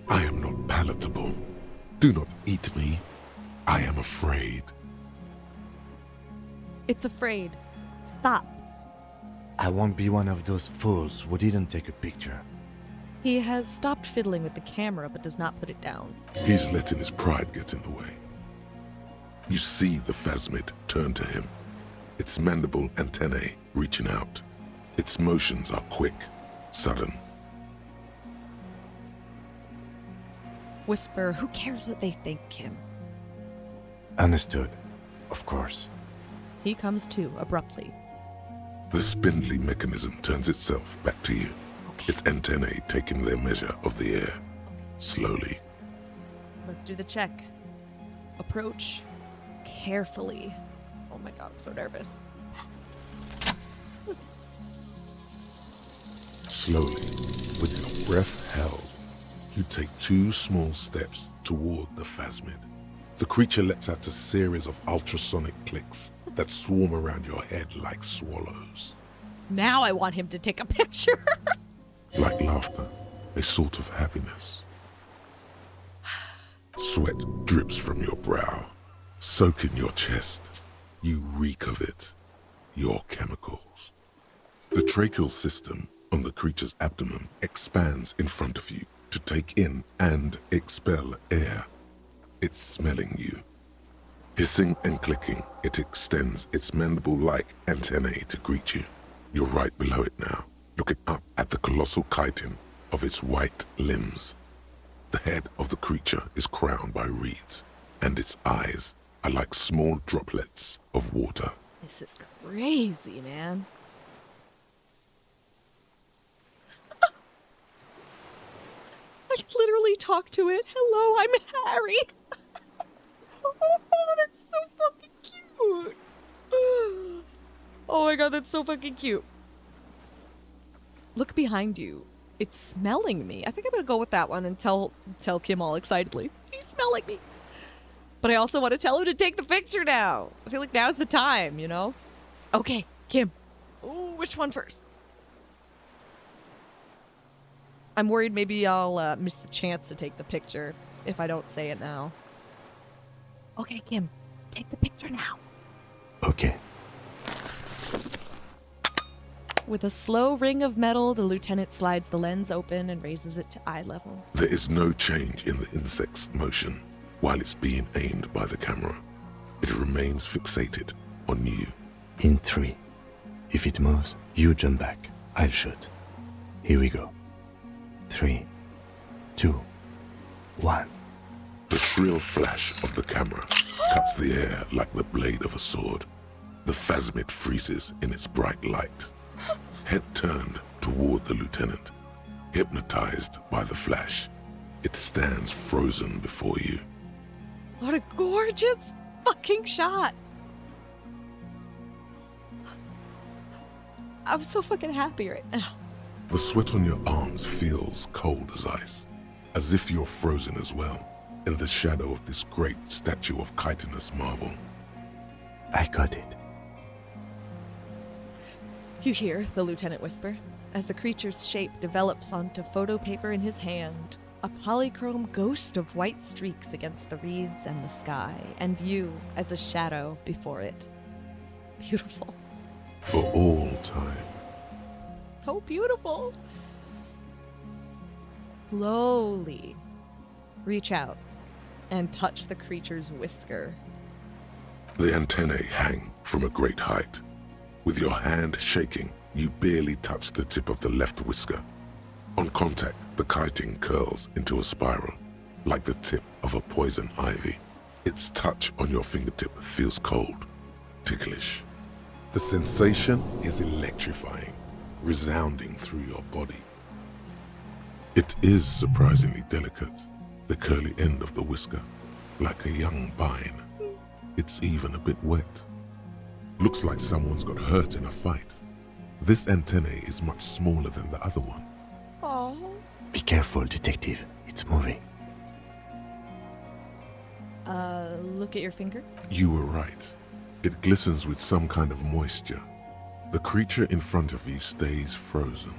I am not palatable. Do not eat me. I am afraid. It's afraid. Stop. I won't be one of those fools who didn't take a picture. He has stopped fiddling with the camera but does not put it down. He's letting his pride get in the way. You see the phasmid turn to him, its mandible antennae reaching out. Its motions are quick, sudden. Whisper, who cares what they think, Kim? Understood. Of course. He comes to abruptly. The spindly mechanism turns itself back to you, its antennae taking their measure of the air. Slowly. Let's do the check. Approach carefully. Oh my god, I'm so nervous. Slowly, with your breath held, you take 2 small steps toward the phasmid. The creature lets out a series of ultrasonic clicks that swarm around your head like swallows. Now I want him to take a picture. Like laughter, a sort of happiness. Sweat drips from your brow, soaking your chest. You reek of it, your chemicals. The tracheal system on the creature's abdomen expands in front of you to take in and expel air. It's smelling you. Hissing and clicking, it extends its mandible-like antennae to greet you. You're right below it now, looking up at the colossal chitin of its white limbs. The head of the creature is crowned by reeds, and its eyes are like small droplets of water. This is crazy, man. I literally talk to it. Hello, I'm Harry. Oh, that's so fucking cute. Oh my god, that's so fucking cute. Look behind you. It's smelling me. I think I'm gonna go with that one and tell Kim all excitedly. He's smelling me. But I also want to tell him to take the picture now. I feel like now's the time, you know? Okay, Kim. Ooh, which one first? I'm worried maybe I'll miss the chance to take the picture if I don't say it now. Okay, Kim, take the picture now. Okay. With a slow ring of metal, the lieutenant slides the lens open and raises it to eye level. There is no change in the insect's motion while it's being aimed by the camera. It remains fixated on you. In 3. If it moves, you jump back. I'll shoot. Here we go. 3, 2, 1. The shrill flash of the camera cuts the air like the blade of a sword. The phasmid freezes in its bright light. Head turned toward the lieutenant, hypnotized by the flash. It stands frozen before you. What a gorgeous fucking shot. I'm so fucking happy right now. The sweat on your arms feels cold as ice, as if you're frozen as well, in the shadow of this great statue of chitinous marble. I got it. You hear the lieutenant whisper as the creature's shape develops onto photo paper in his hand, a polychrome ghost of white streaks against the reeds and the sky, and you as a shadow before it. Beautiful. For all time. So beautiful. Slowly reach out and touch the creature's whisker. The antennae hang from a great height. With your hand shaking, you barely touch the tip of the left whisker. On contact, the chitin curls into a spiral, like the tip of a poison ivy. Its touch on your fingertip feels cold, ticklish. The sensation is electrifying, resounding through your body. It is surprisingly delicate, the curly end of the whisker, like a young vine. It's even a bit wet. Looks like someone's got hurt in a fight. This antennae is much smaller than the other one. Aww. Be careful, detective. It's moving. Look at your finger. You were right. It glistens with some kind of moisture. The creature in front of you stays frozen.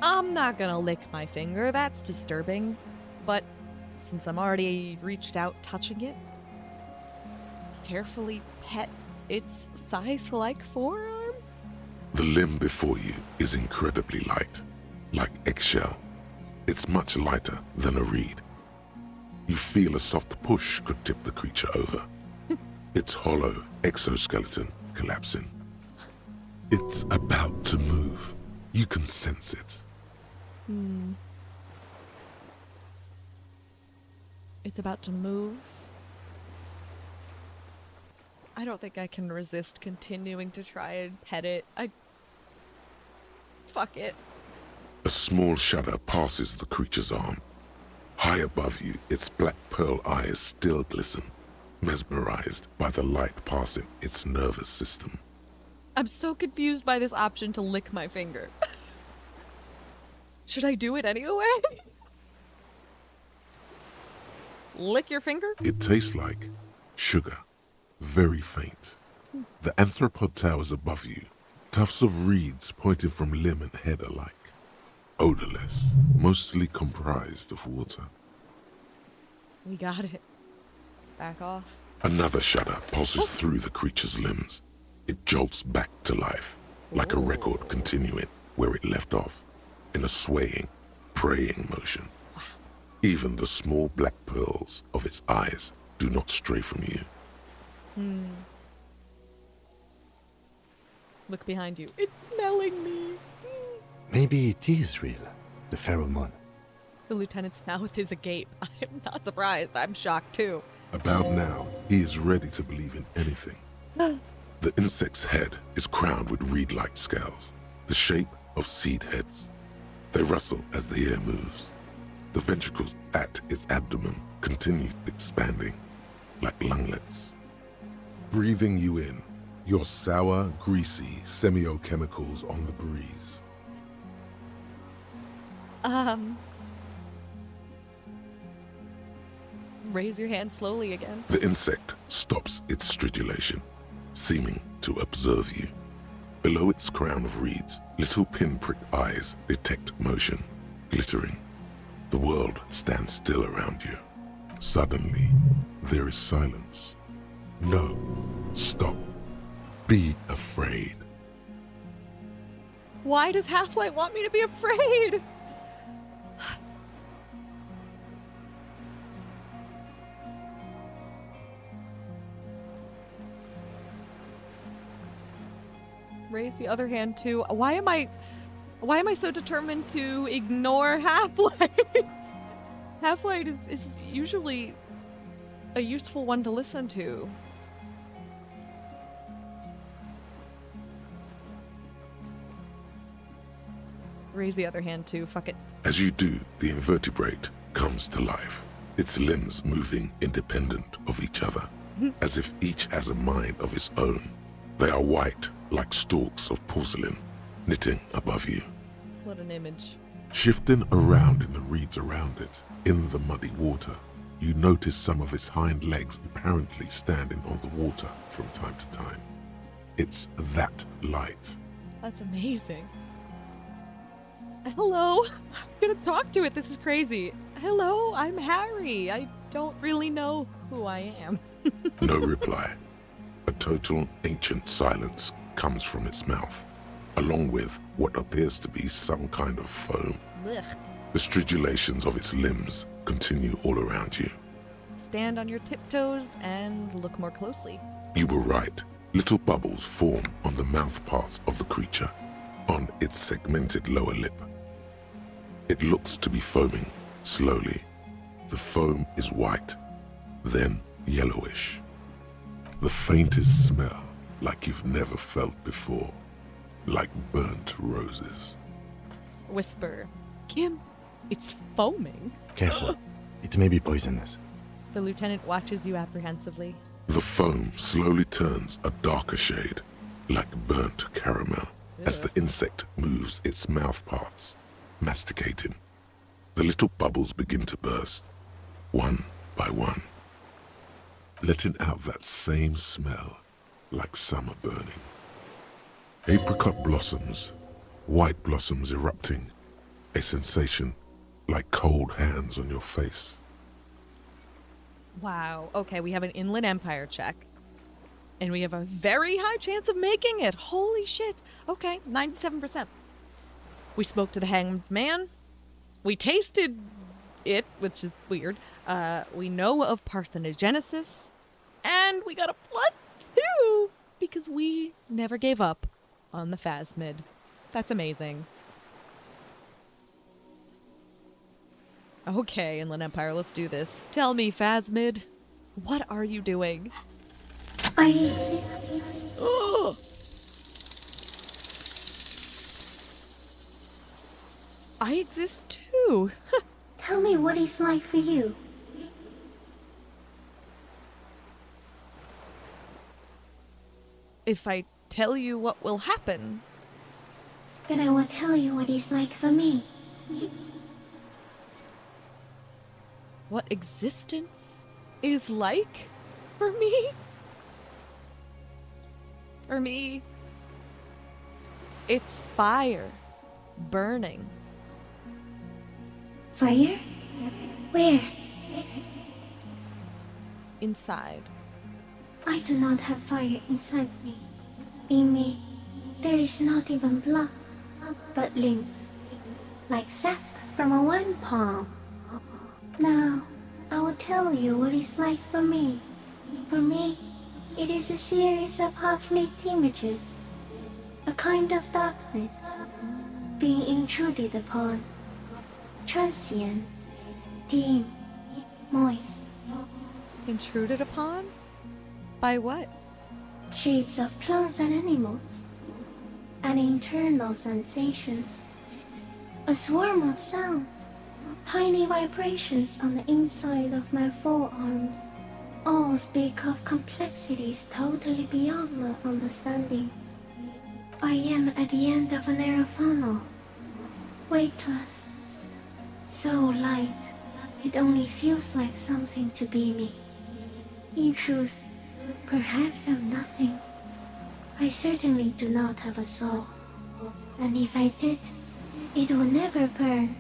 I'm not gonna lick my finger, that's disturbing. But since I'm already reached out touching it, carefully pet its scythe-like forearm? The limb before you is incredibly light, like eggshell. It's much lighter than a reed. You feel a soft push could tip the creature over. Its hollow exoskeleton collapsing. It's about to move. You can sense it. It's about to move. I don't think I can resist continuing to try and pet it. Fuck it. A small shudder passes the creature's arm. High above you, its black pearl eyes still glisten, mesmerized by the light passing its nervous system. I'm so confused by this option to lick my finger. Should I do it anyway? Lick your finger? It tastes like sugar, very faint. The anthropod towers above you, tufts of reeds pointing from limb and head alike. Odorless, mostly comprised of water. We got it. Back off. Another shudder pulses through the creature's limbs. It jolts back to life, like a record continuing where it left off, in a swaying, praying motion. Wow. Even the small black pearls of its eyes do not stray from you. Look behind you. It's smelling me. Maybe it is real. The pheromone. The lieutenant's mouth is agape. I'm not surprised. I'm shocked too. About now, he is ready to believe in anything. The insect's head is crowned with reed-like scales, the shape of seed heads. They rustle as the air moves. The ventricles at its abdomen continue expanding, like lunglets. Breathing you in, your sour, greasy semiochemicals on the breeze. Raise your hand slowly again. The insect stops its stridulation, seeming to observe you. Below its crown of reeds, little pinprick eyes detect motion, glittering. The world stands still around you. Suddenly, there is silence. No, stop. Be afraid. Why does Half-Light want me to be afraid? Raise the other hand too. Why am I so determined to ignore Half-Light? Half-Light is usually a useful one to listen to. Raise the other hand too. Fuck it. As you do, the invertebrate comes to life, its limbs moving independent of each other, as if each has a mind of its own. They are white, like stalks of porcelain, knitting above you. What an image. Shifting around in the reeds around it, in the muddy water, you notice some of its hind legs apparently standing on the water from time to time. It's that light. That's amazing. Hello? I'm gonna talk to it. This is crazy. Hello, I'm Harry. I don't really know who I am. No reply. A total ancient silence comes from its mouth, along with what appears to be some kind of foam. Ugh. The stridulations of its limbs continue all around you. Stand on your tiptoes and look more closely. You were right. Little bubbles form on the mouth parts of the creature, on its segmented lower lip. It looks to be foaming, slowly. The foam is white, then yellowish. The faintest smell like you've never felt before. Like burnt roses. Whisper. Kim, it's foaming. Careful. It may be poisonous. The lieutenant watches you apprehensively. The foam slowly turns a darker shade, like burnt caramel, as the insect moves its mouth parts, masticating. The little bubbles begin to burst, one by one, letting out that same smell like summer burning. Apricot blossoms, white blossoms erupting, a sensation like cold hands on your face. Wow. Okay, we have an Inland Empire check. And we have a very high chance of making it. Holy shit. Okay, 97%. We spoke to the hanged man. We tasted it, which is weird. We know of parthenogenesis. And we got a +2 because we never gave up on the phasmid. That's amazing. Okay, Inland Empire, let's do this. Tell me, phasmid, what are you doing? I exist. Ugh. I exist too. Tell me what it's like for you. If I tell you what will happen, Then I will tell you what it's like for me. what existence is like for me? For me, it's fire burning. Fire? Where? Inside. I do not have fire inside me. In me, there is not even blood, but lymph, like sap from a one palm. Now, I will tell you what it's like for me. For me, it is a series of half-lit images, a kind of darkness, being intruded upon, transient, dim, moist, Intruded upon? By what? shapes of plants and animals, and internal sensations, a swarm of sounds, tiny vibrations on the inside of my forearms, all speak of complexities totally beyond my understanding. I am at the end of a narrow funnel, weightless, so light, it only feels like something to be me. In truth, perhaps I'm nothing. I certainly do not have a soul, and if I did, it would never burn.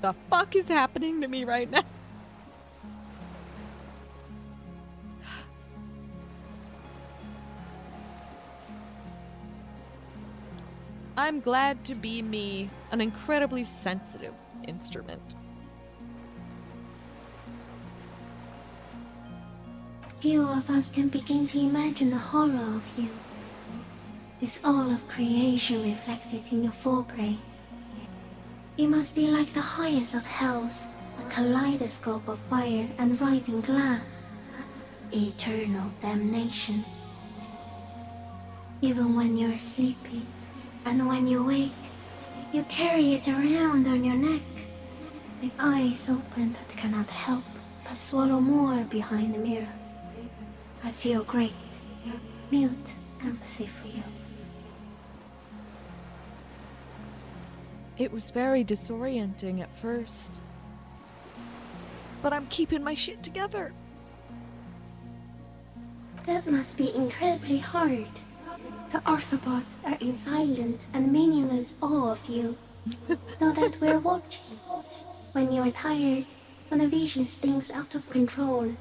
The fuck is happening to me right now? I'm glad to be me, an incredibly sensitive instrument. Few of us can begin to imagine the horror of you, with all of creation reflected in your forebrain. It must be like the highest of hells, a kaleidoscope of fire and writhing glass, eternal damnation. Even when you're sleeping, and when you wake, you carry it around on your neck, with eyes open that cannot help but swallow more behind the mirror. I feel great, mute empathy for you. It was very disorienting at first. But I'm keeping my shit together. That must be incredibly hard. The Arthropods are in silent and meaningless awe of you. Know that we're watching. When you're tired, when the vision spins out of control,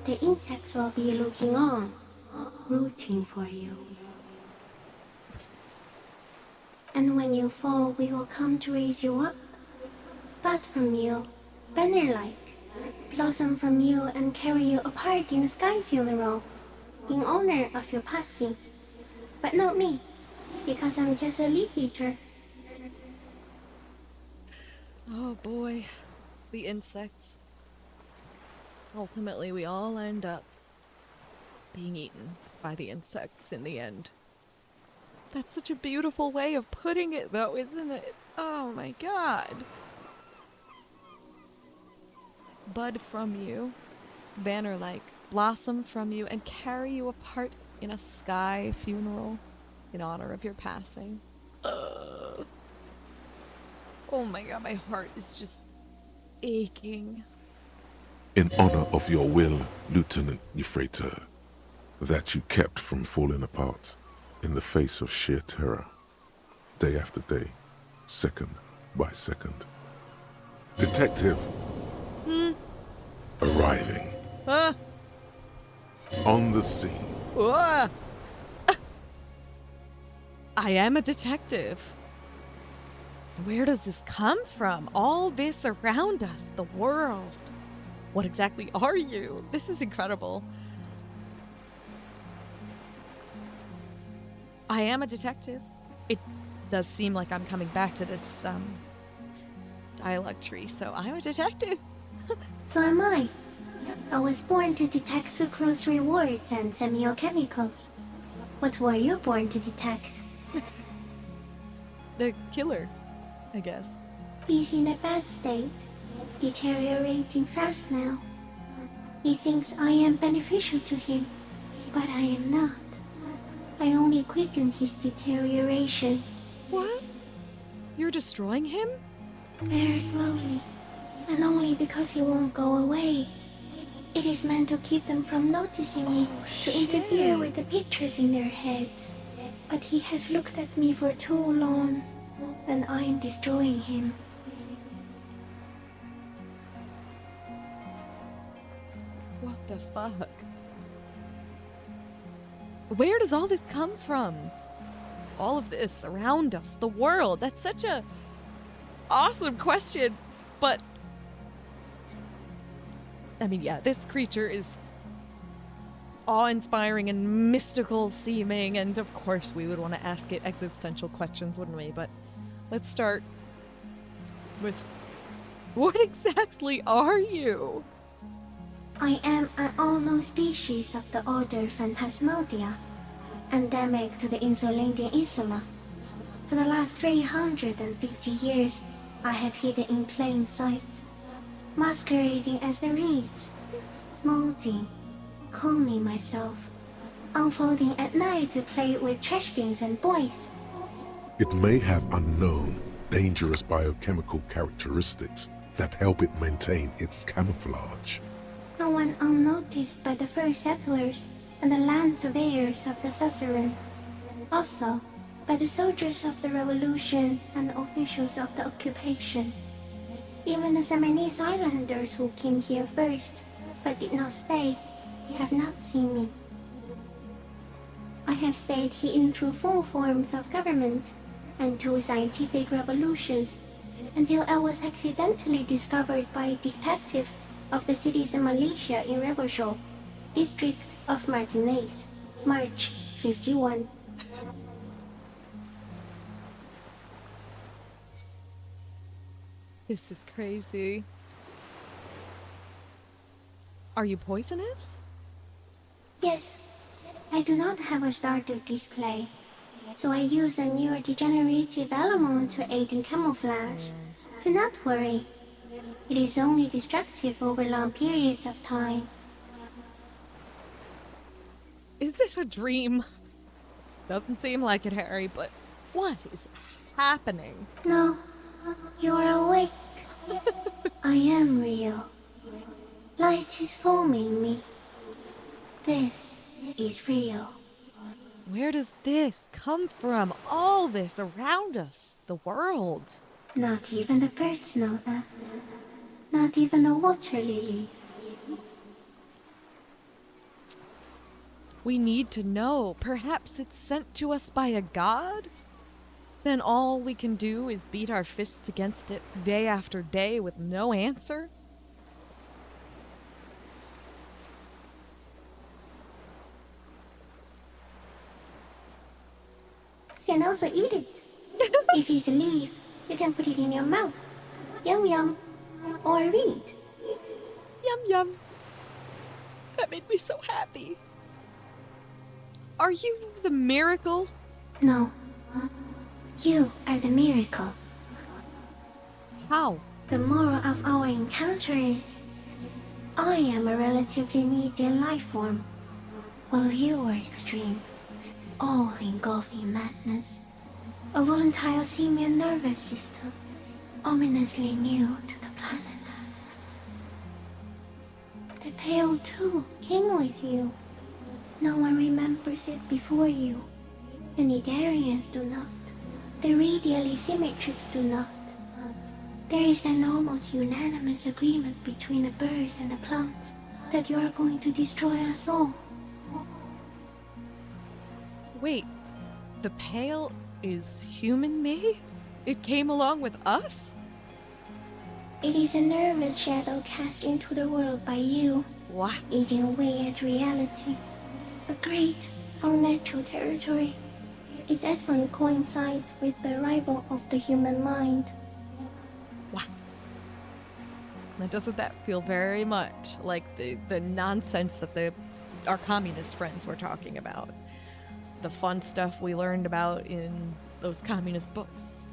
the insects will be looking on, rooting for you. And when you fall, we will come to raise you up, bud from you, banner-like, blossom from you and carry you apart in a sky funeral, in honor of your passing. But not me, because I'm just a leaf eater. Oh boy, the insects. Ultimately, we all end up being eaten by the insects in the end. That's such a beautiful way of putting it, though, isn't it? Oh my god. Bud from you, banner like, blossom from you, and carry you apart in a sky funeral in honor of your passing. Ugh. Oh my god, my heart is just aching. In honor of your will, Lieutenant Euphrater, that you kept from falling apart in the face of sheer terror, day after day, second by second. Detective, arriving Ah! on the scene. Ah! I am a detective. Where does this come from? All this around us, the world. What exactly are you? This is incredible. I am a detective. It does seem like I'm coming back to this dialogue tree, so I'm a detective. So am I. I was born to detect sucrose rewards and semiochemicals. What were you born to detect? The killer, I guess. He's in a bad state, deteriorating fast now. He thinks I am beneficial to him, but I am not. I only quicken his deterioration. What? You're destroying him? Very slowly, and only because he won't go away. It is meant to keep them from noticing me, to interfere with the pictures in their heads. But he has looked at me for too long, and I am destroying him. What the fuck? Where does all this come from? All of this around us, the world. That's such a awesome question, but I mean, yeah, this creature is awe-inspiring and mystical seeming, and of course we would want to ask it existential questions, wouldn't we? But let's start with, what exactly are you? I am an unknown species of the order Phantasmadia, endemic to the Insulandian Insula. For the last 350 years, I have hidden in plain sight, masquerading as the reeds, molding, cloning myself, unfolding at night to play with trash bins and boys. It may have unknown, dangerous biochemical characteristics that help it maintain its camouflage. No one unnoticed by the first settlers and the land surveyors of the Suzerain. Also, by the soldiers of the revolution and the officials of the occupation. Even the Semenese islanders who came here first, but did not stay, have not seen me. I have stayed hidden through 4 forms of government and 2 scientific revolutions, until I was accidentally discovered by a detective of the citizen militia in Revershaw, district of Martinez, March 51. This is crazy. Are you poisonous? Yes, I do not have a starter display, so I use a neurodegenerative element to aid in camouflage. Do not worry, it is only destructive over long periods of time. Is this a dream? Doesn't seem like it, Harry, but what is happening? No, you are awake. I am real. Light is forming me. This is real. Where does this come from? All this around us, the world. Not even the birds know that. Not even the water lily. We need to know. Perhaps it's sent to us by a god? Then all we can do is beat our fists against it day after day with no answer? can also eat it. If it's a leaf, you can put it in your mouth. Yum yum. Or read. Yum yum. That made me so happy. Are you the miracle? No. You are the miracle. How? The moral of our encounter is I am a relatively medium life form, while you are extreme, all-engulfing madness. A volatile simian nervous system, ominously new to the planet. The Pale too came with you. No one remembers it before you. The Nidarians do not. The radially symmetrics do not. There is an almost unanimous agreement between the birds and the plants that you are going to destroy us all. Wait, the Pale is human-made? It came along with us? It is a nervous shadow cast into the world by you, What? eating away at reality. A great, unnatural territory. Its advent coincides with the arrival of the human mind. What? Now, doesn't that feel very much like the nonsense that our communist friends were talking about? The fun stuff we learned about in those communist books.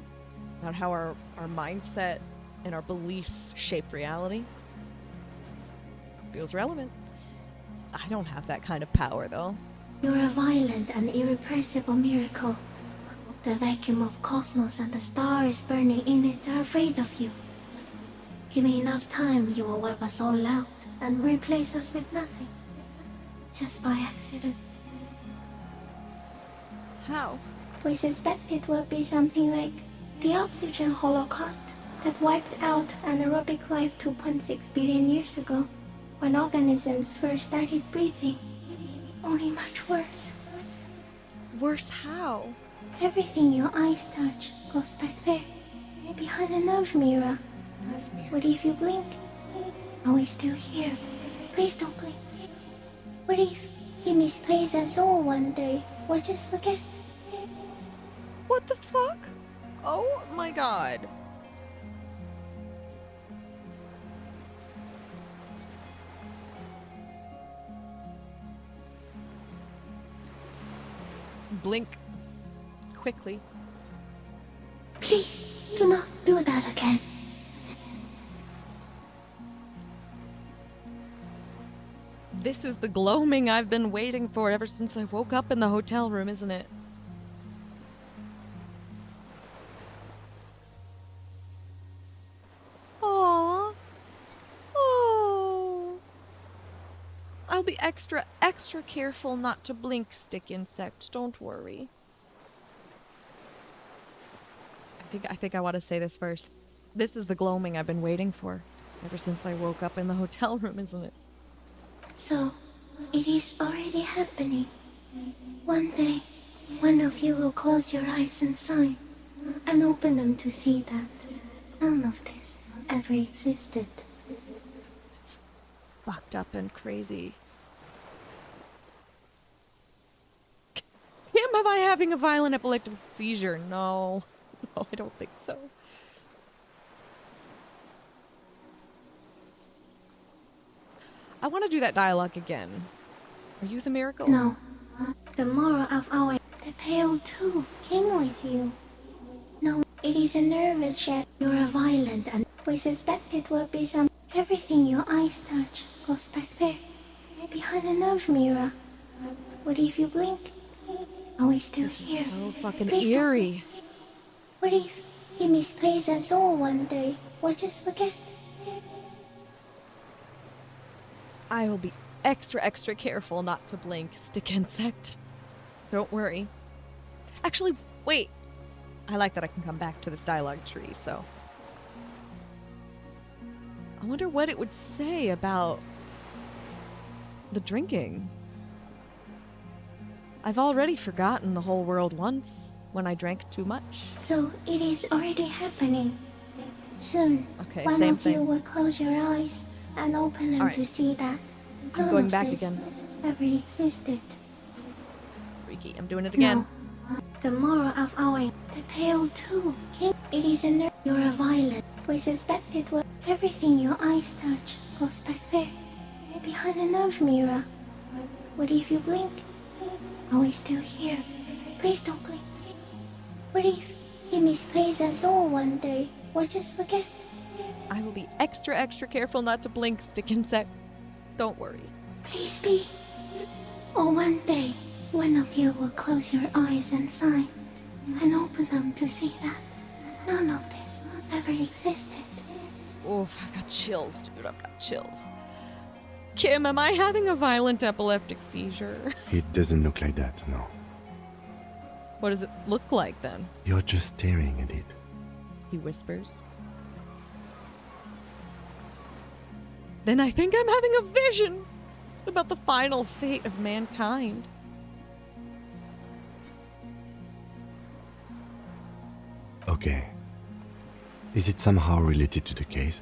About how our mindset and our beliefs shape reality. Feels relevant. I don't have that kind of power, though. You're a violent and irrepressible miracle. The vacuum of cosmos and the stars burning in it are afraid of you. Give me enough time, you will wipe us all out and replace us with nothing. Just by accident. How? We suspect it will be something like the oxygen holocaust that wiped out anaerobic life 2.6 billion years ago, when organisms first started breathing. Only much worse. Worse how? Everything your eyes touch goes back there, behind the nose mirror. What if you blink? Are we still here? Please don't blink. What if he misplaces us all one day, or just forget? What the fuck? Oh my god. Blink quickly. Please, do not do that again. This is the gloaming I've been waiting for ever since I woke up in the hotel room, isn't it? Aww. Oh. I'll be extra careful not to blink, stick insect. Don't worry. I think I want to say this first. This is the gloaming I've been waiting for ever since I woke up in the hotel room, isn't it? So, it is already happening. One day, one of you will close your eyes and sign, and open them to see that none of this ever existed. It's fucked up and crazy. Am I having a violent epileptic seizure? No. No, I don't think so. I want to do that dialogue again. Are you the miracle? No. The moral of our... The Pale too came with you. No, it is a nervous shadow. You're a violent and... We suspect it will be some... Everything your eyes touch goes back there, behind the nose mirror. What if you blink? Are we still here? So fucking Please don't eerie. blink. What if he misplaces us all one day, or just forget? I will be extra careful not to blink, stick insect. Don't worry. Actually, wait. I like that I can come back to this dialogue tree, so... I wonder what it would say about the drinking. I've already forgotten the whole world once when I drank too much. So it is already happening. Soon, Okay, one same of you thing. will close your eyes and open them Alright. to see that I'm none going of back this again. ever existed. Freaky, I'm doing it again. No. The moral of our the pale too. King, it is a nerve. You're a violet. We suspect it was everything your eyes touch goes back there. Behind the nose mirror. What if you blink? Are we still here? Please don't blink. What if he misplaces us all one day? Or just forget? I will be extra, extra careful not to blink, Stick Insect. Don't worry. Please be. Or one day, one of you will close your eyes and sigh, and open them to see that none of this ever existed. Oof, I've got chills, dude. I've got chills. Kim, am I having a violent epileptic seizure? It doesn't look like that, no. What does it look like then? You're just staring at it. He whispers. Then I think I'm having a vision about the final fate of mankind. Okay. Is it somehow related to the case?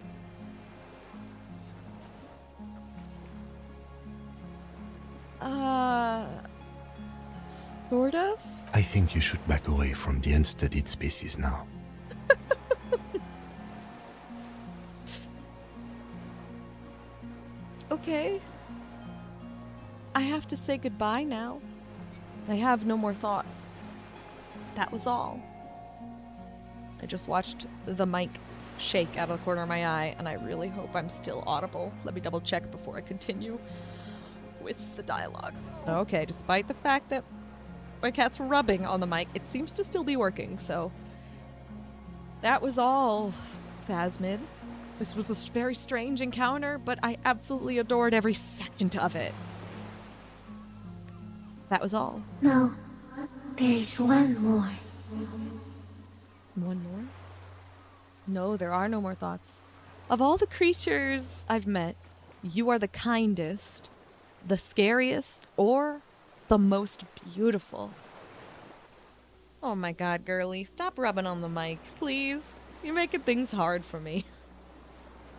Sort of? I think you should back away from the unstudied species now. Okay. I have to say goodbye now. I have no more thoughts. That was all. I just watched the mic shake out of the corner of my eye, and I really hope I'm still audible. Let me double check before I continue with the dialogue. Okay, despite the fact that my cats were rubbing on the mic, it seems to still be working, so that was all, Phasmid. This was a very strange encounter, but I absolutely adored every second of it. That was all. No, there is one more. One more? No, there are no more thoughts. Of all the creatures I've met, you are the kindest, the scariest, or the most beautiful. Oh my god, girly, stop rubbing on the mic, please. You're making things hard for me.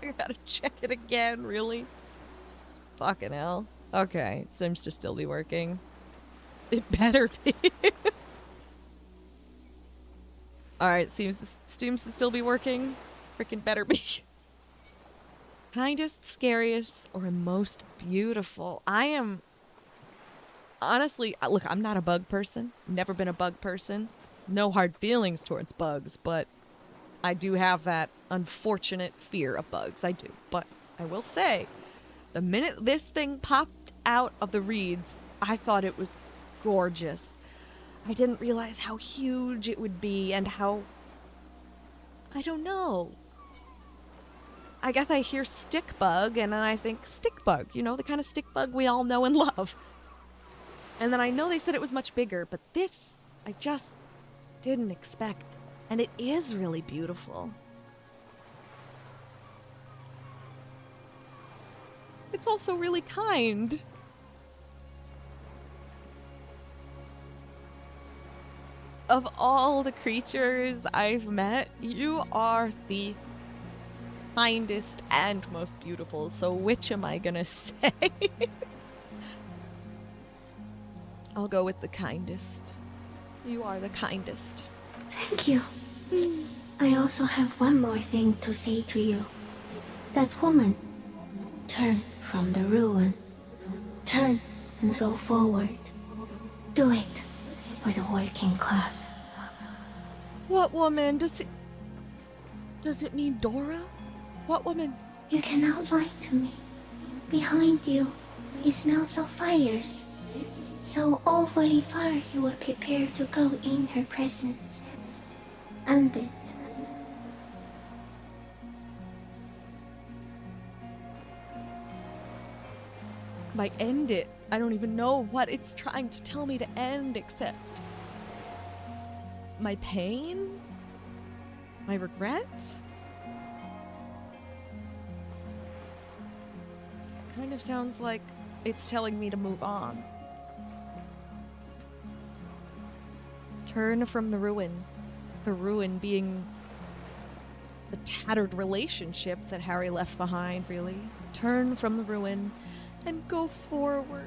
I gotta check it again, really? Fucking hell. Okay, it seems to still be working. It better be. Alright, seems to still be working. Freaking better be. Kindest, scariest, or most beautiful. I am... Honestly, look, I'm not a bug person. Never been a bug person. No hard feelings towards bugs, but I do have that unfortunate fear of bugs. I do. But I will say, the minute this thing popped out of the reeds, I thought it was gorgeous. I didn't realize how huge it would be and how... I don't know. I guess I hear stick bug and then I think stick bug. You know, the kind of stick bug we all know and love. And then I know they said it was much bigger, but this, I just didn't expect. And it is really beautiful. It's also really kind. Of all the creatures I've met, you are the kindest and most beautiful. So which am I gonna say? I'll go with the kindest. You are the kindest. Thank you. I also have one more thing to say to you. That woman, turn from the ruin. Turn and go forward. Do it for the working class. What woman? Does it mean Dora? What woman? You cannot lie to me. Behind you, it smells of fires. So awfully far you were prepared to go in her presence. End it. By end it, I don't even know what it's trying to tell me to end except my pain? My regret? Kind of sounds like it's telling me to move on. Turn from the ruin. The ruin being the tattered relationship that Harry left behind, really. Turn from the ruin and go forward.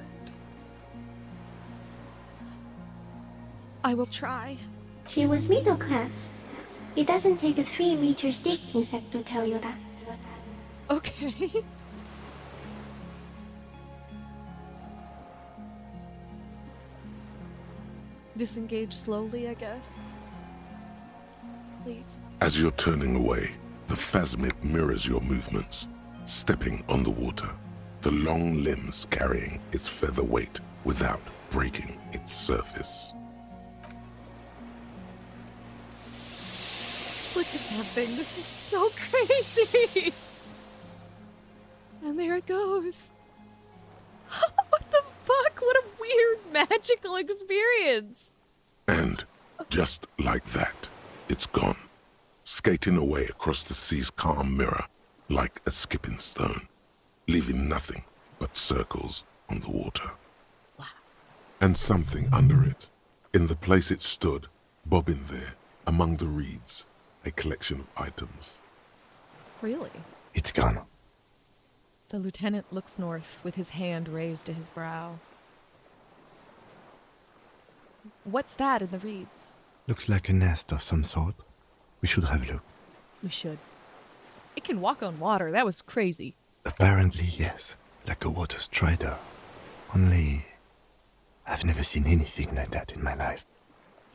I will try. She was middle class. It doesn't take a 3-meter stick insect to tell you that. Okay. Disengage slowly, I guess. Leave. As you're turning away, the phasmid mirrors your movements, stepping on the water, the long limbs carrying its feather weight without breaking its surface. Look at that thing. This is so crazy. And there it goes. What the fuck? What a weird magical experience. And just like that, it's gone, skating away across the sea's calm mirror like a skipping stone, leaving nothing but circles on the water. Wow. And something under it, in the place it stood, bobbing there, among the reeds, a collection of items. Really? It's gone. The lieutenant looks north with his hand raised to his brow. What's that in the reeds? Looks like a nest of some sort. We should have a look. We should. It can walk on water. That was crazy. Apparently, yes. Like a water strider. Only, I've never seen anything like that in my life.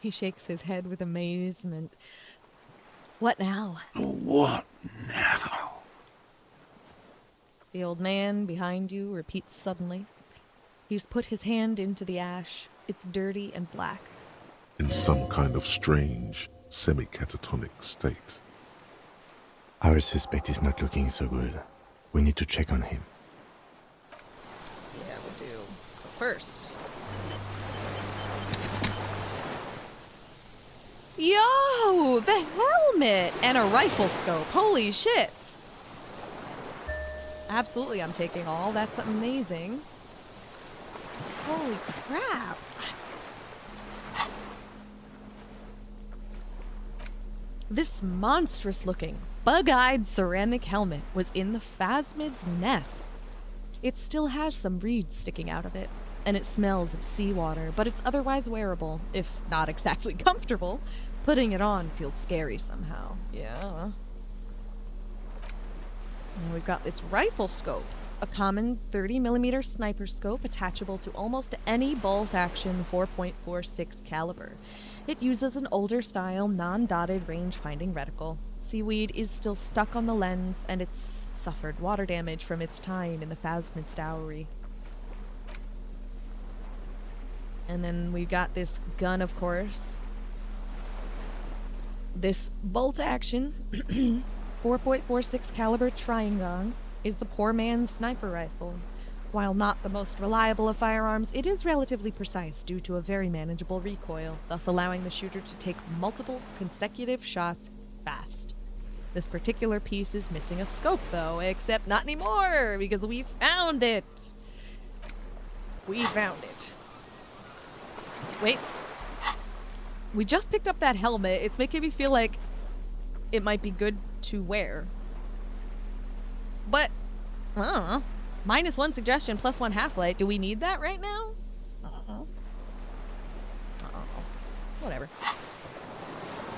He shakes his head with amazement. What now? What now? The old man behind you repeats suddenly. He's put his hand into the ash. It's dirty and black. In some kind of strange, semi-catatonic state. Our suspect is not looking so good. We need to check on him. Yeah, we do. But first... Yo! The helmet! And a rifle scope. Holy shit! Absolutely, I'm taking all. That's amazing. Holy crap! This monstrous-looking, bug-eyed ceramic helmet was in the phasmid's nest. It still has some reeds sticking out of it, and it smells of seawater, but it's otherwise wearable, if not exactly comfortable. Putting it on feels scary somehow. Yeah. And we've got this rifle scope, a common 30mm sniper scope attachable to almost any bolt-action 4.46 caliber. It uses an older-style, non-dotted range-finding reticle. Seaweed is still stuck on the lens, and it's suffered water damage from its time in the phasmid's dowry. And then we've got this gun, of course. This bolt-action 4.46 caliber Triangon is the poor man's sniper rifle. While not the most reliable of firearms, it is relatively precise due to a very manageable recoil, thus allowing the shooter to take multiple consecutive shots fast. This particular piece is missing a scope, though, except not anymore, because we found it. We found it. Wait. We just picked up that helmet. It's making me feel like it might be good to wear. But, I don't know. -1 suggestion, +1 half-light. Do we need that right now? Whatever.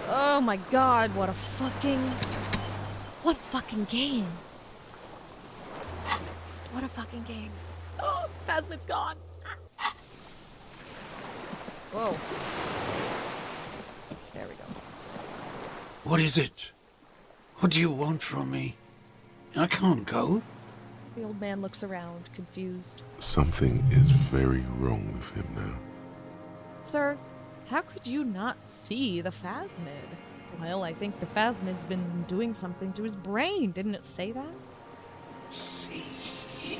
Oh my god, what a fucking game. What a fucking game. Oh, Phasmid's gone. Whoa. There we go. What is it? What do you want from me? I can't go. The old man looks around, confused. Something is very wrong with him now. Sir, how could you not see the phasmid? Well, I think the phasmid's been doing something to his brain. Didn't it say that? See.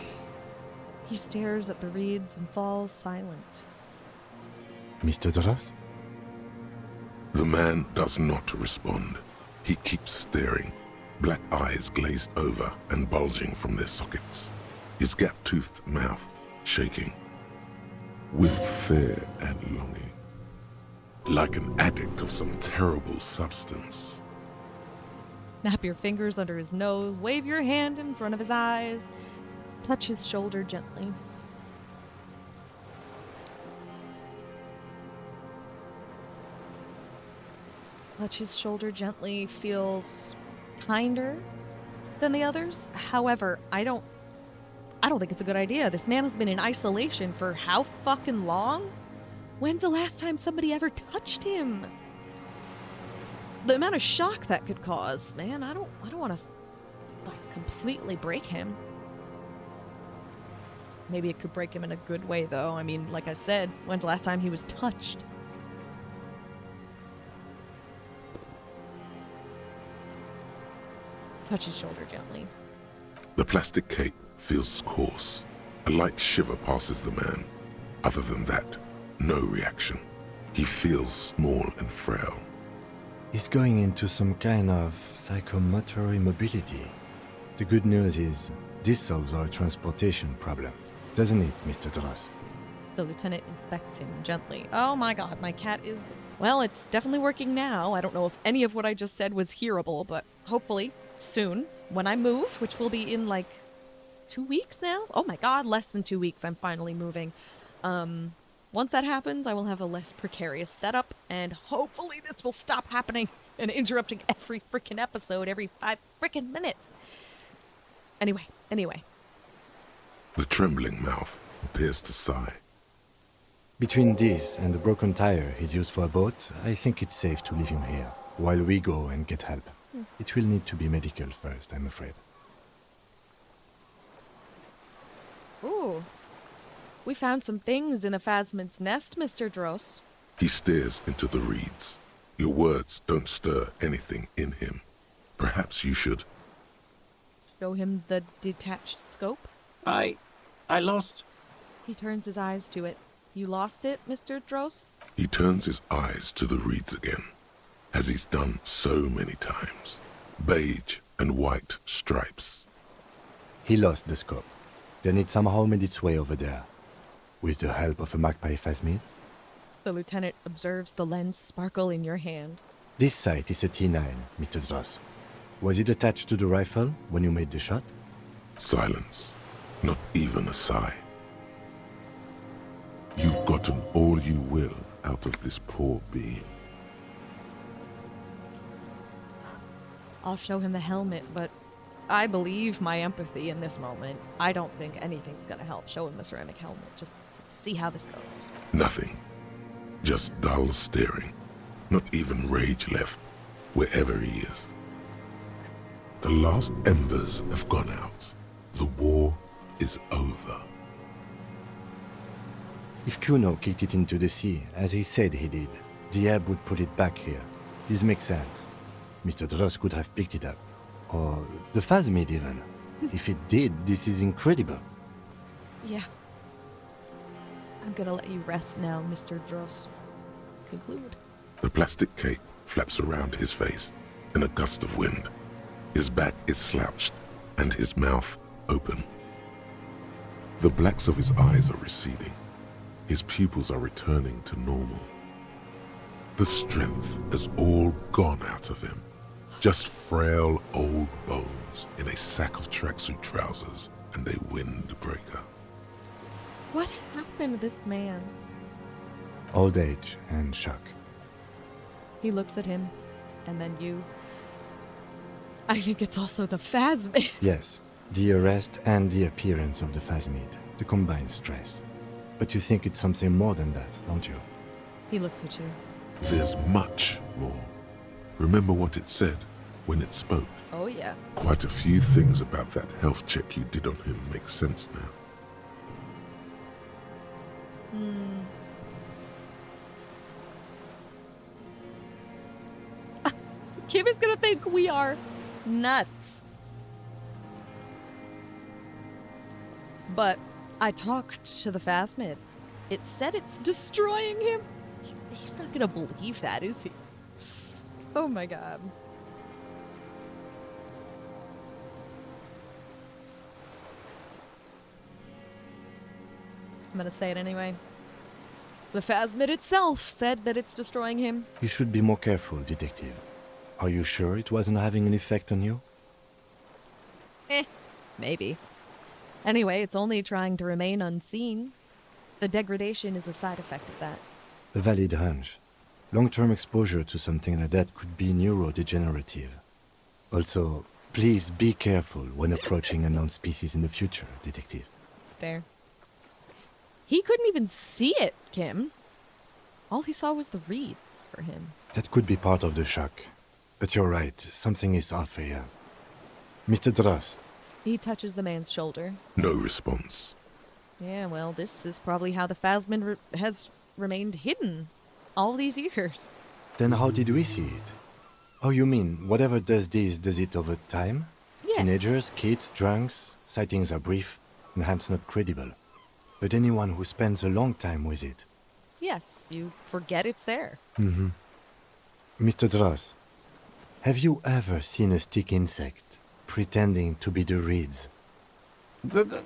He stares at the reeds and falls silent. Mr. Doras? The man does not respond. He keeps staring, black eyes glazed over and bulging from their sockets, his gap-toothed mouth shaking, with fear and longing, like an addict of some terrible substance. Snap your fingers under his nose, wave your hand in front of his eyes, touch his shoulder gently. touch his shoulder gently feels kinder than the others. However, I don't think it's a good idea. This man has been in isolation for how fucking long? When's the last time somebody ever touched him? The amount of shock that could cause, man, I don't want to like completely break him. Maybe it could break him in a good way though. I mean, like I said, when's the last time he was touched? Touch his shoulder gently. The plastic cape feels coarse. A light shiver passes the man. Other than that, no reaction. He feels small and frail. He's going into some kind of psychomotor immobility. The good news is, this solves our transportation problem. Doesn't it, Mr. Dross? The lieutenant inspects him gently. Oh my god, my cat is... Well, it's definitely working now. I don't know if any of what I just said was hearable, but hopefully, soon, when I move, which will be in like 2 weeks now? Oh my god, less than 2 weeks, I'm finally moving. Once that happens, I will have a less precarious setup, and hopefully this will stop happening and interrupting every freaking episode every 5 freaking minutes. Anyway. The trembling mouth appears to sigh. Between this and the broken tire he's used for a boat, I think it's safe to leave him here, while we go and get help. It will need to be medical first, I'm afraid. Ooh. We found some things in the phasmid's nest, Mr. Dross. He stares into the reeds. Your words don't stir anything in him. Perhaps you should... Show him the detached scope. I lost... He turns his eyes to it. You lost it, Mr. Dross? He turns his eyes to the reeds again, as he's done so many times. Beige and white stripes. He lost the scope. Then it somehow made its way over there. With the help of a magpie phasmid. The lieutenant observes the lens sparkle in your hand. This sight is a T9, Mr. Dross. Was it attached to the rifle when you made the shot? Silence. Not even a sigh. You've gotten all you will out of this poor being. I'll show him the helmet, but I believe my empathy in this moment. I don't think anything's gonna help. Show him the ceramic helmet. Just see how this goes. Nothing. Just dull staring. Not even rage left, wherever he is. The last embers have gone out. The war is over. If Kuno kicked it into the sea, as he said he did, the ebb would put it back here. This makes sense. Mr. Dross could have picked it up. Or the phasmid even. If it did, this is incredible. Yeah. I'm gonna let you rest now, Mr. Dross. Conclude. The plastic cape flaps around his face in a gust of wind. His back is slouched and his mouth open. The blacks of his eyes are receding. His pupils are returning to normal. The strength has all gone out of him. Just frail old bones in a sack of tracksuit trousers and a windbreaker. What happened to this man? Old age and shock. He looks at him, and then you. I think it's also the phasmid. Yes, the arrest and the appearance of the phasmid, the combined stress. But you think it's something more than that, don't you? He looks at you. There's much more. Remember what it said when it spoke? Oh, yeah. Quite a few things about that health check you did on him make sense now. Kim is gonna think we are nuts. But I talked to the phasmid. It said it's destroying him. He's not gonna believe that, is he? Oh my god. I'm gonna say it anyway. The phasmid itself said that it's destroying him. You should be more careful, detective. Are you sure it wasn't having an effect on you? Maybe. Anyway, it's only trying to remain unseen. The degradation is a side effect of that. A valid hunch. Long-term exposure to something like that could be neurodegenerative. Also, please be careful when approaching unknown species in the future, Detective. Fair. He couldn't even see it, Kim. All he saw was the reeds for him. That could be part of the shock. But you're right, something is off here. Mr. Dross, He touches the man's shoulder. No response. Yeah, well, this is probably how the phasmid has remained hidden all these years. then how did we see it? Oh, you mean, whatever does this, does it over time? Yeah. Teenagers, kids, drunks, sightings are brief, and hence not credible. But anyone who spends a long time with it. Yes, you forget it's there. Mr. Dross, have you ever seen a stick insect pretending to be the reeds? The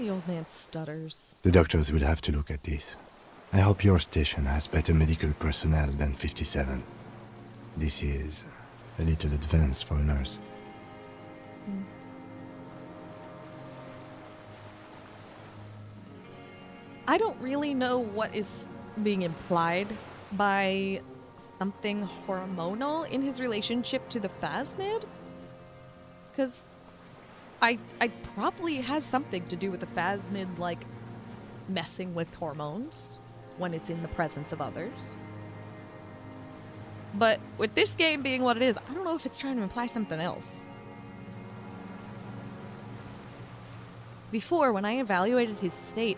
The old man stutters. The doctors will have to look at this. I hope your station has better medical personnel than 57. This is a little advanced for a nurse. I don't really know what is being implied by something hormonal in his relationship to the phasmid. Because I probably has something to do with the phasmid, like, messing with hormones when it's in the presence of others. But with this game being what it is, I don't know if it's trying to imply something else. Before, when I evaluated his state,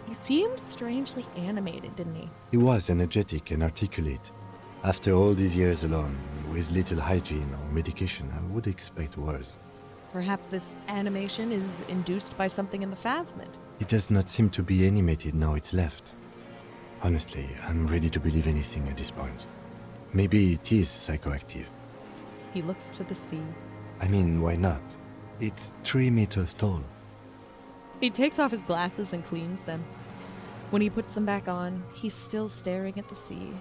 he seemed strangely animated, didn't he? He was energetic and articulate. After all these years alone, with little hygiene or medication, I would expect worse. Perhaps this animation is induced by something in the phasmid. It does not seem to be animated now it's left. Honestly, I'm ready to believe anything at this point. Maybe it is psychoactive. He looks to the sea. I mean, why not? It's 3 meters tall. He takes off his glasses and cleans them. When he puts them back on, he's still staring at the sea.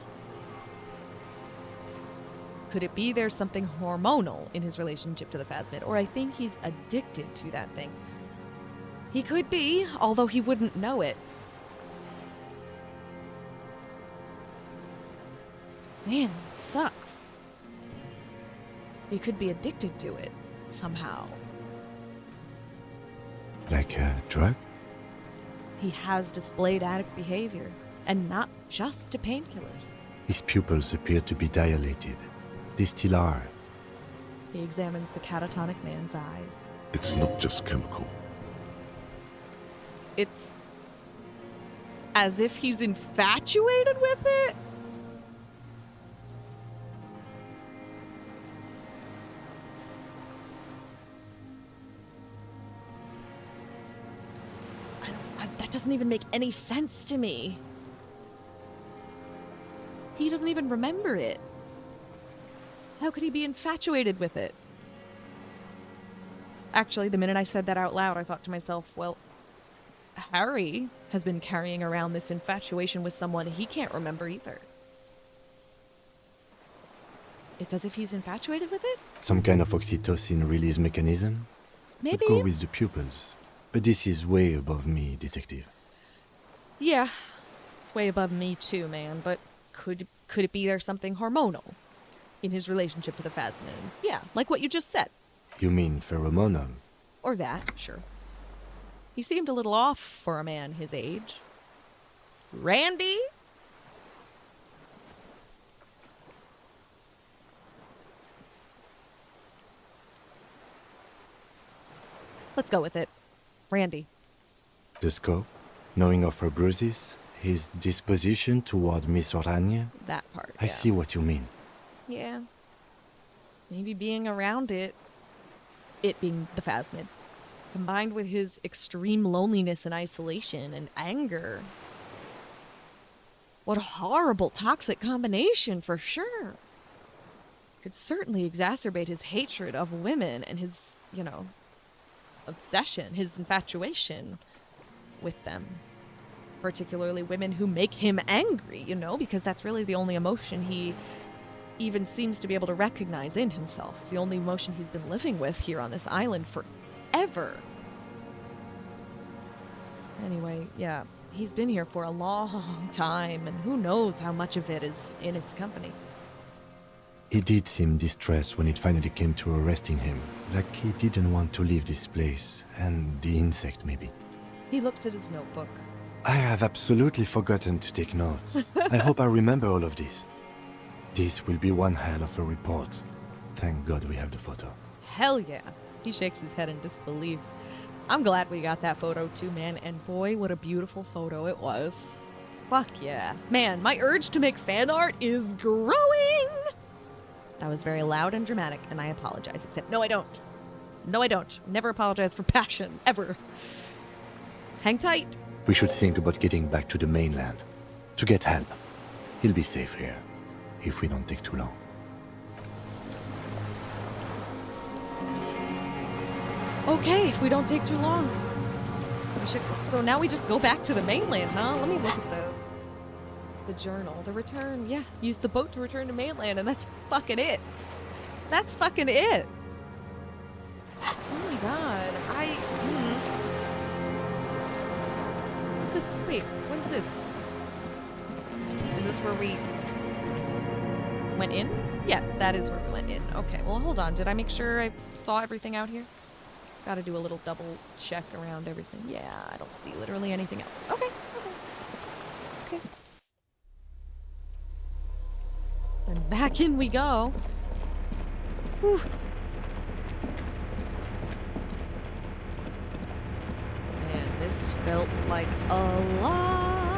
Could it be there's something hormonal in his relationship to the phasmid, or I think he's addicted to that thing? He could be, although he wouldn't know it. Man, it sucks. He could be addicted to it, somehow. Like a drug? He has displayed addict behavior, and not just to painkillers. His pupils appear to be dilated. They still are. He examines the catatonic man's eyes. It's not just chemical. It's as if he's infatuated with it. That doesn't even make any sense to me. He doesn't even remember it. How could he be infatuated with it? Actually, the minute I said that out loud, I thought to myself, well, Harry has been carrying around this infatuation with someone he can't remember either. It's as if he's infatuated with it? Some kind of oxytocin release mechanism? Maybe. I'd go with the pupils. But this is way above me, Detective. Yeah, it's way above me too, man. But could it be there's something hormonal in his relationship to the phasmid? Yeah, like what you just said. You mean pheromonal? Or that, sure. He seemed a little off for a man his age. Randy? Let's go with it. Randy. The scope, knowing of her bruises, his disposition toward Miss Orania. That part. I see what you mean. Yeah. Maybe being around it being the phasmid, combined with his extreme loneliness and isolation and anger. What a horrible toxic combination, for sure. Could certainly exacerbate his hatred of women and his, obsession, his infatuation with them. Particularly women who make him angry, because that's really the only emotion he even seems to be able to recognize in himself. It's the only emotion he's been living with here on this island forever. Anyway, yeah. He's been here for a long time, and who knows how much of it is in its company. He did seem distressed when it finally came to arresting him, like he didn't want to leave this place, and the insect maybe. He looks at his notebook. I have absolutely forgotten to take notes. I hope I remember all of this. This will be one hell of a report. Thank God we have the photo. Hell yeah. He shakes his head in disbelief. I'm glad we got that photo too, man, and boy, what a beautiful photo it was. Fuck yeah. Man, my urge to make fan art is growing! That was very loud and dramatic, and I apologize, except no I don't. No I don't. Never apologize for passion, ever. Hang tight. We should think about getting back to the mainland. To get help. He'll be safe here, if we don't take too long. Okay, if we don't take too long. So now we just go back to the mainland, huh? Let me look at the journal. The return, yeah. Use the boat to return to mainland, and that's fucking it. That's fucking it. Oh my god. Wait, what is this? Is this where we went in? Yes, that is where we went in. Okay, well hold on. Did I make sure I saw everything out here? Gotta do a little double check around everything. Yeah, I don't see literally anything else. Okay. And back in we go. Whew. Man, this felt like a lot.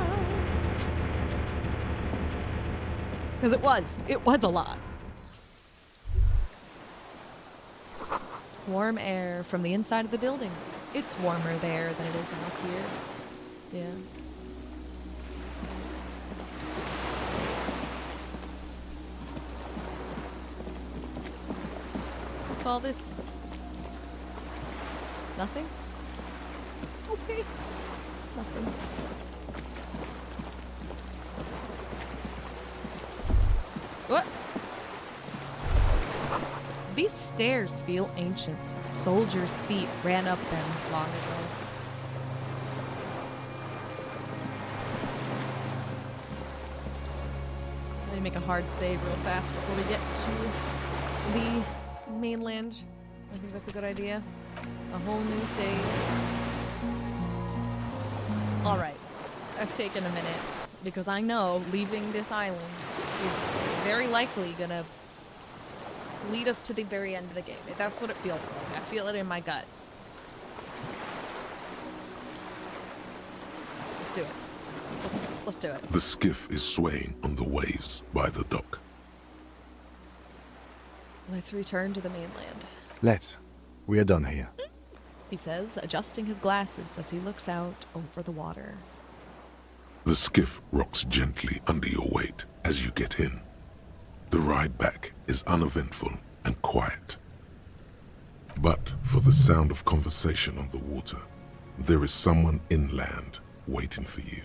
Because it was a lot. Warm air from the inside of the building. It's warmer there than it is out here. Yeah. What's all this? Nothing? Okay. Nothing. What? These stairs feel ancient. Soldiers' feet ran up them long ago. Let me make a hard save real fast before we get to the mainland. I think that's a good idea. A whole new save. Alright. I've taken a minute because I know leaving this island is very likely gonna lead us to the very end of the game. That's what it feels like. I feel it in my gut. Let's do it. Let's do it. The skiff is swaying on the waves by the dock. Let's return to the mainland. Let's. We are done here. He says, adjusting his glasses as he looks out over the water. The skiff rocks gently under your weight as you get in. The ride back is uneventful and quiet. But for the sound of conversation on the water, there is someone inland waiting for you.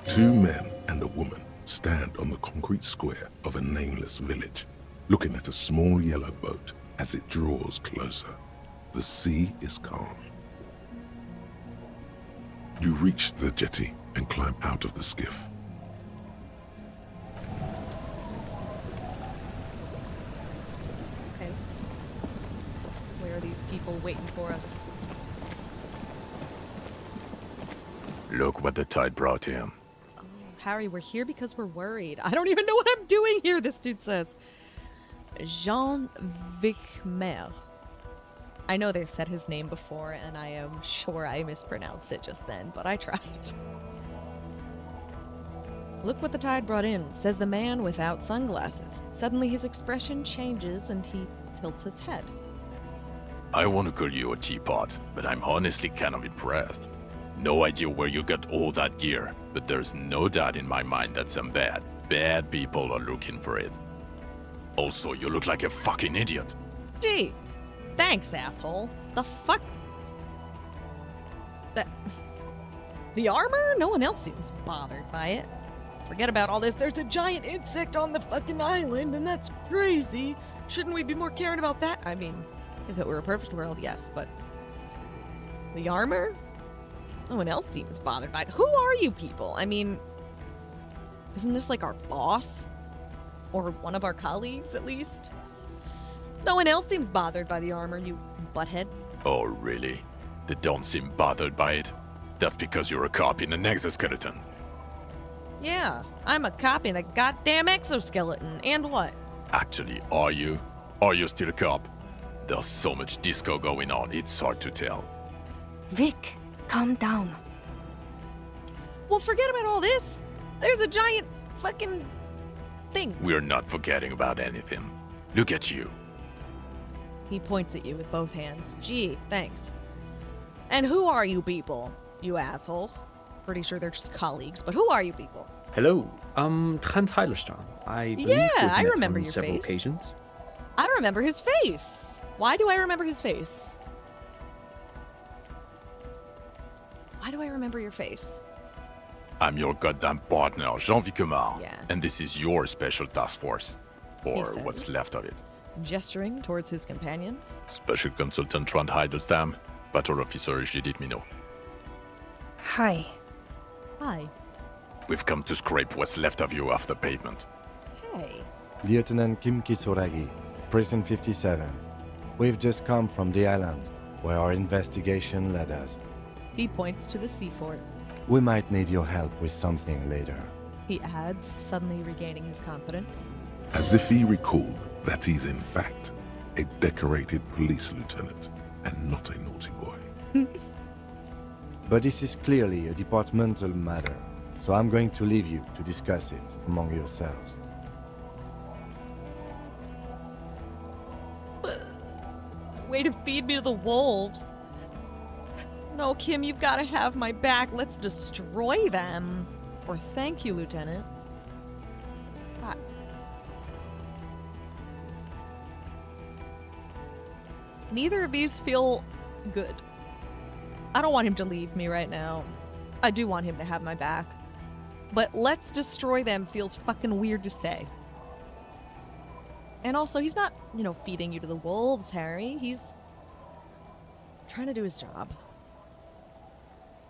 Two men and a woman stand on the concrete square of a nameless village, looking at a small yellow boat as it draws closer. The sea is calm. You reach the jetty and climb out of the skiff. Okay. Where are these people waiting for us? Look what the tide brought him. Oh, Harry, we're here because we're worried. I don't even know what I'm doing here, this dude says. Jean Vichmer. I know they've said his name before, and I am sure I mispronounced it just then, but I tried. Look what the tide brought in, says the man without sunglasses. Suddenly his expression changes and he tilts his head. I want to call you a teapot, but I'm honestly kind of impressed. No idea where you got all that gear, but there's no doubt in my mind that some bad people are looking for it. Also, you look like a fucking idiot. Gee, thanks, asshole. The fuck? The armor? No one else seems bothered by it. Forget about all this. There's a giant insect on the fucking island, and that's crazy. Shouldn't we be more caring about that? I mean, if it were a perfect world, yes, but... The armor? No one else seems bothered by it. Who are you people? I mean, isn't this like our boss? Or one of our colleagues, at least? No one else seems bothered by the armor, you butthead. Oh, really? They don't seem bothered by it? That's because you're a cop in an exoskeleton. Yeah, I'm a cop in a goddamn exoskeleton. And what? Actually, are you? Are you still a cop? There's so much disco going on, it's hard to tell. Vic, calm down. Well, forget about all this. There's a giant fucking thing. We're not forgetting about anything. Look at you. He points at you with both hands. Gee, thanks. And who are you people? You assholes. Pretty sure they're just colleagues, but who are you people? Hello, Trent Heilerstein. I believe Yeah, we've I met remember on your several face. occasions. I remember his face. Why do I remember his face? Why do I remember your face? I'm your goddamn partner, Jean-Vic Comar. Yeah. And this is your special task force. Or says. what's left of it. Gesturing towards his companions. Special Consultant Trent Heidelstein, Battle Officer Judith Minot. Hi. Hi. We've come to scrape what's left of you off the pavement. Hey. Lieutenant Kim Kitsuragi, Prison 57. We've just come from the island, where our investigation led us. He points to the sea fort. We might need your help with something later. He adds, suddenly regaining his confidence. As if he recalled that he's in fact a decorated police lieutenant and not a naughty boy. But this is clearly a departmental matter, so I'm going to leave you to discuss it among yourselves. Way to feed me to the wolves. No, Kim, you've got to have my back. Let's destroy them. Or thank you, Lieutenant. God. Neither of these feel good. I don't want him to leave me right now. I do want him to have my back. But let's destroy them feels fucking weird to say. And also, he's not, feeding you to the wolves, Harry. He's trying to do his job.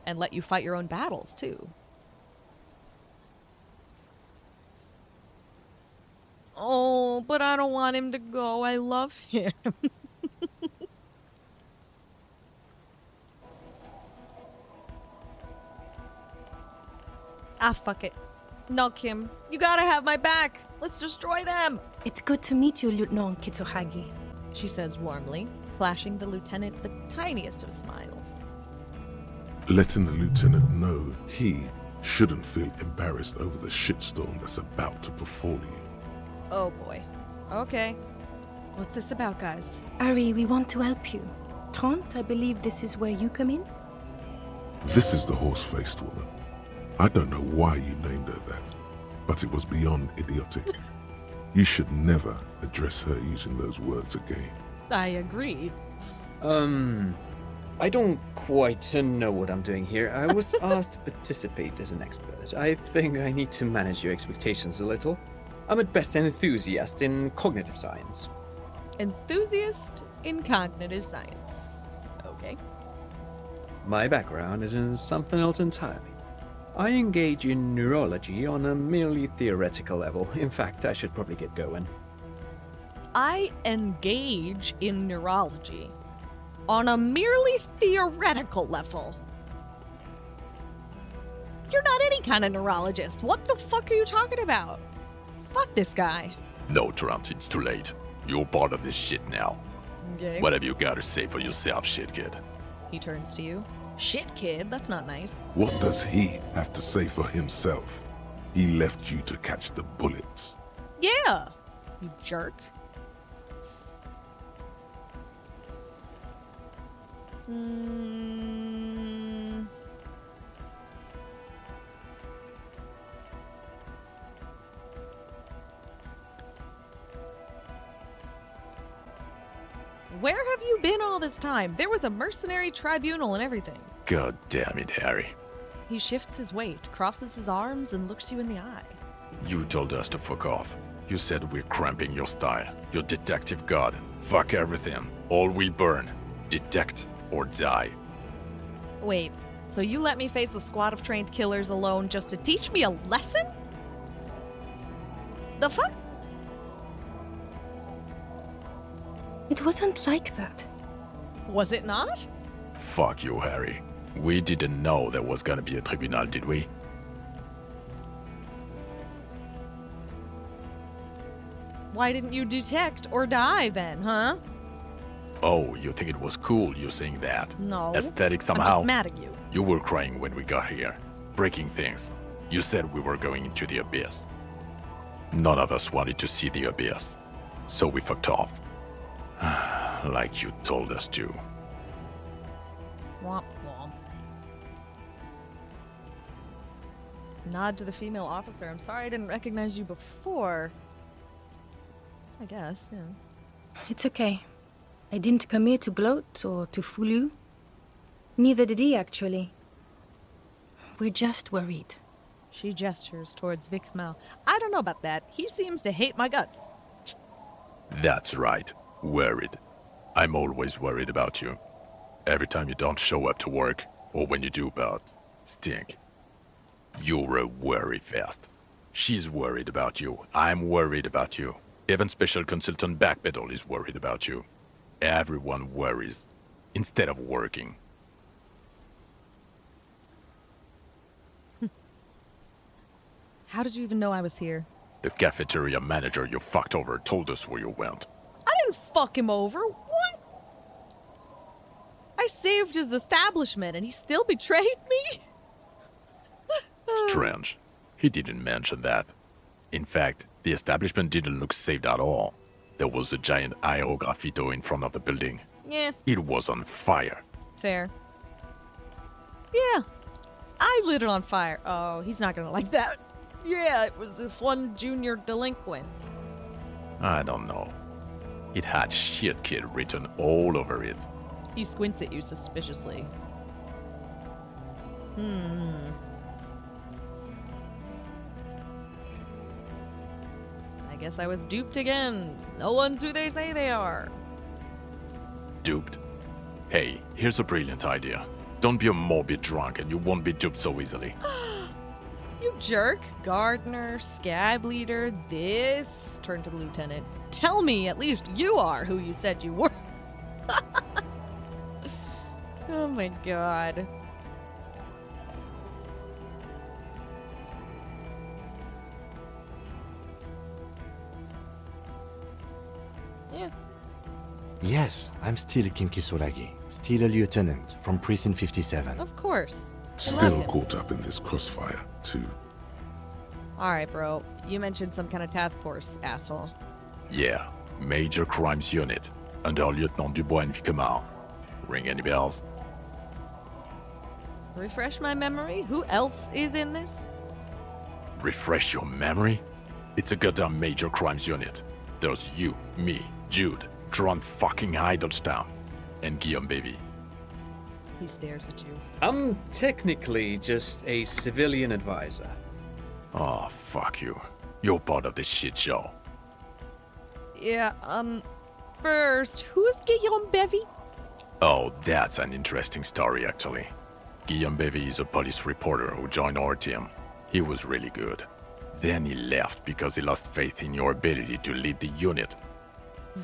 And let you fight your own battles, too. Oh, but I don't want him to go. I love him. Fuck it. No, Kim. You gotta have my back. Let's destroy them. It's good to meet you, Lieutenant Kitsuhagi. She says warmly, flashing the lieutenant the tiniest of smiles. Letting the lieutenant know he shouldn't feel embarrassed over the shitstorm that's about to befall you. Oh boy. Okay. What's this about, guys? Ari, we want to help you. Trent, I believe this is where you come in? This is the horse-faced woman. I don't know why you named her that, but it was beyond idiotic. You should never address her using those words again. I agree. I don't quite know what I'm doing here. I was asked to participate as an expert. I think I need to manage your expectations a little. I'm at best an enthusiast in cognitive science. Enthusiast in cognitive science. Okay. My background is in something else entirely. I engage in neurology on a merely theoretical level. In fact, I should probably get going. I engage in neurology on a merely theoretical level. You're not any kind of neurologist. What the fuck are you talking about? Fuck this guy. No, Trent, it's too late. You're part of this shit now. Okay. What have you got to say for yourself, shit kid? He turns to you. Shit, kid, that's not nice. What does he have to say for himself? He left you to catch the bullets. Yeah, you jerk. Where have you been all this time? There was a mercenary tribunal and everything. God damn it, Harry. He shifts his weight, crosses his arms, and looks you in the eye. You told us to fuck off. You said we're cramping your style. Your detective god. Fuck everything. All we burn. Detect or die. Wait, So you let me face a squad of trained killers alone just to teach me a lesson? The fuck? It wasn't like that. Was it not? Fuck you, Harry. We didn't know there was gonna be a tribunal, did we? Why didn't you detect or die then, huh? Oh, you think it was cool you saying that? No. Aesthetic I'm somehow? just mad at you. You were crying when we got here, breaking things. You said we were going into the abyss. None of us wanted to see the abyss, so we fucked off. Like you told us to. Womp womp. Nod to the female officer. I'm sorry I didn't recognize you before. I guess, yeah. It's okay. I didn't come here to gloat or to fool you. Neither did he, actually. We're just worried. She gestures towards Vic Mal. I don't know about that. He seems to hate my guts. That's right. Worried. I'm always worried about you. Every time you don't show up to work, or when you do but stink. You're a worry fest. She's worried about you. I'm worried about you. Even Special Consultant Backpedal is worried about you. Everyone worries, instead of working. How did you even know I was here? The cafeteria manager you fucked over told us where you went. I didn't fuck him over. What? I saved his establishment and he still betrayed me? Strange. He didn't mention that. In fact, the establishment didn't look saved at all. There was a giant aerograffito in front of the building. Yeah, It was on fire. fair. Yeah, I lit it on fire. Oh, he's not gonna like that. Yeah, it was this one junior delinquent. I don't know. It had shit kid written all over it. He squints at you suspiciously. I guess I was duped again. No one's who they say they are. Duped? Hey, here's a brilliant idea. Don't be a morbid drunk and you won't be duped so easily. You jerk. Gardener, scab leader, this. Turn to the lieutenant. Tell me at least you are who you said you were. Oh my god. Yeah. Yes, I'm still Kim Kisolagi, still a lieutenant from Precinct 57. Of course. Still caught up in this crossfire, too. Alright, bro. You mentioned some kind of task force, asshole. Yeah, Major Crimes Unit, under Lieutenant Dubois and Vicomar. Ring any bells? Refresh my memory? Who else is in this? Refresh your memory? It's a goddamn Major Crimes Unit. There's you, me, Jude, Tron fucking Heidelstown, and Guillaume Baby. He stares at you. I'm technically just a civilian advisor. Oh, fuck you. You're part of this shit show. Yeah, first, who's Guillaume Bevy? Oh, that's an interesting story, actually. Guillaume Bevy is a police reporter who joined our team. He was really good. Then he left because he lost faith in your ability to lead the unit.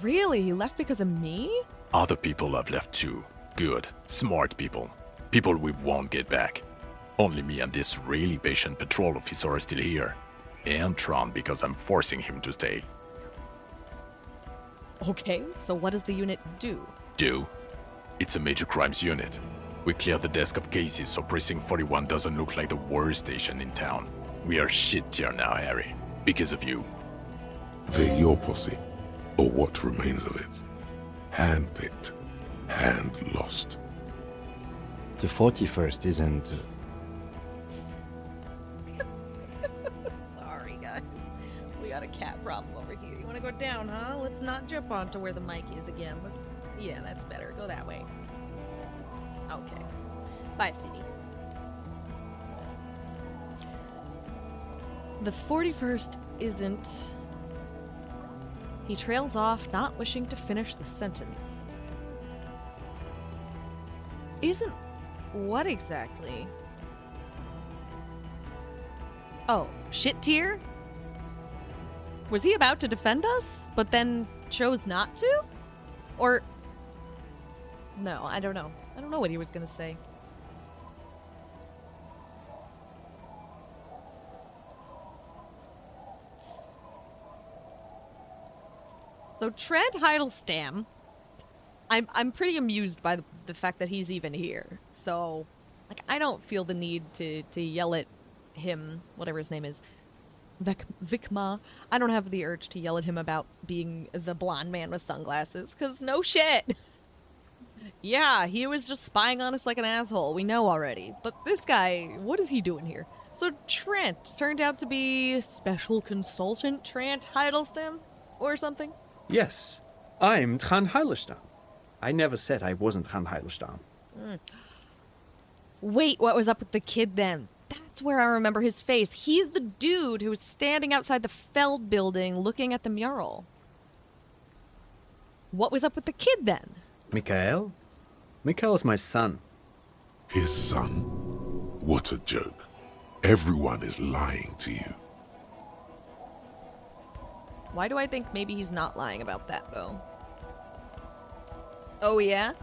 Really? He left because of me? Other people have left too. Good, smart people. People we won't get back. Only me and this really patient patrol officer are still here. And Tron because I'm forcing him to stay. Okay, so what does the unit do? Do? It's a major crimes unit. We clear the desk of cases so Precinct 41 doesn't look like the worst station in town. We are shit tier now, Harry. Because of you. They're your posse, or what remains of it. Hand-picked, hand-lost. The 41st isn't... Sorry, guys. We got a cat problem over here. You want to go down, huh? Let's not jump onto where the mic is again. Yeah, that's better. Go that way. Okay. Bye, sweetie. The 41st isn't... He trails off, not wishing to finish the sentence. Isn't What exactly? Oh, shit tier? Was he about to defend us, but then chose not to? Or... No, I don't know. I don't know what he was gonna say. So Trent Heidelstamm, I'm pretty amused by the fact that he's even here. So, like, I don't feel the need to yell at him, whatever his name is, Vikma. I don't have the urge to yell at him about being the blonde man with sunglasses, because no shit. Yeah, he was just spying on us like an asshole. We know already. But this guy, what is he doing here? So Trent turned out to be Special Consultant Trent Heidelstamm or something? Yes, I'm Trant Heidelstamm. I never said I wasn't Trant Heidelstamm. Wait, what was up with the kid then? That's where I remember his face. He's the dude who was standing outside the Feld building looking at the mural. What was up with the kid then? Mikhail? Mikhail is my son. His son? What a joke. Everyone is lying to you. Why do I think maybe he's not lying about that, though? Oh, yeah?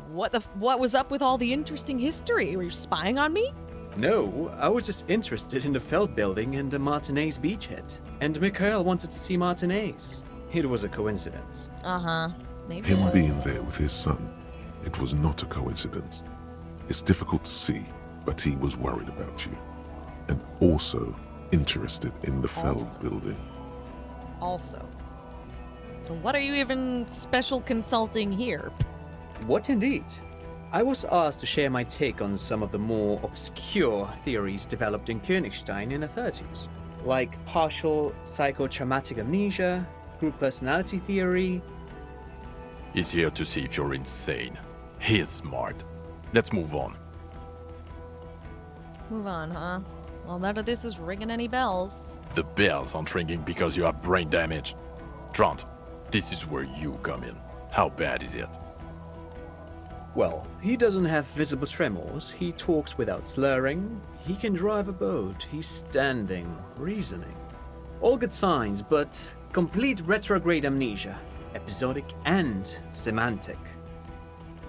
What was up with all the interesting history? Were you spying on me? No, I was just interested in the Feld building and the Martinez beachhead. And Mikhail wanted to see Martinez. It was a coincidence. Uh-huh. Maybe Him it was. being there with his son, it was not a coincidence. It's difficult to see, but he was worried about you. And also interested in the Feld building. Also. So what are you even special consulting here? What indeed? I was asked to share my take on some of the more obscure theories developed in Königstein in the 30s, like partial psychotraumatic amnesia, group personality theory. He's here to see if you're insane. He is smart. Let's move on. Move on, huh? Well, none of this is ringing any bells. The bells aren't ringing because you have brain damage. Trant, this is where you come in. How bad is it? Well, he doesn't have visible tremors, he talks without slurring, he can drive a boat, he's standing, reasoning. All good signs, but complete retrograde amnesia, episodic and semantic.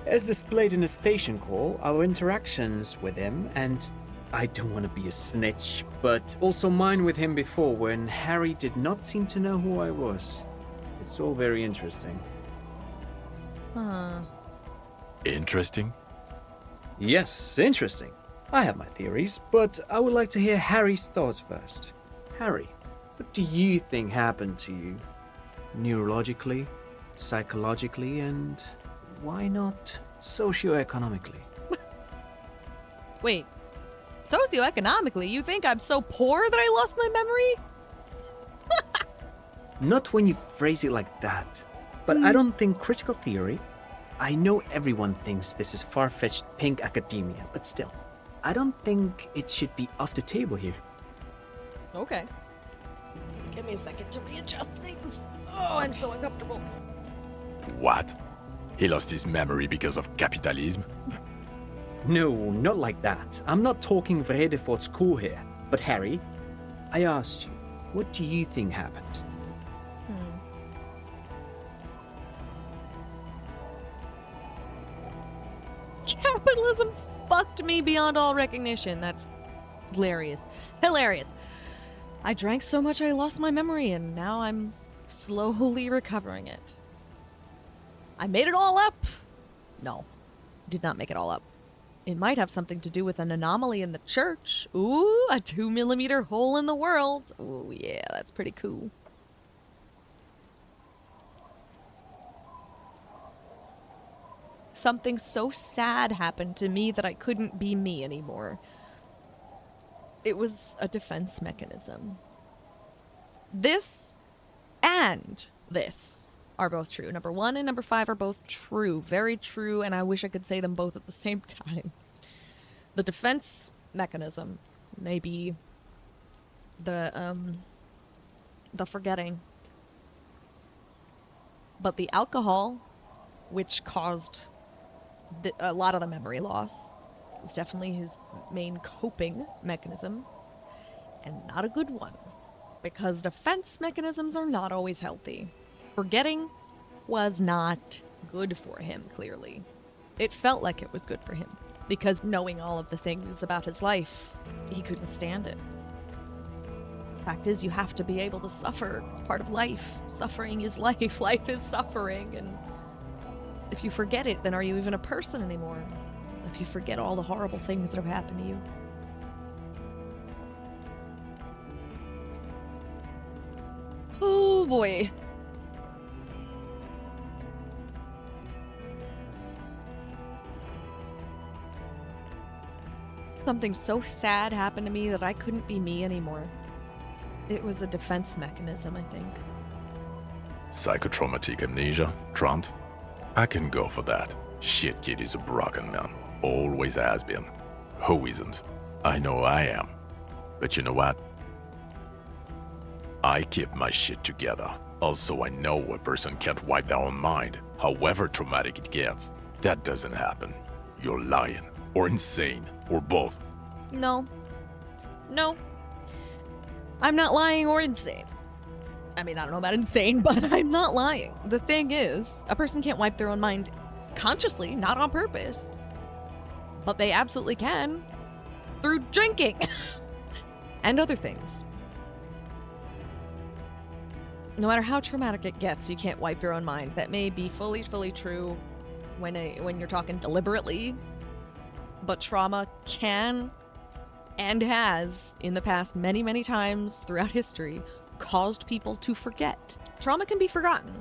As displayed in the station call, our interactions with him, and I don't want to be a snitch, but also mine with him before when Harry did not seem to know who I was. It's all very interesting. Huh. Interesting? Yes, interesting. I have my theories, but I would like to hear Harry's thoughts first. Harry, what do you think happened to you? Neurologically, psychologically, and why not socioeconomically? Wait. Socioeconomically, you think I'm so poor that I lost my memory? Not when you phrase it like that. But I don't think critical theory... I know everyone thinks this is far-fetched pink academia, but still, I don't think it should be off the table here. Okay. Give me a second to readjust things. Oh, I'm so uncomfortable. What? He lost his memory because of capitalism? No, not like that. I'm not talking Vrede for school here. But Harry, I asked you, what do you think happened? Capitalism fucked me beyond all recognition. That's hilarious. Hilarious. I drank so much I lost my memory, and now I'm slowly recovering it. I made it all up? No, did not make it all up. It might have something to do with an anomaly in the church. Ooh, a 2mm hole in the world. Ooh, yeah, that's pretty cool. Something so sad happened to me that I couldn't be me anymore. It was a defense mechanism. This and this are both true. Number 1 and number 5 are both true. Very true, and I wish I could say them both at the same time. The defense mechanism may be the forgetting. But the alcohol, which caused a lot of the memory loss was definitely his main coping mechanism, and not a good one, because defense mechanisms are not always healthy. Forgetting was not good for him, clearly. It felt like it was good for him, because knowing all of the things about his life, he couldn't stand it. Fact is, you have to be able to suffer. It's part of life. Suffering is life. Life is suffering, and if you forget it, then are you even a person anymore? If you forget all the horrible things that have happened to you. Oh boy. Something so sad happened to me that I couldn't be me anymore. It was a defense mechanism, I think. Psychotraumatic amnesia, Trant? I can go for that. Shit kid is a broken man. Always has been. Who isn't? I know I am. But you know what? I keep my shit together. Also, I know a person can't wipe their own mind, however traumatic it gets. That doesn't happen. You're lying. Or insane. Or both. No. I'm not lying or insane. I mean, I don't know about insane, but I'm not lying. The thing is, a person can't wipe their own mind consciously, not on purpose. But they absolutely can through drinking and other things. No matter how traumatic it gets, you can't wipe your own mind. That may be fully true when you're talking deliberately, but trauma can and has, in the past many times throughout history, caused people to forget. Trauma can be forgotten,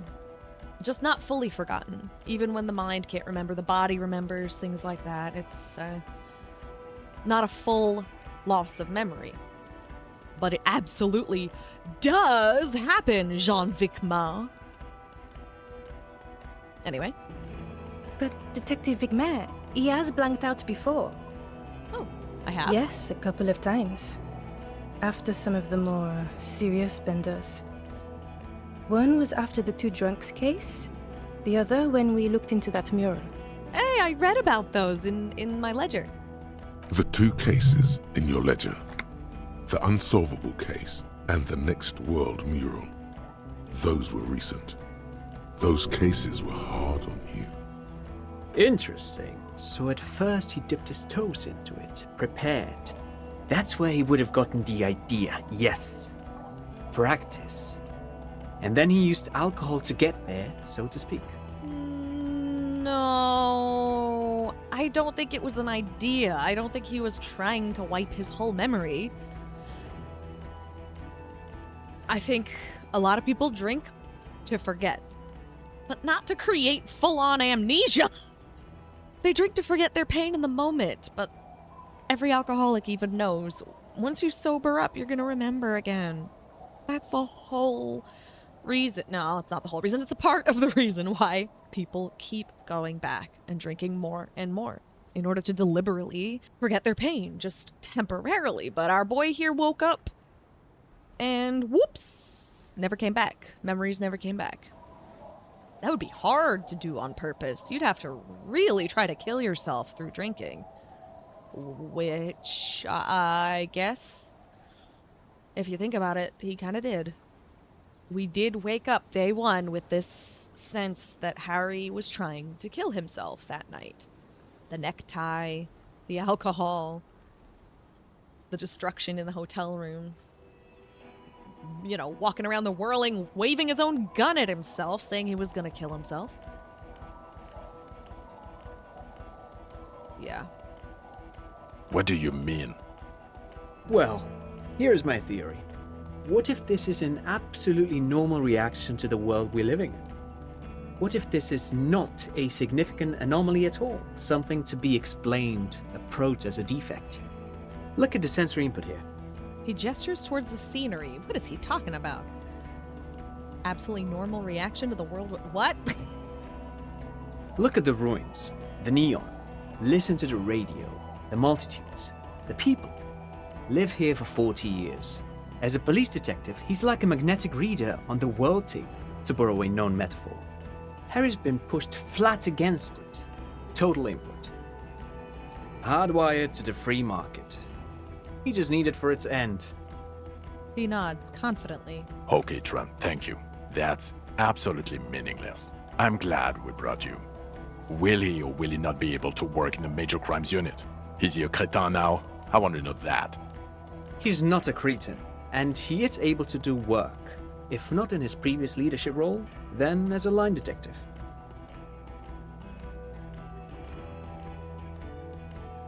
just not fully forgotten. Even when the mind can't remember, the body remembers, things like that. It's not a full loss of memory. But it absolutely does happen, Jean-Vic Ma. Anyway. But Detective Vigmer, he has blanked out before. Oh, I have? Yes, a couple of times. After some of the more serious benders. One was after the two drunks case, the other when we looked into that mural. Hey, I read about those in my ledger. The two cases in your ledger, the unsolvable case and the Next World mural, those were recent. Those cases were hard on you. Interesting. So at first he dipped his toes into it, prepared. That's where he would have gotten the idea, yes. Practice. And then he used alcohol to get there, so to speak. No, I don't think it was an idea. I don't think he was trying to wipe his whole memory. I think a lot of people drink to forget, but not to create full-on amnesia. They drink to forget their pain in the moment, but every alcoholic even knows, once you sober up, you're gonna remember again. That's the whole reason. No, it's not the whole reason. It's a part of the reason why people keep going back and drinking more and more in order to deliberately forget their pain, just temporarily. But our boy here woke up and whoops, never came back. Memories never came back. That would be hard to do on purpose. You'd have to really try to kill yourself through drinking. Which, I guess, if you think about it, he kind of did. We did wake up day one with this sense that Harry was trying to kill himself that night. The necktie, the alcohol, the destruction in the hotel room. You know, walking around the whirling, waving his own gun at himself, saying he was gonna kill himself. Yeah. What do you mean? Well, here's my theory. What if this is an absolutely normal reaction to the world we're living in? What if this is not a significant anomaly at all? Something to be explained, approached as a defect? Look at the sensory input here. He gestures towards the scenery. What is he talking about? Absolutely normal reaction to the world. What? Look at the ruins, the neon. Listen to the radio, the multitudes, the people. Live here for 40 years. As a police detective, he's like a magnetic reader on the world tape, to borrow a known metaphor. Harry's been pushed flat against it. Total input. Hardwired to the free market. He just needed for it to end. He nods confidently. Okay, Trent, thank you. That's absolutely meaningless. I'm glad we brought you. Will he or will he not be able to work in the major crimes unit? Is he a cretin now? I want to know that. He's not a cretin, and he is able to do work. If not in his previous leadership role, then as a line detective.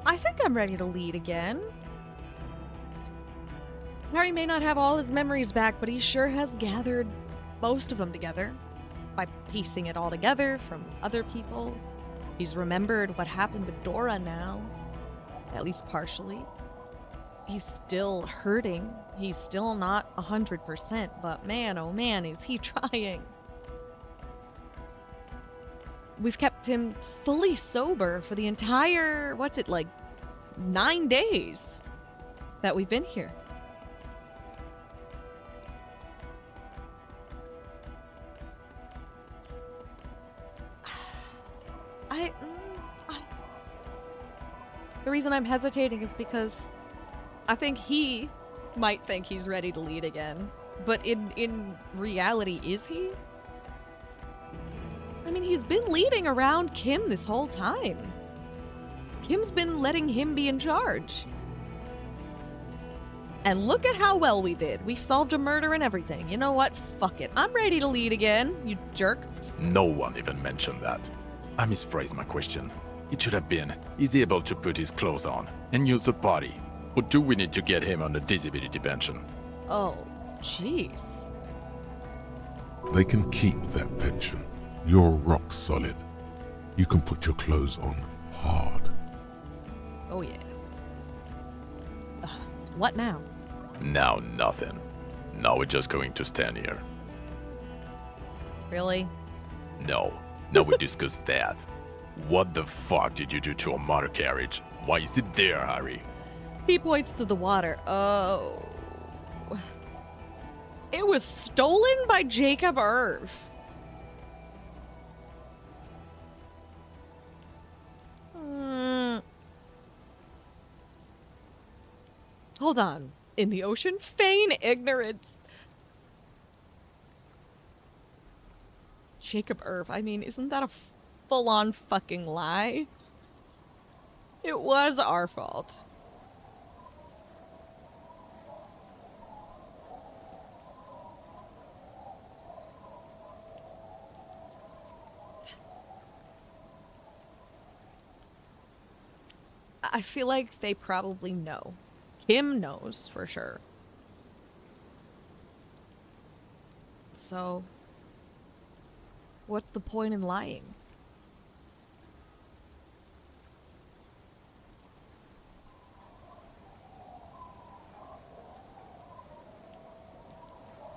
I think I'm ready to lead again. Harry may not have all his memories back, but he sure has gathered most of them together by piecing it all together from other people. He's remembered what happened with Dora now, at least partially. He's still hurting. He's still not 100%, but man, oh man, is he trying. We've kept him fully sober for the entire, 9 days that we've been here. The reason I'm hesitating is because I think he might think he's ready to lead again. But in reality, is he? I mean, he's been leading around Kim this whole time. Kim's been letting him be in charge. And look at how well we did. We've solved a murder and everything. You know what? Fuck it. I'm ready to lead again, you jerk. No one even mentioned that. I misphrased my question. It should have been, is he able to put his clothes on and use the body? Or do we need to get him on a disability pension? Oh, jeez. They can keep that pension. You're rock solid. You can put your clothes on hard. Oh, yeah. What now? Now nothing. Now we're just going to stand here. Really? No. Now we discuss that. What the fuck did you do to a motor carriage? Why is it there, Harry? He points to the water. Oh. It was stolen by Jacob Irv. Hold on. In the ocean? Feign ignorance. Jacob Irv. I mean, isn't that a full-on fucking lie? It was our fault. I feel like they probably know. Kim knows for sure. So, what's the point in lying?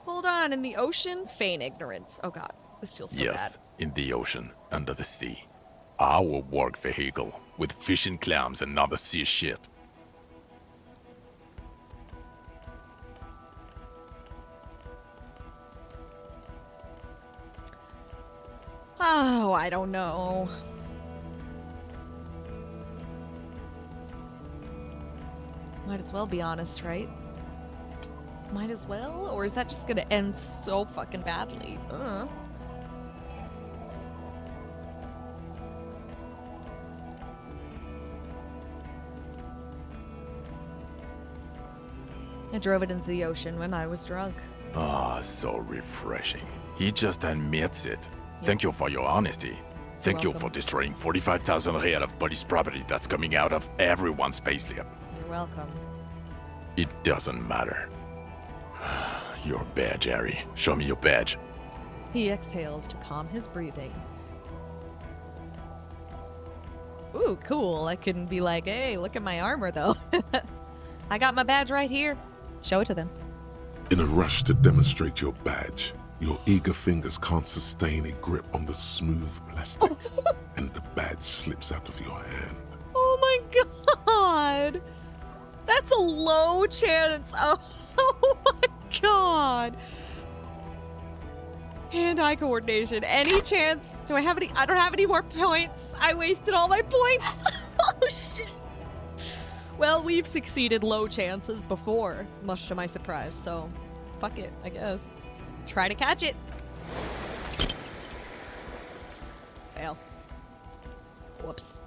Hold on, in the ocean? Feign ignorance. Oh god, this feels so Yes, bad. in the ocean, under the sea. Our work vehicle, with fishing clams and other sea shit. Oh, I don't know. Might as well be honest, right? Might as well? Or is that just gonna end so fucking badly? I drove it into the ocean when I was drunk. Ah, so refreshing. He just admits it. Thank you for your honesty. Thank you welcome. for destroying 45,000 real of police property that's coming out of everyone's payslip. You're welcome. It doesn't matter. Your badge, Harry. Show me your badge. He exhales to calm his breathing. Ooh, cool. I can be like, hey, look at my armor, though. I got my badge right here. Show it to them. In a rush to demonstrate your badge, your eager fingers can't sustain a grip on the smooth plastic, and the badge slips out of your hand. Oh my god! That's a low chance. Oh my god! Hand-eye coordination. Any chance? Do I have any? I don't have any more points. I wasted all my points. Oh, shit. Well, we've succeeded low chances before, much to my surprise, so fuck it, I guess. Try to catch it. Fail. Whoops.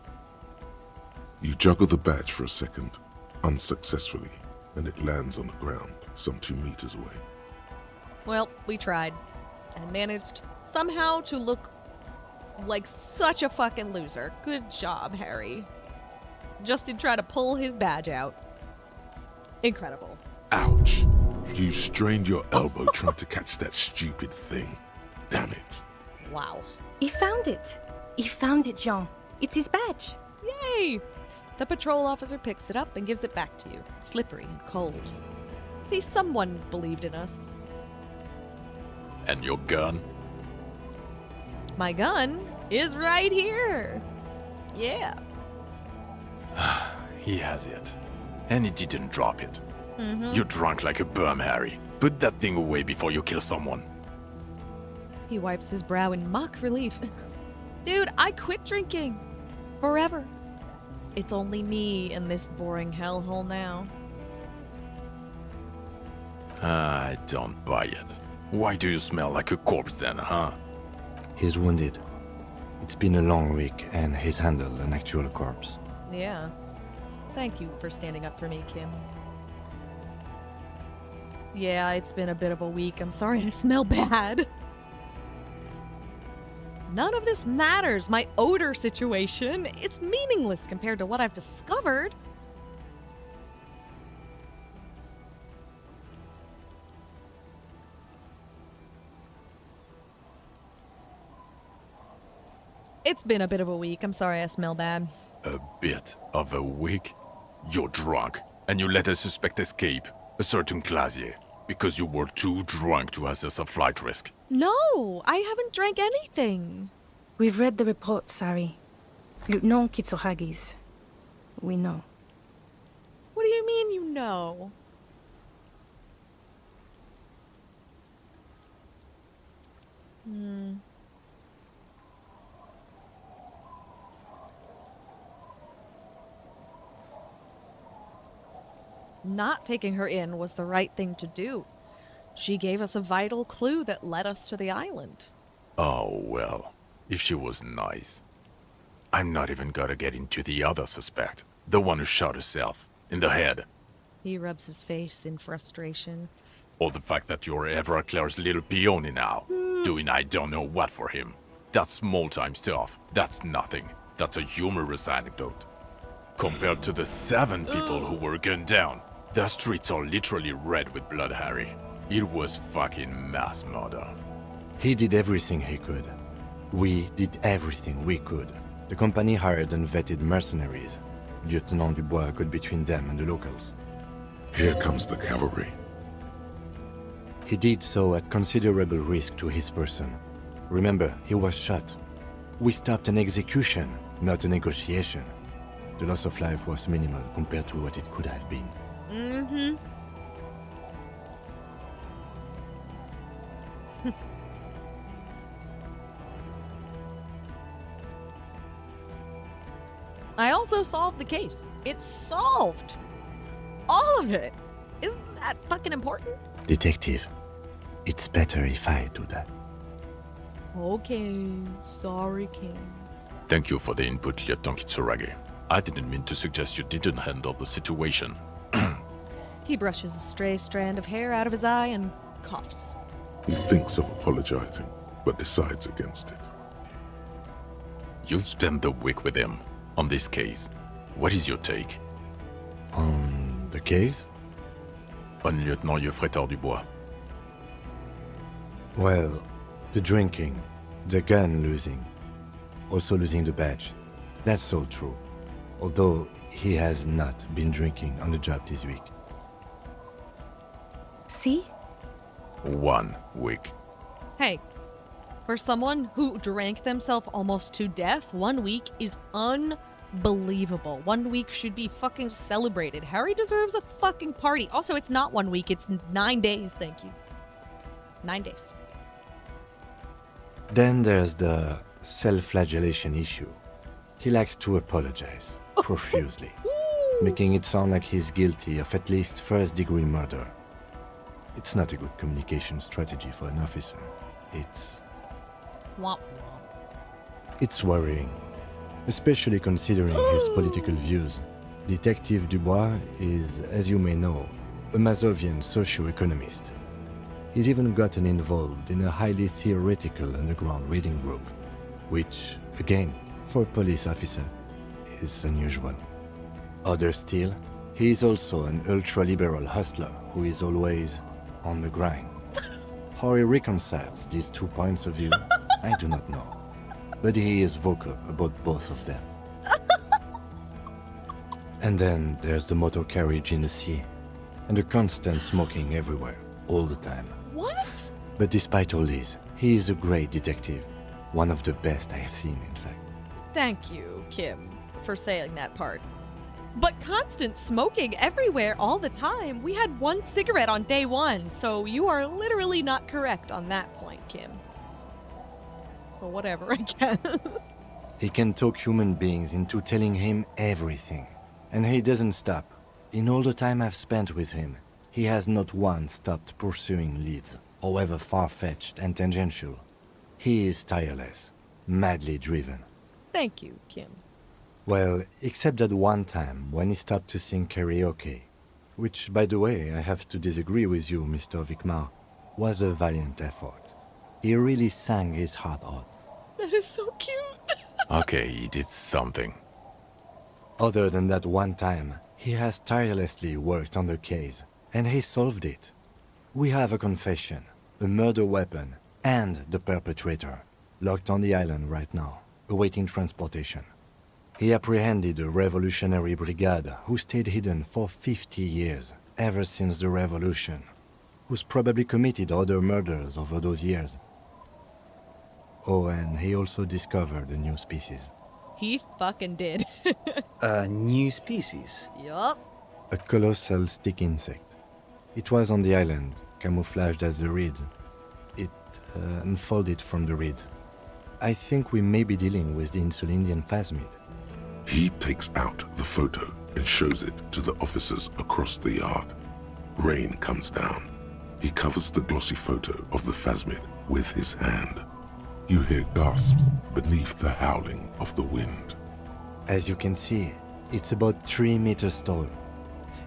You juggle the badge for a second, unsuccessfully, and it lands on the ground, some 2 meters away. Well, we tried, and managed somehow to look like such a fucking loser. Good job, Harry. Justin tried to pull his badge out. Incredible. Ouch! You strained your elbow trying to catch that stupid thing. Damn it. Wow. He found it. He found it, Jean. It's his badge. Yay! The patrol officer picks it up and gives it back to you, slippery and cold. See, someone believed in us. And your gun? My gun is right here. Yeah. He has it. And he didn't drop it. Mm-hmm. You're drunk like a bum, Harry. Put that thing away before you kill someone. He wipes his brow in mock relief. Dude, I quit drinking. Forever. It's only me in this boring hellhole now. I don't buy it. Why do you smell like a corpse then, huh? He's wounded. It's been a long week, and he's handled an actual corpse. Yeah. Thank you for standing up for me, Kim. Yeah, it's been a bit of a week. I'm sorry I smell bad. None of this matters. My odor situation, it's meaningless compared to what I've discovered. It's been a bit of a week. I'm sorry I smell bad. A bit of a week? You're drunk, and you let a suspect escape, a certain Clasier, because you were too drunk to assess a flight risk. No, I haven't drank anything. We've read the report, Sari. Lieutenant Kitsuhagi's. We know. What do you mean you know? Not taking her in was the right thing to do. She gave us a vital clue that led us to the island. Oh, well, if she was nice. I'm not even gonna get into the other suspect, the one who shot herself, in the head. He rubs his face in frustration. Or the fact that you're Everclear's little peony now, doing I don't know what for him. That's small-time stuff. That's nothing. That's a humorous anecdote. Compared to the 7 people who were gunned down, the streets are literally red with blood, Harry. It was fucking mass murder. He did everything he could. We did everything we could. The company hired and vetted mercenaries. Lieutenant Dubois got between them and the locals. Here comes the cavalry. He did so at considerable risk to his person. Remember, he was shot. We stopped an execution, not a negotiation. The loss of life was minimal compared to what it could have been. Mm-hmm. I also solved the case. It's solved. All of it. Isn't that fucking important? Detective, it's better if I do that. Okay. Sorry, King. Thank you for the input, Lieutenant Kitsuragi. I didn't mean to suggest you didn't handle the situation. He brushes a stray strand of hair out of his eye and coughs. He thinks of apologizing, but decides against it. You've spent the week with him on this case. What is your take? On the case? On Lieutenant Geoffrey Dubois. Well, the drinking, the gun losing, also losing the badge. That's all true. Although he has not been drinking on the job this week. See? 1 week. Hey, for someone who drank themselves almost to death, 1 week is unbelievable. 1 week should be fucking celebrated. Harry deserves a fucking party. Also, it's not 1 week, it's 9 days, thank you. 9 days. Then there's the self-flagellation issue. He likes to apologize profusely, making it sound like he's guilty of at least first-degree murder. It's not a good communication strategy for an officer. Womp womp. It's worrying, especially considering his political views. Detective Dubois is, as you may know, a Mazovian socio-economist. He's even gotten involved in a highly theoretical underground reading group, which, again, for a police officer, is unusual. Other still, he is also an ultra-liberal hustler who is always on the grind. How he reconciles these 2 points of view, I do not know. But he is vocal about both of them. And then there's the motor carriage in the sea, and the constant smoking everywhere, all the time. What? But despite all this, he is a great detective. One of the best I have seen, in fact. Thank you, Kim, for saying that part. But constant smoking everywhere all the time. We had 1 cigarette on day 1, so you are literally not correct on that point, Kim. But whatever, I guess. He can talk human beings into telling him everything. And he doesn't stop. In all the time I've spent with him, he has not once stopped pursuing leads, however far-fetched and tangential. He is tireless, madly driven. Thank you, Kim. Well, except that one time when he stopped to sing karaoke, which, by the way, I have to disagree with you, Mr. Vicmar, was a valiant effort. He really sang his heart out. That is so cute. Okay, he did something. Other than that one time, he has tirelessly worked on the case, and he solved it. We have a confession, a murder weapon, and the perpetrator, locked on the island right now, awaiting transportation. He apprehended a revolutionary brigade who stayed hidden for 50 years, ever since the revolution, who's probably committed other murders over those years. Oh, and he also discovered a new species. He fucking did. A new species? Yup. A colossal stick insect. It was on the island, camouflaged as the reeds. It unfolded from the reeds. I think we may be dealing with the Insulindian phasmid. He takes out the photo and shows it to the officers across the yard. Rain comes down. He covers the glossy photo of the phasmid with his hand. You hear gasps beneath the howling of the wind. As you can see, it's about 3 meters tall.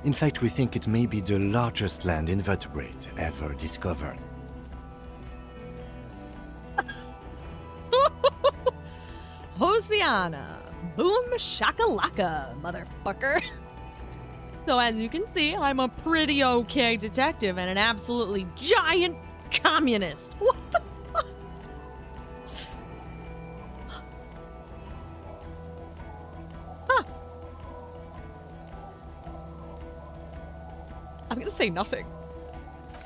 In fact, we think it may be the largest land invertebrate ever discovered. Hosiana. Boom shakalaka, motherfucker. So as you can see, I'm a pretty okay detective and an absolutely giant communist. What the fuck? Huh. I'm gonna say nothing.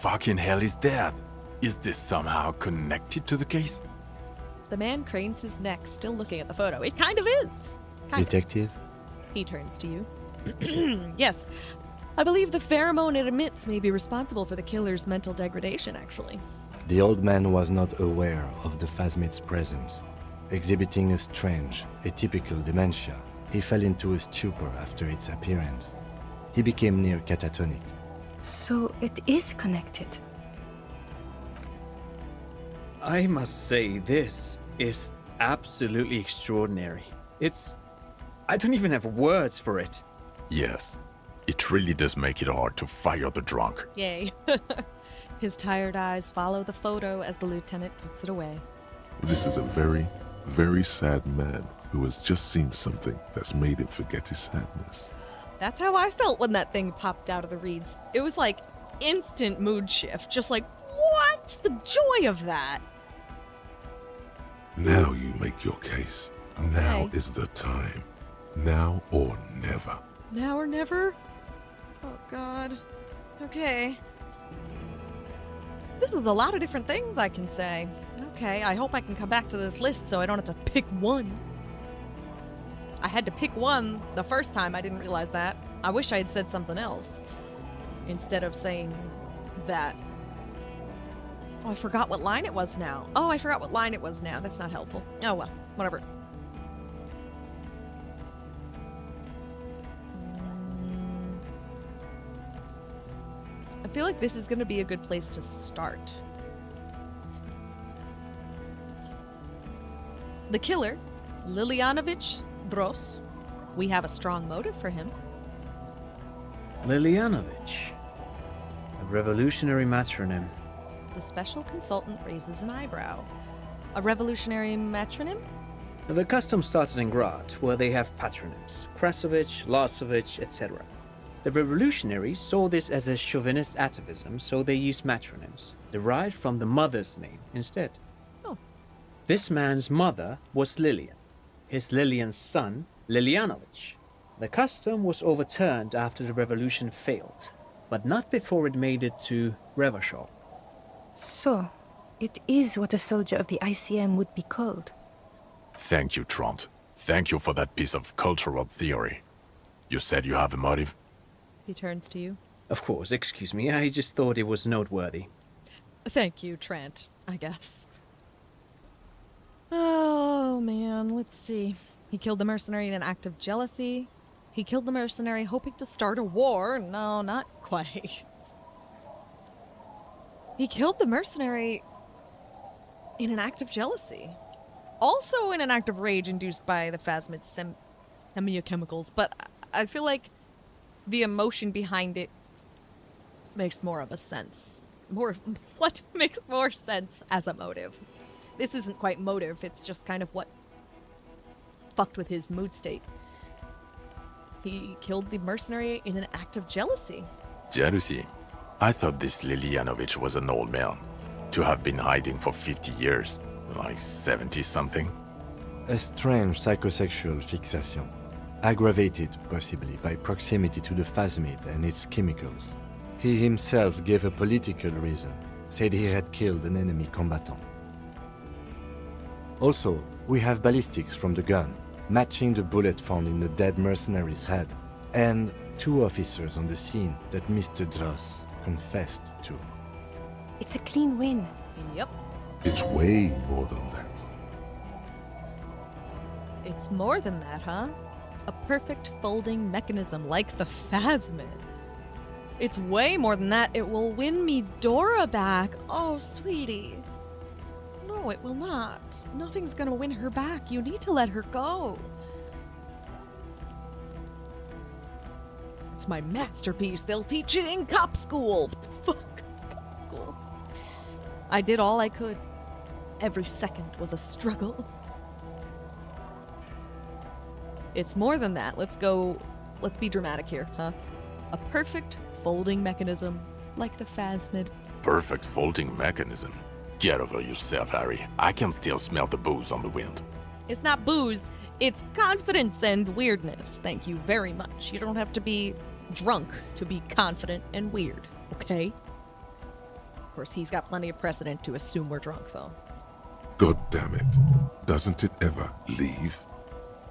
Fucking hell is that? Is this somehow connected to the case? The man cranes his neck, still looking at the photo. It kind of is. Kind of. Detective? He turns to you. Yes. I believe the pheromone it emits may be responsible for the killer's mental degradation, actually. The old man was not aware of the phasmid's presence. Exhibiting a strange, atypical dementia, he fell into a stupor after its appearance. He became near catatonic. So it is connected. I must say, this is absolutely extraordinary. I don't even have words for it. Yes. It really does make it hard to fire the drunk. Yay. His tired eyes follow the photo as the lieutenant puts it away. This is a very, very sad man who has just seen something that's made him forget his sadness. That's how I felt when that thing popped out of the reeds. It was like instant mood shift. Just like, what's the joy of that? Now you make your case. Now is the time. Now or never. Now or never? Oh, God. Okay. This is a lot of different things I can say. Okay, I hope I can come back to this list so I don't have to pick one. I had to pick one the first time. I didn't realize that. I wish I had said something else instead of saying that. Oh, I forgot what line it was now. Oh, I forgot what line it was now. That's not helpful. Oh, well. Whatever. I feel like this is going to be a good place to start. The killer, Lilianovich Dros. We have a strong motive for him. Lilianovich. A revolutionary matronym. The special consultant raises an eyebrow. A revolutionary matronym? The custom started in Grad, where they have patronyms. Krasovich, Lasovich, etc. The revolutionaries saw this as a chauvinist atavism, so they used matronyms, derived from the mother's name instead. Oh. This man's mother was Lilian. His Lilian's son, Lilianovich. The custom was overturned after the revolution failed, but not before it made it to Revachol. So, it is what a soldier of the ICM would be called. Thank you, Trant. Thank you for that piece of cultural theory. You said you have a motive? He turns to you. Of course, excuse me, I just thought it was noteworthy. Thank you, Trant, I guess. Oh, man, let's see. He killed the mercenary in an act of jealousy. He killed the mercenary hoping to start a war. No, not quite. He killed the mercenary in an act of jealousy. Also in an act of rage induced by the phasmid semiochemicals, but I feel like the emotion behind it makes more of a sense. What makes more sense as a motive? This isn't quite motive, it's just kind of what fucked with his mood state. He killed the mercenary in an act of jealousy. Jealousy? I thought this Lilianovich was an old man, to have been hiding for 50 years, like 70-something. A strange psychosexual fixation, aggravated possibly by proximity to the phasmid and its chemicals. He himself gave a political reason, said he had killed an enemy combatant. Also, we have ballistics from the gun, matching the bullet found in the dead mercenary's head, and 2 officers on the scene that Mr. Dross confessed to. It's a clean win. Yep. It's way more than that. It's more than that, huh? A perfect folding mechanism like the phasmid. It's way more than that. It will win me Dora back. Oh, sweetie. No, it will not. Nothing's gonna win her back. You need to let her go. It's my masterpiece. They'll teach it in cop school. What the fuck? Cop school. I did all I could. Every second was a struggle. It's more than that. Let's be dramatic here, huh? A perfect folding mechanism like the phasmid. Perfect folding mechanism? Get over yourself, Harry. I can still smell the booze on the wind. It's not booze, it's confidence and weirdness. Thank you very much. You don't have to be drunk to be confident and weird, okay? Of course, he's got plenty of precedent to assume we're drunk, though. God damn it. Doesn't it ever leave?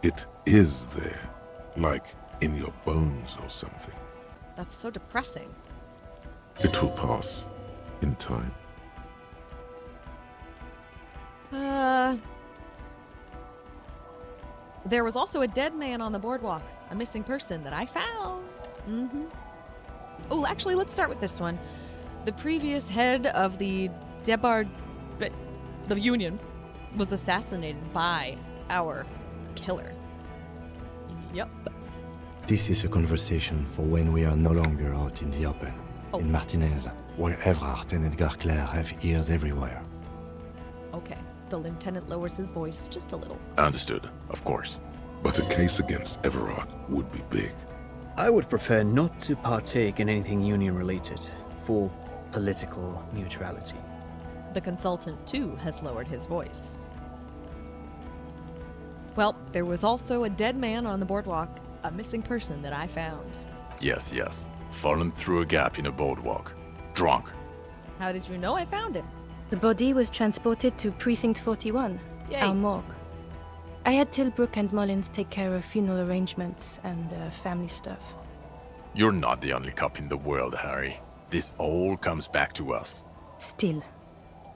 It is there. Like in your bones or something. That's so depressing. It will pass in time. There was also a dead man on the boardwalk, a missing person that I found. Oh, actually, let's start with this one. The previous head of the the Union was assassinated by our killer. Yep. This is a conversation for when we are no longer out in the open. Oh. In Martinez, where Everard and Edgar Clare have ears everywhere. Okay. The lieutenant lowers his voice just a little. Understood, of course. But a case against Everard would be big. I would prefer not to partake in anything union-related, for political neutrality. The consultant, too, has lowered his voice. Well, there was also a dead man on the boardwalk, a missing person that I found. Yes, yes. Fallen through a gap in a boardwalk. Drunk. How did you know I found him? The body was transported to Precinct 41, Yay. our morgue. I had Tilbrook and Mullins take care of funeral arrangements and family stuff. You're not the only cop in the world, Harry. This all comes back to us. Still,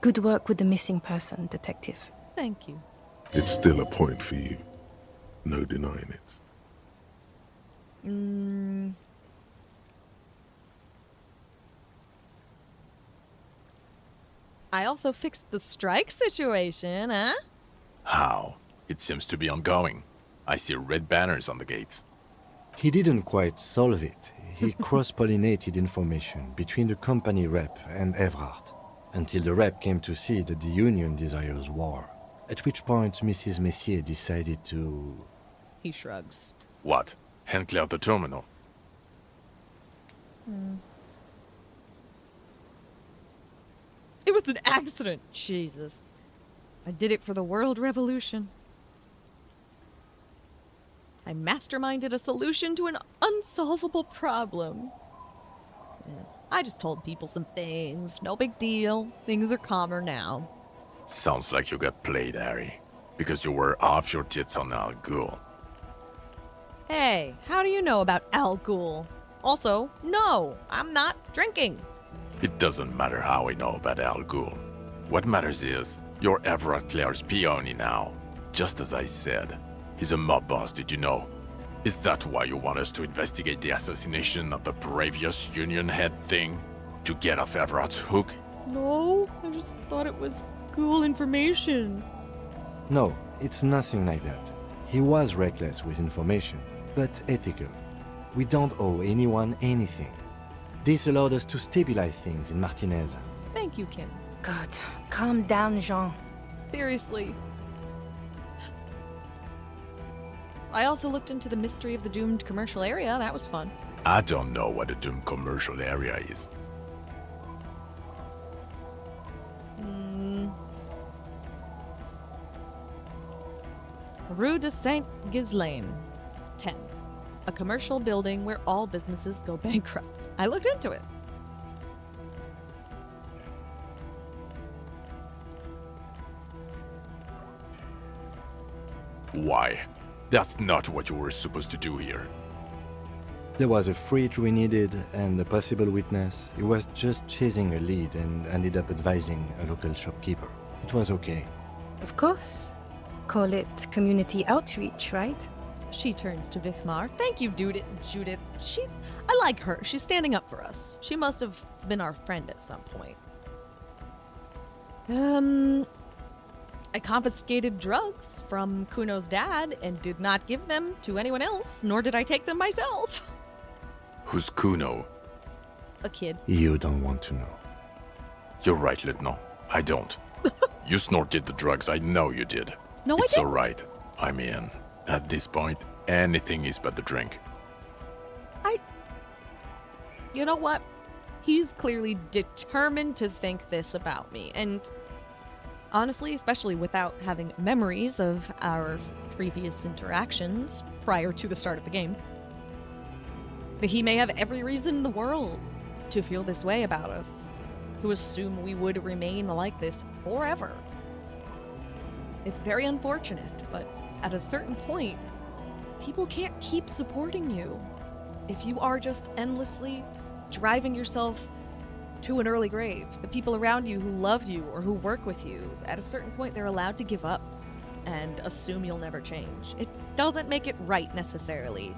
Good work with the missing person, Detective. Thank you. It's still a point for you. No denying it. I also fixed the strike situation, huh? How? It seems to be ongoing. I see red banners on the gates. He didn't quite solve it. He cross-pollinated information between the company rep and Evrard, until the rep came to see that the Union desires war, at which point Mrs. Messier decided to... He shrugs. What? Hand clear the terminal? It was an accident. Jesus. I did it for the world revolution. I masterminded a solution to an unsolvable problem. Yeah, I just told people some things. No big deal. Things are calmer now. Sounds like you got played, Harry. Because you were off your tits on Al Ghul. Hey, how do you know about Al Ghul? Also, no, I'm not drinking. It doesn't matter how we know about Al Ghul. What matters is, you're Everett Clare's peony now. Just as I said. He's a mob boss, did you know? Is that why you want us to investigate the assassination of the previous Union head thing? To get off Everett's hook? No, I just thought it was cool information. No, it's nothing like that. He was reckless with information, but ethical. We don't owe anyone anything. This allowed us to stabilize things in Martinez. Thank you, Kim. God, calm down, Jean. Seriously. I also looked into the mystery of the doomed commercial area. That was fun. I don't know what a doomed commercial area is. Rue de Saint-Ghislain, 10. A commercial building where all businesses go bankrupt. I looked into it. Why? That's not what you were supposed to do here. There was a fridge we needed and a possible witness. He was just chasing a lead and ended up advising a local shopkeeper. It was okay. Of course. Call it community outreach, right? She turns to Vichmar. Thank you, Judith. I like her. She's standing up for us. She must have been our friend at some point. I confiscated drugs from Kuno's dad and did not give them to anyone else, nor did I take them myself. Who's Kuno? A kid. You don't want to know. You're right, Lieutenant. I don't. You snorted the drugs, I know you did. No, it's I didn't. alright. I mean, at this point, anything is but the drink. You know what? He's clearly determined to think this about me, and honestly, especially without having memories of our previous interactions prior to the start of the game, that he may have every reason in the world to feel this way about us, to assume we would remain like this forever. It's very unfortunate, but at a certain point, people can't keep supporting you. If you are just endlessly driving yourself to an early grave, the people around you who love you or who work with you, at a certain point they're allowed to give up and assume you'll never change. It doesn't make it right necessarily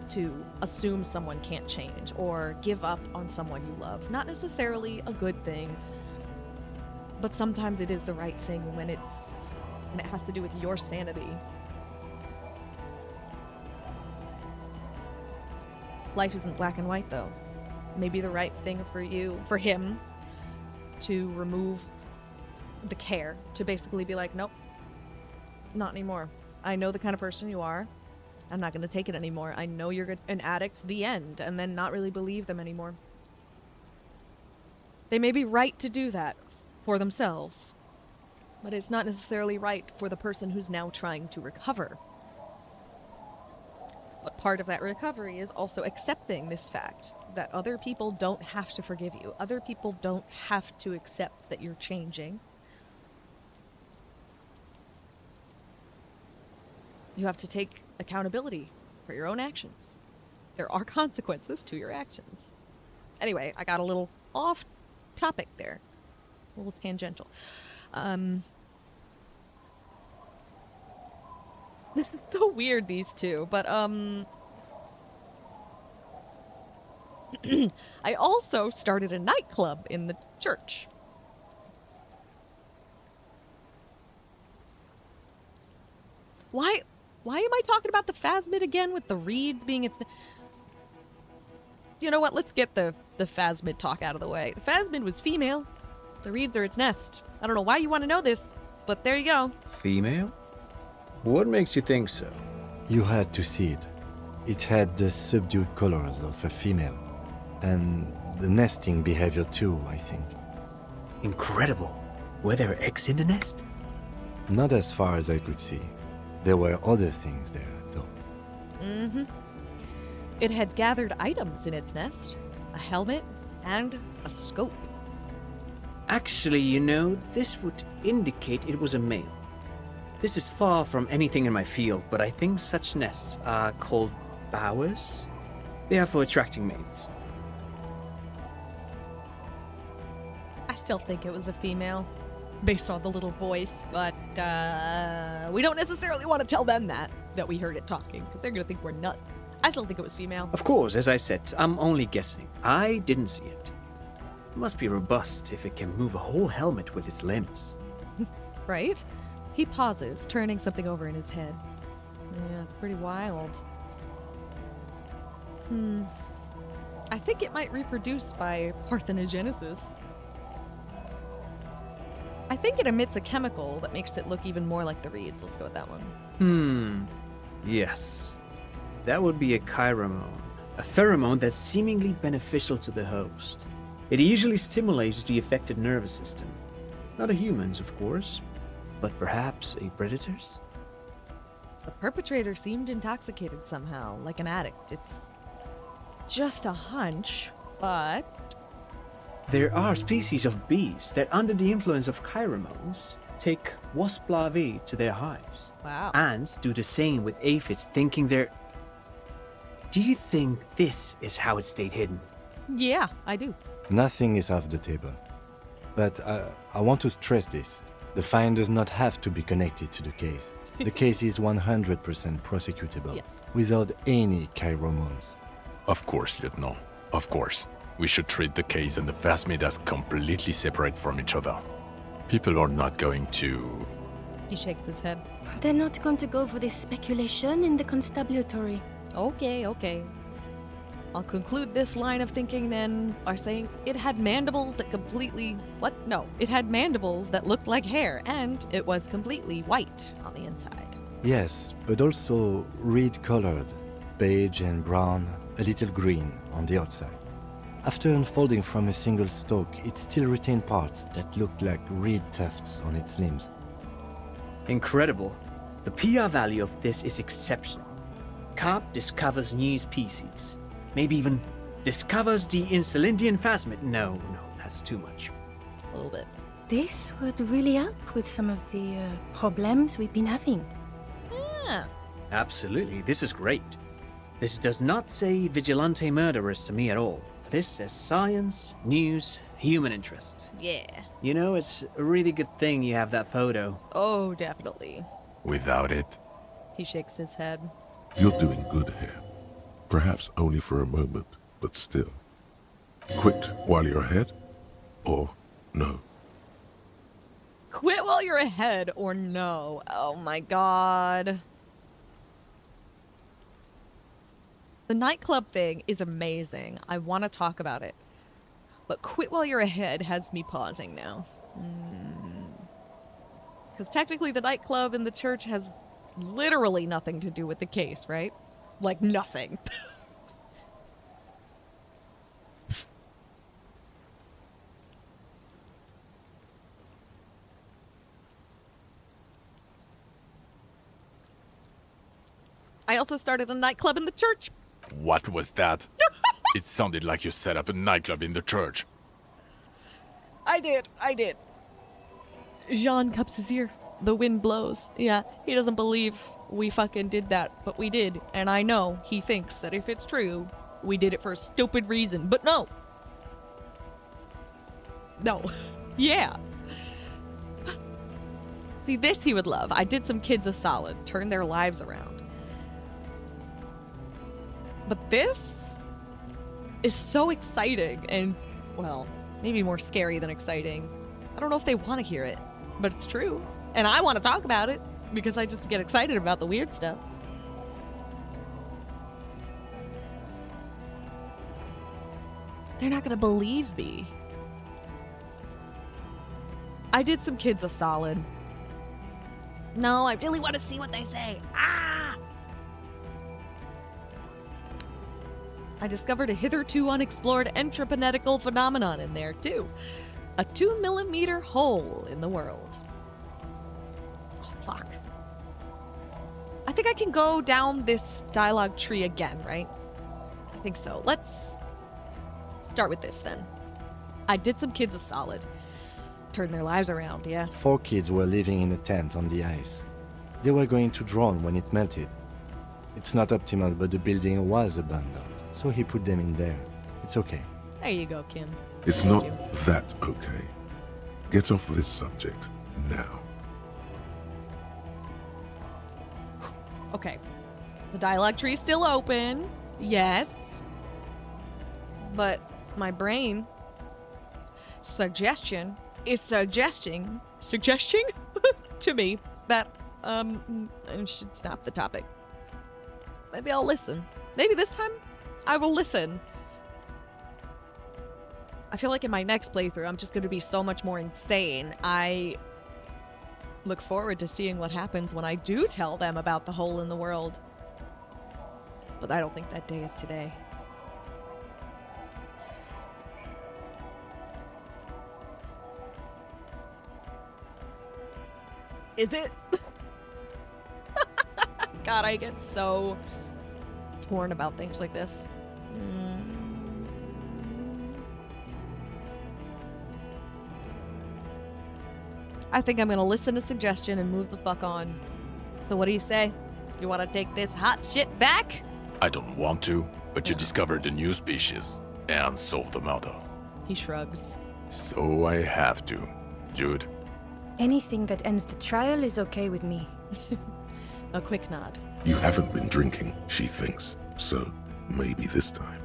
to assume someone can't change or give up on someone you love. Not necessarily a good thing, but sometimes it is the right thing when it has to do with your sanity. Life isn't black and white, though. Maybe the right thing for him, to remove the care, to basically be like, nope, not anymore. I know the kind of person you are. I'm not going to take it anymore. I know you're an addict, the end, and then not really believe them anymore. They may be right to do that for themselves, but it's not necessarily right for the person who's now trying to recover. But part of that recovery is also accepting this fact that other people don't have to forgive you. Other people don't have to accept that you're changing. You have to take accountability for your own actions. There are consequences to your actions. Anyway, I got a little off topic there. little tangential. This is so weird, these two, but I also started a nightclub in the church. Why am I talking about the phasmid again with the reeds being its... You know what? Let's get the phasmid talk out of the way. The phasmid was female. The reeds are its nest. I don't know why you want to know this, but there you go. Female? What makes you think so? You had to see it. It had the subdued colors of a female. And the nesting behavior too, I think. Incredible. Were there eggs in the nest? Not as far as I could see. There were other things there, though. Mm-hmm. It had gathered items in its nest. A helmet and a scope. Actually, you know, this would indicate it was a male. This is far from anything in my field, but I think such nests are called bowers. They are for attracting mates. I still think it was a female, based on the little voice, but we don't necessarily want to tell them that we heard it talking, because they're going to think we're nuts. I still think it was female. Of course, as I said, I'm only guessing. I didn't see it. It must be robust if it can move a whole helmet with its limbs. Right? He pauses, turning something over in his head. Yeah, it's pretty wild. I think it might reproduce by parthenogenesis. I think it emits a chemical that makes it look even more like the reeds. Let's go with that one. Yes. That would be a pheromone. A pheromone that's seemingly beneficial to the host. It usually stimulates the affected nervous system. Not a human's, of course, but perhaps a predator's? The perpetrator seemed intoxicated somehow, like an addict. It's just a hunch, but... There are species of bees that, under the influence of pheromones, take wasp larvae to their hives. Wow. And do the same with aphids, thinking they're... Do you think this is how it stayed hidden? Yeah, I do. Nothing is off the table. But I want to stress this. The find does not have to be connected to the case. The case is 100% prosecutable. Yes. Without any pheromones. Of course, Lieutenant. Of course. We should treat the case and the phasmid as completely separate from each other. People are not going to... He shakes his head. They're not going to go for this speculation in the constabulary. Okay. I'll conclude this line of thinking then by saying it had mandibles that completely... What? No. It had mandibles that looked like hair, and it was completely white on the inside. Yes, but also reed-colored, beige and brown, a little green on the outside. After unfolding from a single stalk, it still retained parts that looked like reed tufts on its limbs. Incredible. The PR value of this is exceptional. Carp discovers new species. Maybe even discovers the Insulindian phasmid. No, that's too much. A little bit. This would really help with some of the problems we've been having. Yeah. Absolutely, this is great. This does not say vigilante murderers to me at all. This says science, news, human interest. Yeah. You know, it's a really good thing you have that photo. Oh, definitely. Without it, He shakes his head. You're doing good here. Perhaps only for a moment, but still. Quit while you're ahead, or no. Quit while you're ahead, or no. Oh my god. The nightclub thing is amazing. I want to talk about it. But quit while you're ahead has me pausing now. Because technically the nightclub and the church has literally nothing to do with the case, right? Like nothing. I also started a nightclub in the church. what was that? It sounded like you set up a nightclub in the church. I did. Jean cups his ear. The wind blows. Yeah, he doesn't believe we fucking did that, but we did. And I know he thinks that if it's true, we did it for a stupid reason. But no. No. Yeah. See, this he would love. I did some kids a solid, turned their lives around. But this is so exciting and, well, maybe more scary than exciting. I don't know if they want to hear it, but it's true. And I want to talk about it because I just get excited about the weird stuff. They're not going to believe me. I did some kids a solid. No, I really want to see what they say. Ah! I discovered a hitherto unexplored entropnetical phenomenon in there, too. A 2mm hole in the world. Oh, fuck. I think I can go down this dialogue tree again, right? I think so. Let's start with this, then. I did some kids a solid. Turned their lives around, yeah. 4 kids were living in a tent on the ice. They were going to drown when it melted. It's not optimal, but the building was abandoned, so he put them in there. It's okay. There you go, Kim. It's Thank not you. that okay. Get off this subject now. Okay. The dialogue tree is still open. Yes. But my brain suggesting to me that I should stop the topic. Maybe I'll listen. Maybe this time I will listen. I feel like in my next playthrough I'm just going to be so much more insane. I look forward to seeing what happens when I do tell them about the hole in the world. But I don't think that day is today. Is it? God, I get so torn about things like this. I think I'm gonna listen to suggestion and move the fuck on. So what do you say? You wanna take this hot shit back? I don't want to, but you discovered a new species and solved the murder. He shrugs. So I have to. Jude, Anything that ends the trial is okay with me. A quick nod. You haven't been drinking, she thinks, so maybe this time.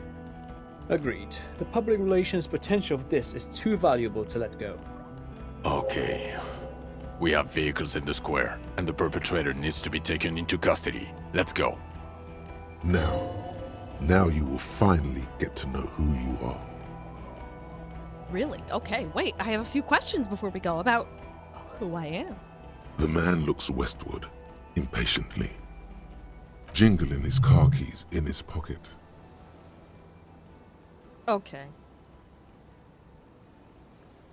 Agreed. The public relations potential of this is too valuable to let go. okay. We have vehicles in the square, and the perpetrator needs to be taken into custody. Let's go. Now you will finally get to know who you are. Really? Okay, wait, I have a few questions before we go about who I am. The man looks westward, impatiently, jingling his car keys in his pocket. Okay.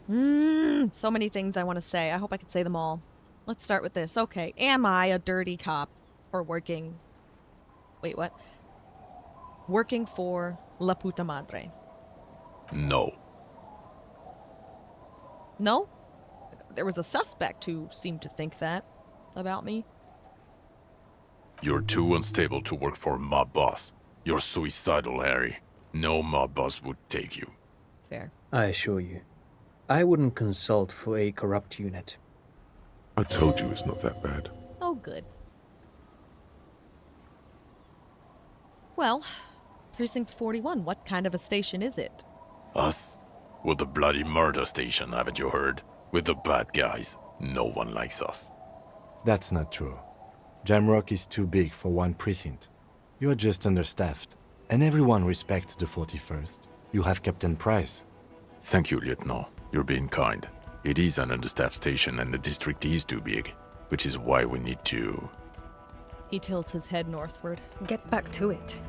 So many things I want to say. I hope I can say them all. Let's start with this. Okay, am I a dirty cop or working... Wait, what? Working for La Puta Madre? No. No? There was a suspect who seemed to think that about me. You're too unstable to work for a mob boss. You're suicidal, Harry. No mob boss would take you. Fair. I assure you, I wouldn't consult for a corrupt unit. I told you it's not that bad. Oh, good. Well, Precinct 41, what kind of a station is it? Us? We're the bloody murder station, haven't you heard? We're the bad guys. No one likes us. That's not true. Jamrock is too big for one precinct. You are just understaffed. And everyone respects the 41st. You have Captain Price. Thank you, Lieutenant. You're being kind. It is an understaffed station and the district is too big, which is why we need to... He tilts his head northward. Get back to it.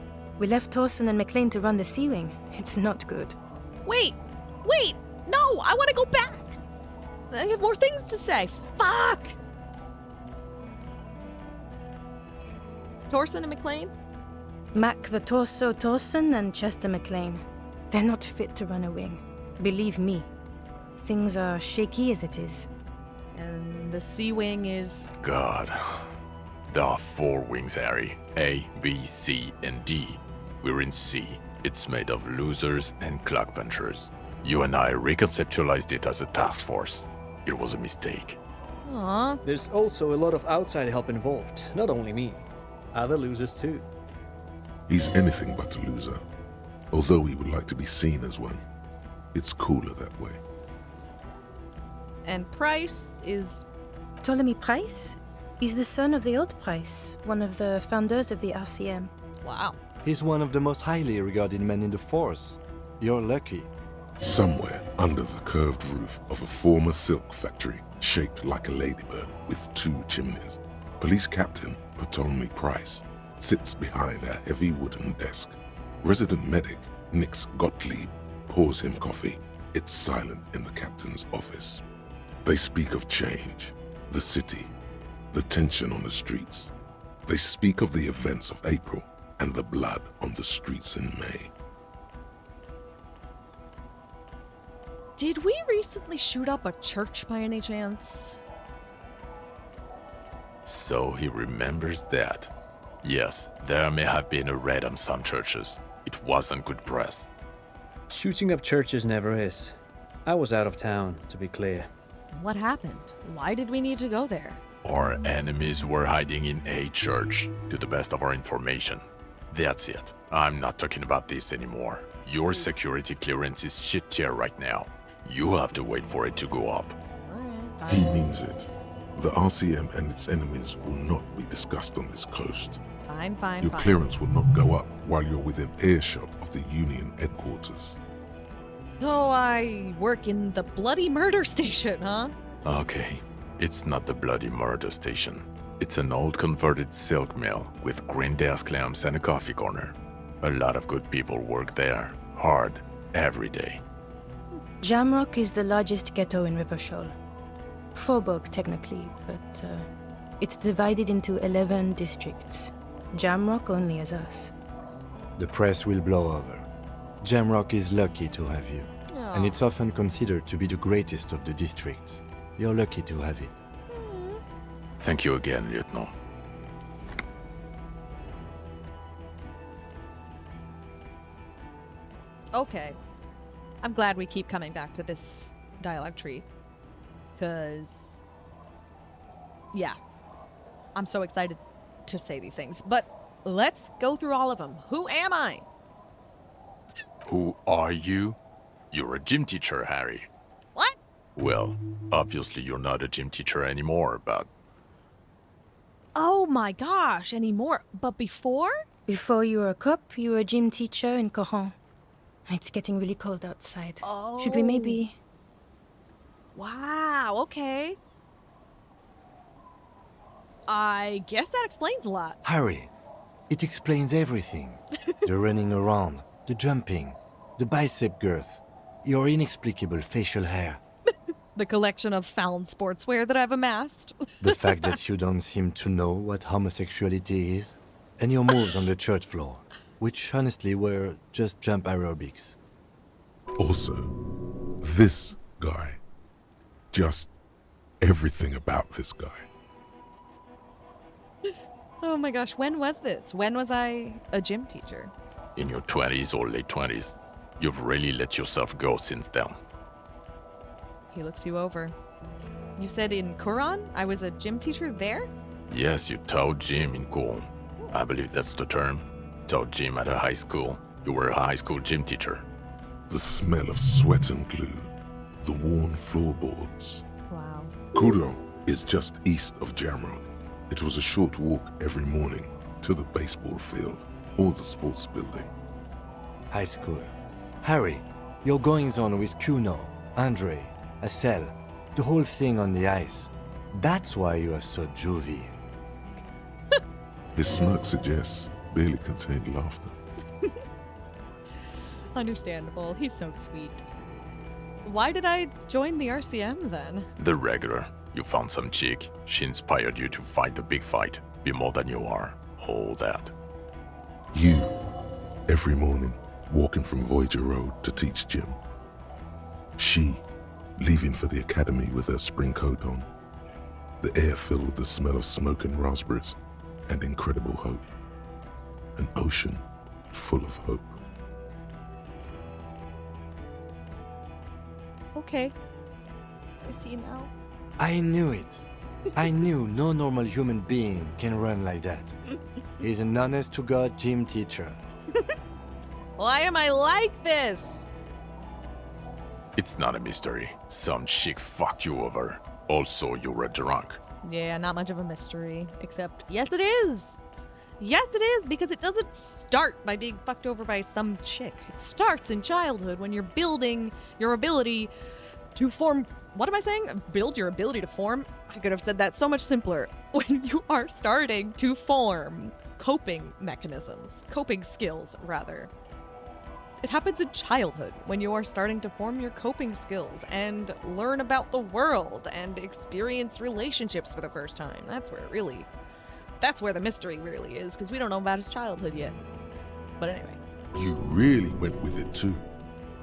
We left Torsen and McLean to run the Sea Wing. It's not good. Wait! Wait! No! I want to go back! I have more things to say. Fuck! Torsen and McLean? Mac the Torso Torsen and Chester McLean. They're not fit to run a wing. Believe me. Things are shaky as it is. And the Sea Wing is... God. There are 4 wings, Harry. A, B, C, and D. We're in C. It's made of losers and clock punchers. You and I reconceptualized it as a task force. It was a mistake. Aw. There's also a lot of outside help involved, not only me. Other losers too. He's anything but a loser, although he would like to be seen as one. It's cooler that way. And Price is... Ptolemy Price? He's the son of the old Price, one of the founders of the RCM. Wow. He's one of the most highly regarded men in the force. You're lucky. Somewhere under the curved roof of a former silk factory, shaped like a ladybird with 2 chimneys, Police Captain Ptolemy Price sits behind a heavy wooden desk. Resident medic Nix Gottlieb pours him coffee. It's silent in the captain's office. They speak of change, the city, the tension on the streets. They speak of the events of April and the blood on the streets in May. Did we recently shoot up a church by any chance? So he remembers that. Yes, there may have been a raid on some churches. It wasn't good press. Shooting up churches never is. I was out of town, to be clear. What happened? Why did we need to go there? Our enemies were hiding in a church, to the best of our information. That's it. I'm not talking about this anymore. Your security clearance is shit tier right now. You have to wait for it to go up. He means it. The RCM and its enemies will not be discussed on this coast. Fine, Your fine. clearance will not go up while you're within earshot of the Union headquarters. Oh, I work in the bloody murder station, huh? Okay, it's not the bloody murder station. It's an old converted silk mill with green desk lamps and a coffee corner. A lot of good people work there, hard, every day. Jamrock is the largest ghetto in Rivershoal. Faubourg, technically, but it's divided into 11 districts. Jamrock only has us. The press will blow over. Jamrock is lucky to have you, and it's often considered to be the greatest of the districts. You're lucky to have it. Thank you again, Lieutenant. Okay. I'm glad we keep coming back to this dialogue tree. Because... yeah. I'm so excited to say these things. But let's go through all of them. Who am I? Who are you? You're a gym teacher, Harry. What? Well, obviously you're not a gym teacher anymore, but... Oh my gosh, anymore. But before? Before you were a cop, you were a gym teacher in Coron. It's getting really cold outside. Oh. Should we maybe... Wow, okay. I guess that explains a lot. Harry, it explains everything. The running around, the jumping, the bicep girth, your inexplicable facial hair. The collection of found sportswear that I've amassed. The fact that you don't seem to know what homosexuality is. And your moves on the church floor, which honestly were just jump aerobics. Also, this guy. Just everything about this guy. Oh my gosh, when was this? When was I a gym teacher? In your 20s or late 20s. You've really let yourself go since then. He looks you over. You said in Coron? I was a gym teacher there? Yes, you taught gym in Coron. I believe that's the term. Taught gym at a high school. You were a high school gym teacher. The smell of sweat and glue. The worn floorboards. Wow. Coron is just east of Jamrock. It was a short walk every morning to the baseball field or the sports building. High school. Harry, your goings-on with Kuno, Andre, Acel, the whole thing on the ice. That's why you are so juvie. His smirk suggests barely contained laughter. Understandable. He's so sweet. Why did I join the RCM then? The regular. You found some chick. She inspired you to fight the big fight. Be more than you are. All that. You, every morning, walking from Voyager Road to teach gym. She, leaving for the academy with her spring coat on. The air filled with the smell of smoke and raspberries and incredible hope. An ocean full of hope. Okay. I see now. I knew it. I knew no normal human being can run like that. He's an honest-to-God gym teacher. Why am I like this? It's not a mystery. Some chick fucked you over. Also, you were drunk. Yeah, not much of a mystery. Except, yes, it is. Yes, it is, because it doesn't start by being fucked over by some chick. It starts in childhood when you're building your ability to form. What am I saying? Build your ability to form? I could have said that so much simpler. When you are starting to form coping mechanisms, coping skills, rather. It happens in childhood when you are starting to form your coping skills and learn about the world and experience relationships for the first time. That's where the mystery really is, because we don't know about his childhood yet. But anyway. You really went with it too.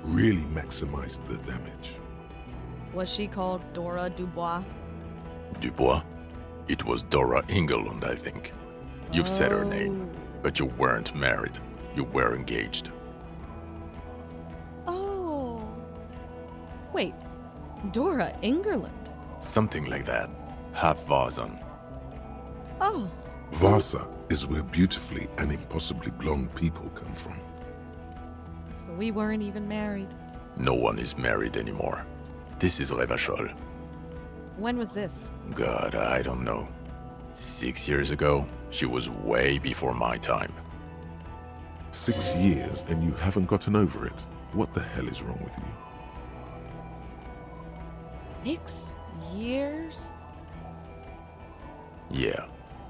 Really maximized the damage. Was she called Dora Dubois? Dubois? It was Dora Engelund, I think. You've said her name, but you weren't married. You were engaged. Oh. Wait, Dora Engerland? Something like that. Half Vazan. Oh. Vasa is where beautifully and impossibly blonde people come from. So we weren't even married. No one is married anymore. This is Revachol. When was this? God, I don't know. 6 years ago? She was way before my time. 6 years and you haven't gotten over it? What the hell is wrong with you? 6 years? Yeah.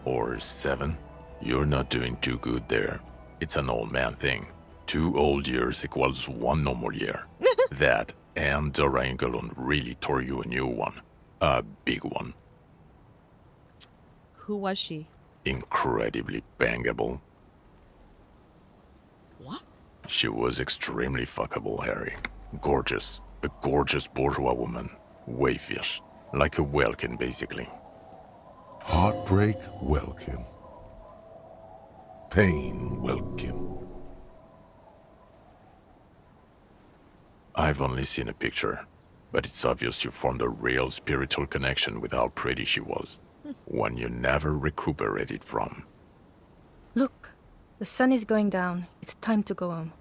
Or 7. You're not doing too good there. It's an old man thing. 2 old years equals 1 normal year. That and Dora Engelund really tore you a new one. A big one. Who was she? Incredibly bangable. What? She was extremely fuckable, Harry. Gorgeous. A gorgeous bourgeois woman. Wayfish. Like a Welkin, basically. Heartbreak, Welkin. Pain, Welkin. I've only seen a picture, but it's obvious you formed a real spiritual connection with how pretty she was. One you never recuperated from. Look, the sun is going down. It's time to go home.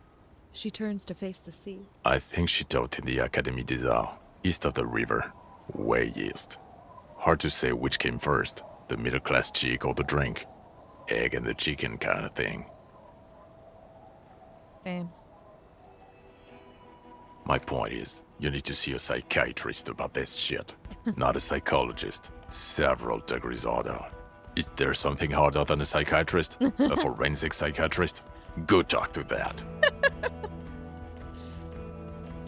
She turns to face the sea. I think she taught in the Académie des Arts, east of the river. Way east. Hard to say which came first, the middle-class chick or the drink. Egg and the chicken kind of thing. Damn. My point is, you need to see a psychiatrist about this shit. Not a psychologist. Several degrees harder. Is there something harder than a psychiatrist? A forensic psychiatrist? Go talk to that.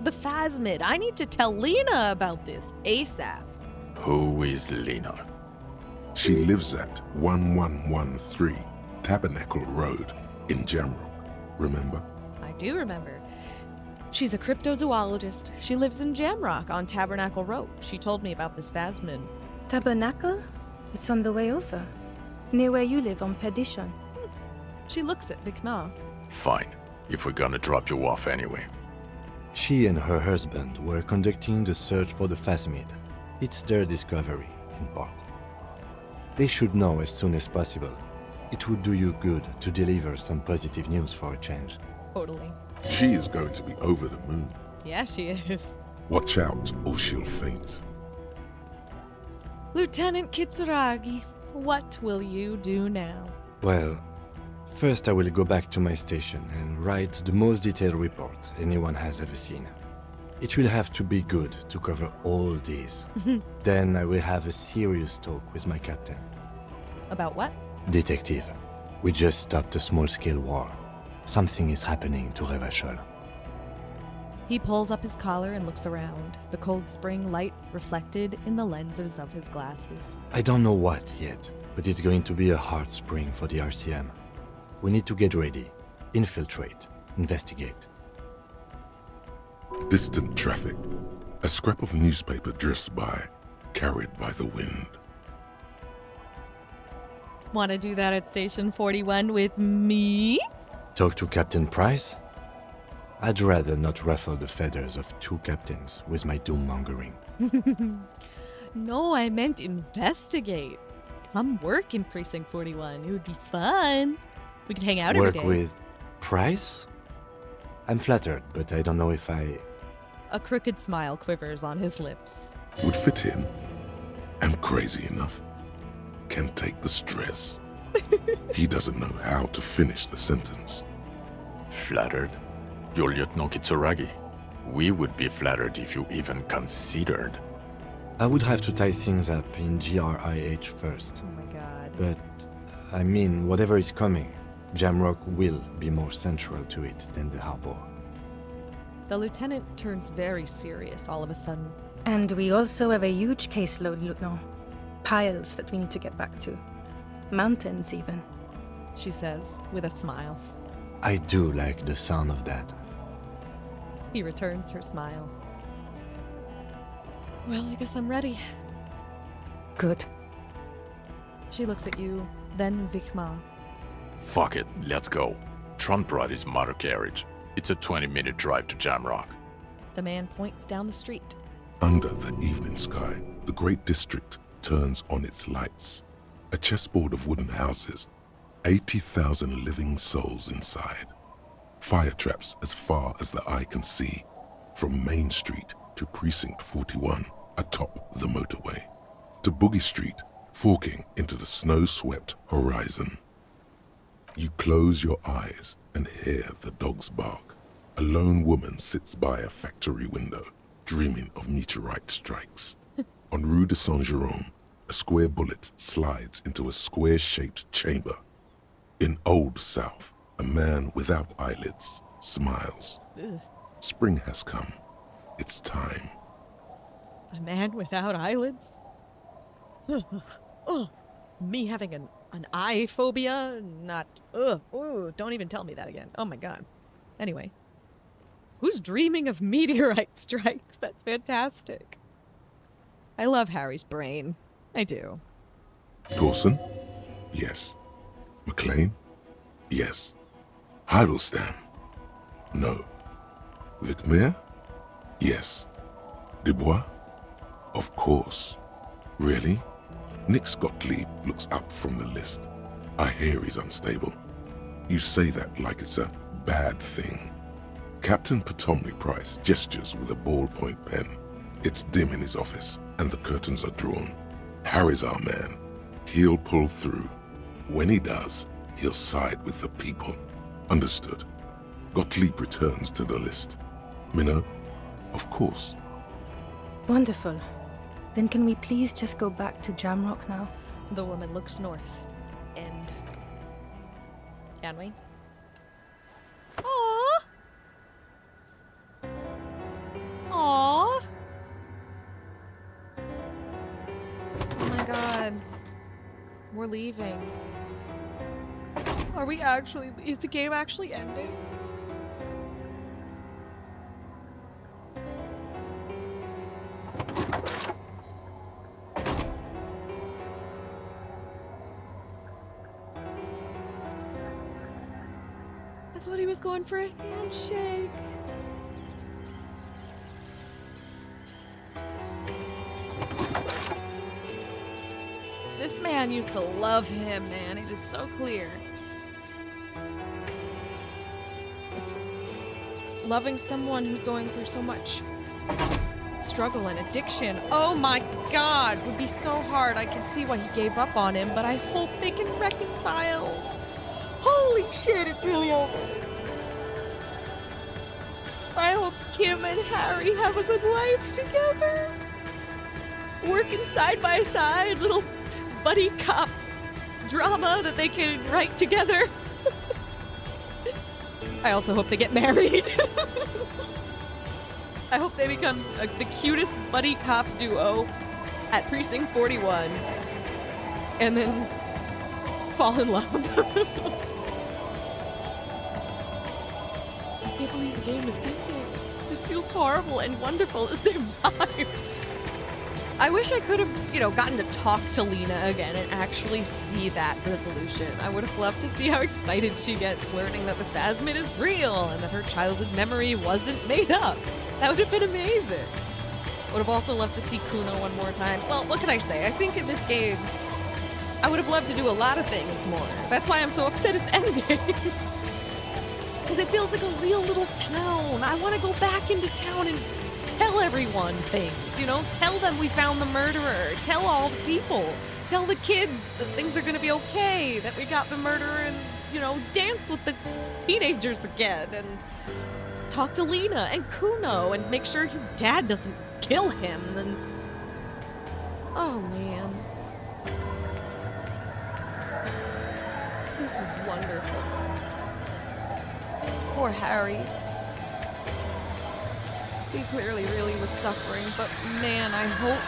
The Phasmid. I need to tell Lena about this ASAP. Who is Lena? She lives at 1113 Tabernacle Road in Jamrock. Remember? I do remember. She's a cryptozoologist. She lives in Jamrock on Tabernacle Road. She told me about this Phasmid. Tabernacle? It's on the way over. Near where you live on Perdition. She looks at Vicna. Fine, if we're gonna drop you off anyway. She and her husband were conducting the search for the Phasmid. It's their discovery, in part. They should know as soon as possible. It would do you good to deliver some positive news for a change. Totally. She is going to be over the moon. Yeah, she is. Watch out or she'll faint. Lieutenant Kitsuragi, what will you do now? Well, first I will go back to my station and write the most detailed report anyone has ever seen. It will have to be good to cover all these. Then I will have a serious talk with my captain. About what? Detective, we just stopped a small-scale war. Something is happening to Revachol. He pulls up his collar and looks around, the cold spring light reflected in the lenses of his glasses. I don't know what yet, but it's going to be a hard spring for the RCM. We need to get ready, infiltrate, investigate. Distant traffic. A scrap of newspaper drifts by, carried by the wind. Want to do that at Station 41 with me? Talk to Captain Price? I'd rather not ruffle the feathers of 2 captains with my doom-mongering. No, I meant investigate. Come work in Precinct 41. It would be fun. We could hang out every Work day. with Price? I'm flattered, but I don't know if I... A crooked smile quivers on his lips. Would fit in. Am crazy enough. Can take the stress. He doesn't know how to finish the sentence. Flattered? You're Lieutenant Kitsuragi. We would be flattered if you even considered. I would have to tie things up in GRIH first. Oh my god. But, I mean, whatever is coming, Jamrock will be more central to it than the harbor. The lieutenant turns very serious all of a sudden. And we also have a huge caseload, Lieutenant. Piles that we need to get back to. Mountains, even. She says, with a smile. I do like the sound of that. He returns her smile. Well, I guess I'm ready. Good. She looks at you, then Vikma. Fuck it, let's go. Tron brought his motor carriage. It's a 20-minute drive to Jamrock. The man points down the street. Under the evening sky, the great district turns on its lights. A chessboard of wooden houses, 80,000 living souls inside. Fire traps as far as the eye can see, from Main Street to Precinct 41 atop the motorway, to Boogie Street, forking into the snow-swept horizon. You close your eyes and hear the dogs bark. A lone woman sits by a factory window, dreaming of meteorite strikes. On Rue de Saint-Jérôme, a square bullet slides into a square-shaped chamber. In Old South, a man without eyelids smiles. Ugh. Spring has come. It's time. A man without eyelids? Oh, me having an eye phobia? Not. Ugh. Ooh, don't even tell me that again. Oh my god. Anyway. Who's dreaming of meteorite strikes? That's fantastic. I love Harry's brain. I do. Dawson? Yes. McLean? Yes. Heidelstein? No. Vicmere? Yes. Dubois? Of course. Really? Nix Gottlieb looks up from the list. I hear he's unstable. You say that like it's a bad thing. Captain Potomny Price gestures with a ballpoint pen. It's dim in his office, and the curtains are drawn. Harry's our man. He'll pull through. When he does, he'll side with the people. Understood. Gottlieb returns to the list. Minnow? Of course. Wonderful. Then can we please just go back to Jamrock now? The woman looks north. And. Can we? Aww. Aww. Oh my god. We're leaving. Are we actually? Is the game actually ending? I thought he was going for a handshake. This man used to love him, man. It is so clear. It's loving someone who's going through so much struggle and addiction. Oh my god, would be so hard. I can see why he gave up on him, but I hope they can reconcile. Holy shit, it's really over. I hope Kim and Harry have a good life together. Working side by side, little buddy cop drama that they can write together. I also hope they get married. I hope they become the cutest buddy cop duo at Precinct 41 and then fall in love. I can't believe the game is ending. This feels horrible and wonderful at the same time. I wish I could have, gotten to talk to Lena again and actually see that resolution. I would have loved to see how excited she gets learning that the Phasmid is real and that her childhood memory wasn't made up. That would have been amazing. Would have also loved to see Kuno one more time. Well, what can I say? I think in this game, I would have loved to do a lot of things more. That's why I'm so upset it's ending. Because it feels like a real little town. I want to go back into town and tell everyone things, you know? Tell them we found the murderer. Tell all the people. Tell the kids that things are going to be okay, that we got the murderer, and, you know, dance with the teenagers again, and talk to Lena and Kuno, and make sure his dad doesn't kill him, and... Oh, man. This was wonderful. Poor Harry. He clearly really was suffering, but man, I hope...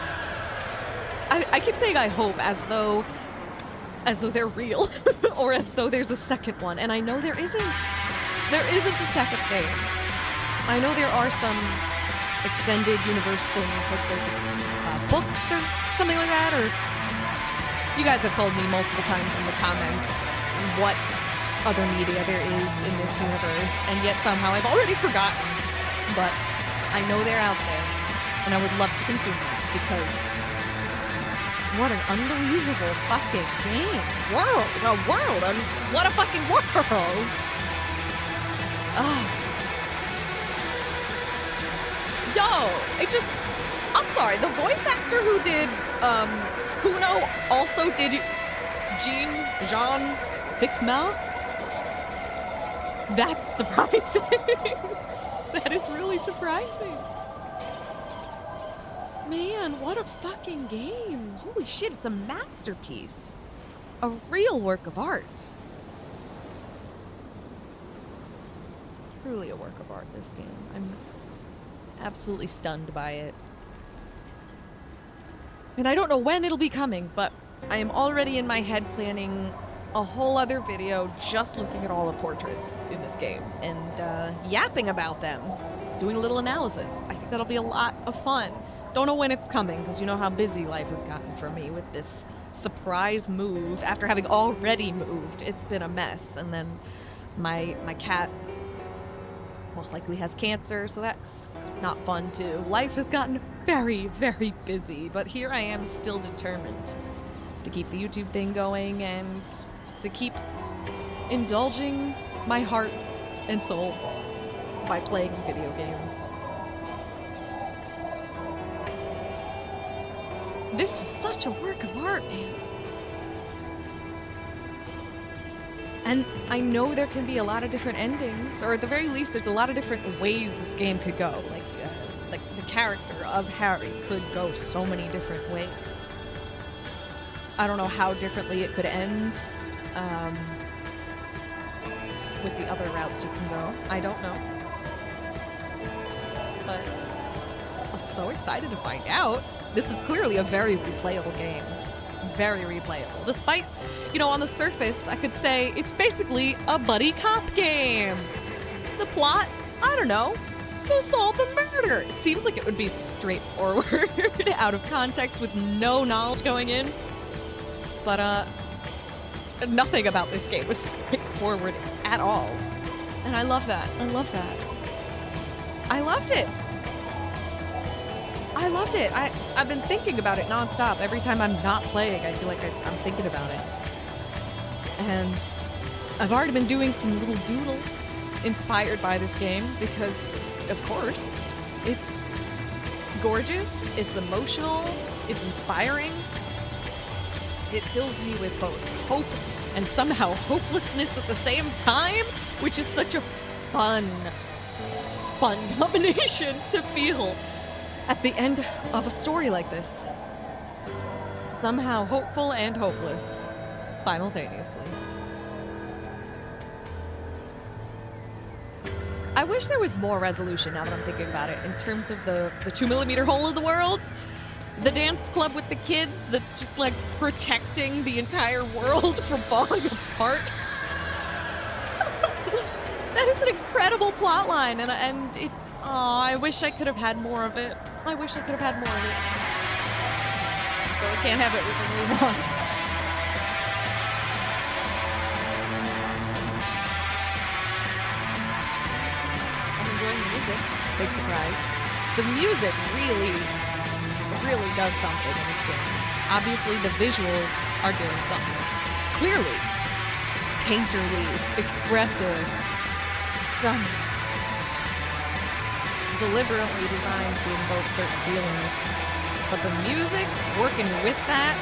I keep saying I hope as though they're real, or as though there's a second one, and I know there isn't. There isn't a second game. I know there are some extended universe things, like there's books or something like that, or you guys have told me multiple times in the comments what other media there is in this universe, and yet somehow I've already forgotten. But I know they're out there, and I would love to consume that, because what an unbelievable fucking game. What a fucking world. Oh. I'm sorry, the voice actor who did, Kuno also did Jean Ficma? That's surprising. That is really surprising. Man, what a fucking game. Holy shit, it's a masterpiece. A real work of art. Truly a work of art, this game. I'm absolutely stunned by it. And I don't know when it'll be coming, but I am already in my head planning a whole other video just looking at all the portraits in this game and yapping about them, doing a little analysis. I think that'll be a lot of fun. Don't know when it's coming, because you know how busy life has gotten for me with this surprise move after having already moved. It's been a mess. And then my cat most likely has cancer, so that's not fun too. Life has gotten very, very busy, but here I am still determined to keep the YouTube thing going and to keep indulging my heart and soul by playing video games. This was such a work of art, man. And I know there can be a lot of different endings, or at the very least, there's a lot of different ways this game could go. Like the character of Harry could go so many different ways. I don't know how differently it could end with the other routes you can go. I don't know. But I'm so excited to find out. This is clearly a very replayable game. Very replayable. Despite, you know, on the surface, I could say it's basically a buddy cop game. The plot, I don't know, go solve the murder. It seems like it would be straightforward, out of context with no knowledge going in. But, nothing about this game was straightforward at all. And I love that. I love that. I loved it. I loved it. I've been thinking about it nonstop. Every time I'm not playing, I feel like I'm thinking about it. And I've already been doing some little doodles inspired by this game because, of course, it's gorgeous, it's emotional, it's inspiring. It fills me with both hope and somehow hopelessness at the same time, which is such a fun combination to feel at the end of a story like this. Somehow hopeful and hopeless simultaneously. I wish there was more resolution now that I'm thinking about it in terms of the 2mm hole in the world. The dance club with the kids that's just like protecting the entire world from falling apart. That is an incredible plot line, and it. Oh, I wish I could have had more of it. I wish I could have had more of it. But we can't have everything we want. I'm enjoying the music. Big surprise. The music really really does something in this game. Obviously, the visuals are doing something. Clearly. Painterly, expressive, stunning. Deliberately designed to invoke certain feelings. But the music, working with that,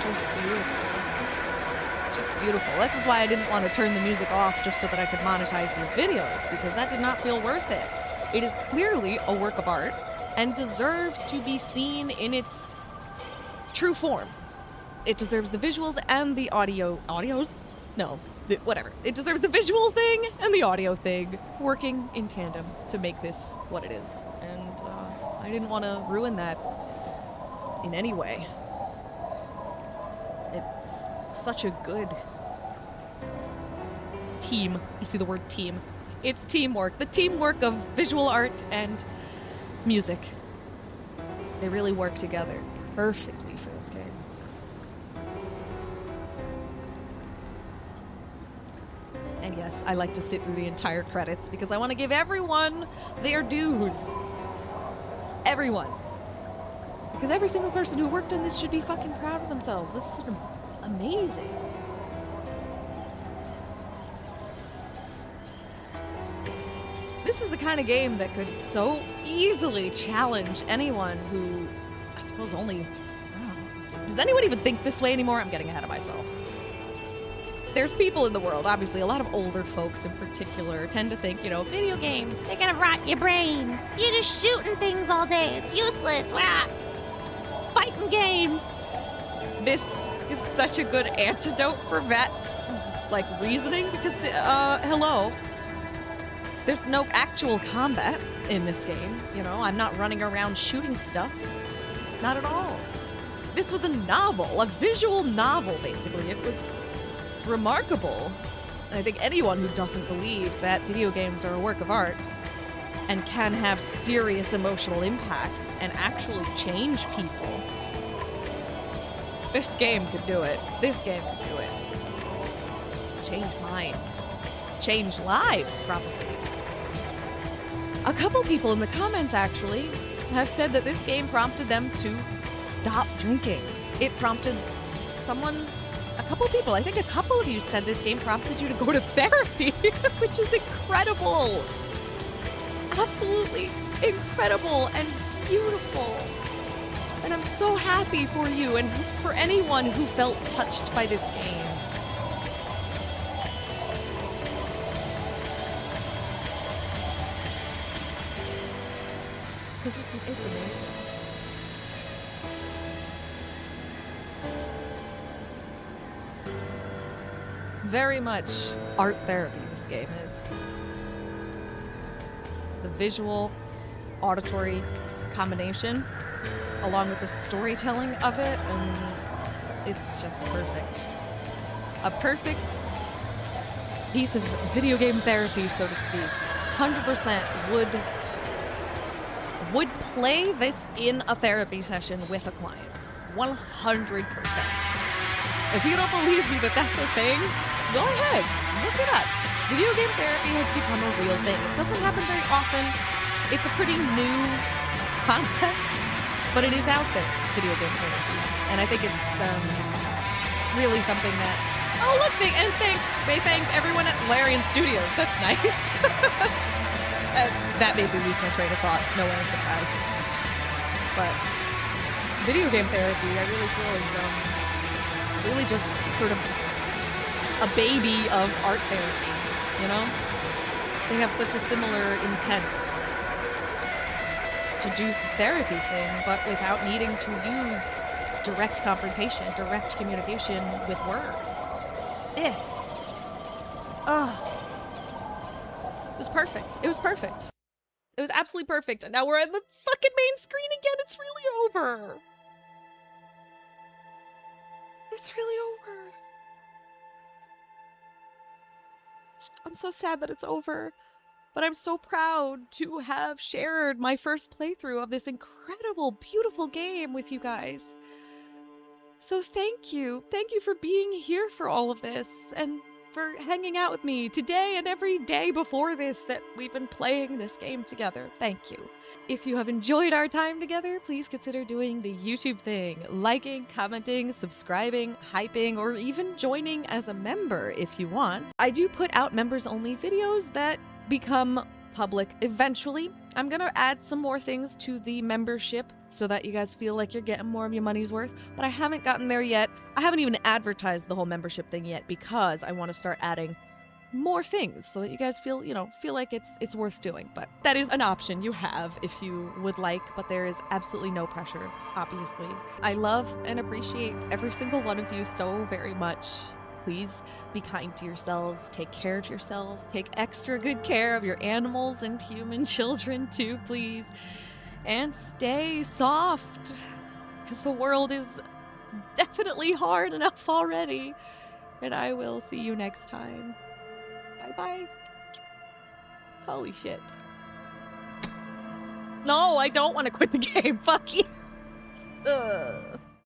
just beautiful. Just beautiful. This is why I didn't want to turn the music off just so that I could monetize these videos, because that did not feel worth it. It is clearly a work of art and deserves to be seen in its true form. It deserves the visuals and the audios? No, whatever. It deserves the visual thing and the audio thing working in tandem to make this what it is. And I didn't want to ruin that in any way. It's such a good team. I see the word team. It's teamwork. The teamwork of visual art and music. They really work together perfectly for this game. And yes, I like to sit through the entire credits because I want to give everyone their dues. Everyone. Because every single person who worked on this should be fucking proud of themselves. This is amazing. This is the kind of game that could so easily challenge anyone who, I suppose, only... Does anyone even think this way anymore? I'm getting ahead of myself. There's people in the world, obviously, a lot of older folks in particular tend to think, you know, video games, they're gonna rot your brain. You're just shooting things all day. It's useless. Rah. Fighting games. This is such a good antidote for that, like, reasoning, because, hello. There's no actual combat in this game, you know? I'm not running around shooting stuff. Not at all. This was a novel, a visual novel, basically. It was remarkable. And I think anyone who doesn't believe that video games are a work of art and can have serious emotional impacts and actually change people, this game could do it. This game could do it. Change minds. Change lives, probably. A couple people in the comments, actually, have said that this game prompted them to stop drinking. It prompted someone, a couple people, I think a couple of you said this game prompted you to go to therapy, which is incredible. Absolutely incredible and beautiful. And I'm so happy for you and for anyone who felt touched by this game. Because it's amazing. Very much art therapy, this game is. The visual, auditory combination, along with the storytelling of it, and it's just perfect. A perfect piece of video game therapy, so to speak. 100% would play this in a therapy session with a client. 100%. If you don't believe me that that's a thing, go ahead, look it up. Video game therapy has become a real thing. It doesn't happen very often. It's a pretty new concept, but it is out there, video game therapy. And I think it's really something that, oh look, they thanked everyone at Larian Studios. That's nice. That made me lose my train of thought. No one is surprised. But video game therapy, I really feel is really just sort of a baby of art therapy, you know? They have such a similar intent to do the therapy thing, but without needing to use direct confrontation, direct communication with words. This. It was perfect. It was perfect. It was absolutely perfect. And now we're at the fucking main screen again. It's really over. It's really over. I'm so sad that it's over. But I'm so proud to have shared my first playthrough of this incredible, beautiful game with you guys. So thank you. Thank you for being here for all of this and for hanging out with me today and every day before this that we've been playing this game together. Thank you. If you have enjoyed our time together, please consider doing the YouTube thing, liking, commenting, subscribing, hyping, or even joining as a member if you want. I do put out members-only videos that become public eventually. I'm gonna add some more things to the membership so that you guys feel like you're getting more of your money's worth, but I haven't gotten there yet. I haven't even advertised the whole membership thing yet because I want to start adding more things so that you guys feel, feel like it's worth doing. But that is an option you have if you would like, but there is absolutely no pressure, obviously. I love and appreciate every single one of you so very much. Please be kind to yourselves, take care of yourselves, take extra good care of your animals and human children too, please. And stay soft, because the world is definitely hard enough already. And I will see you next time. Bye-bye. Holy shit. No, I don't want to quit the game. Fuck you. Ugh.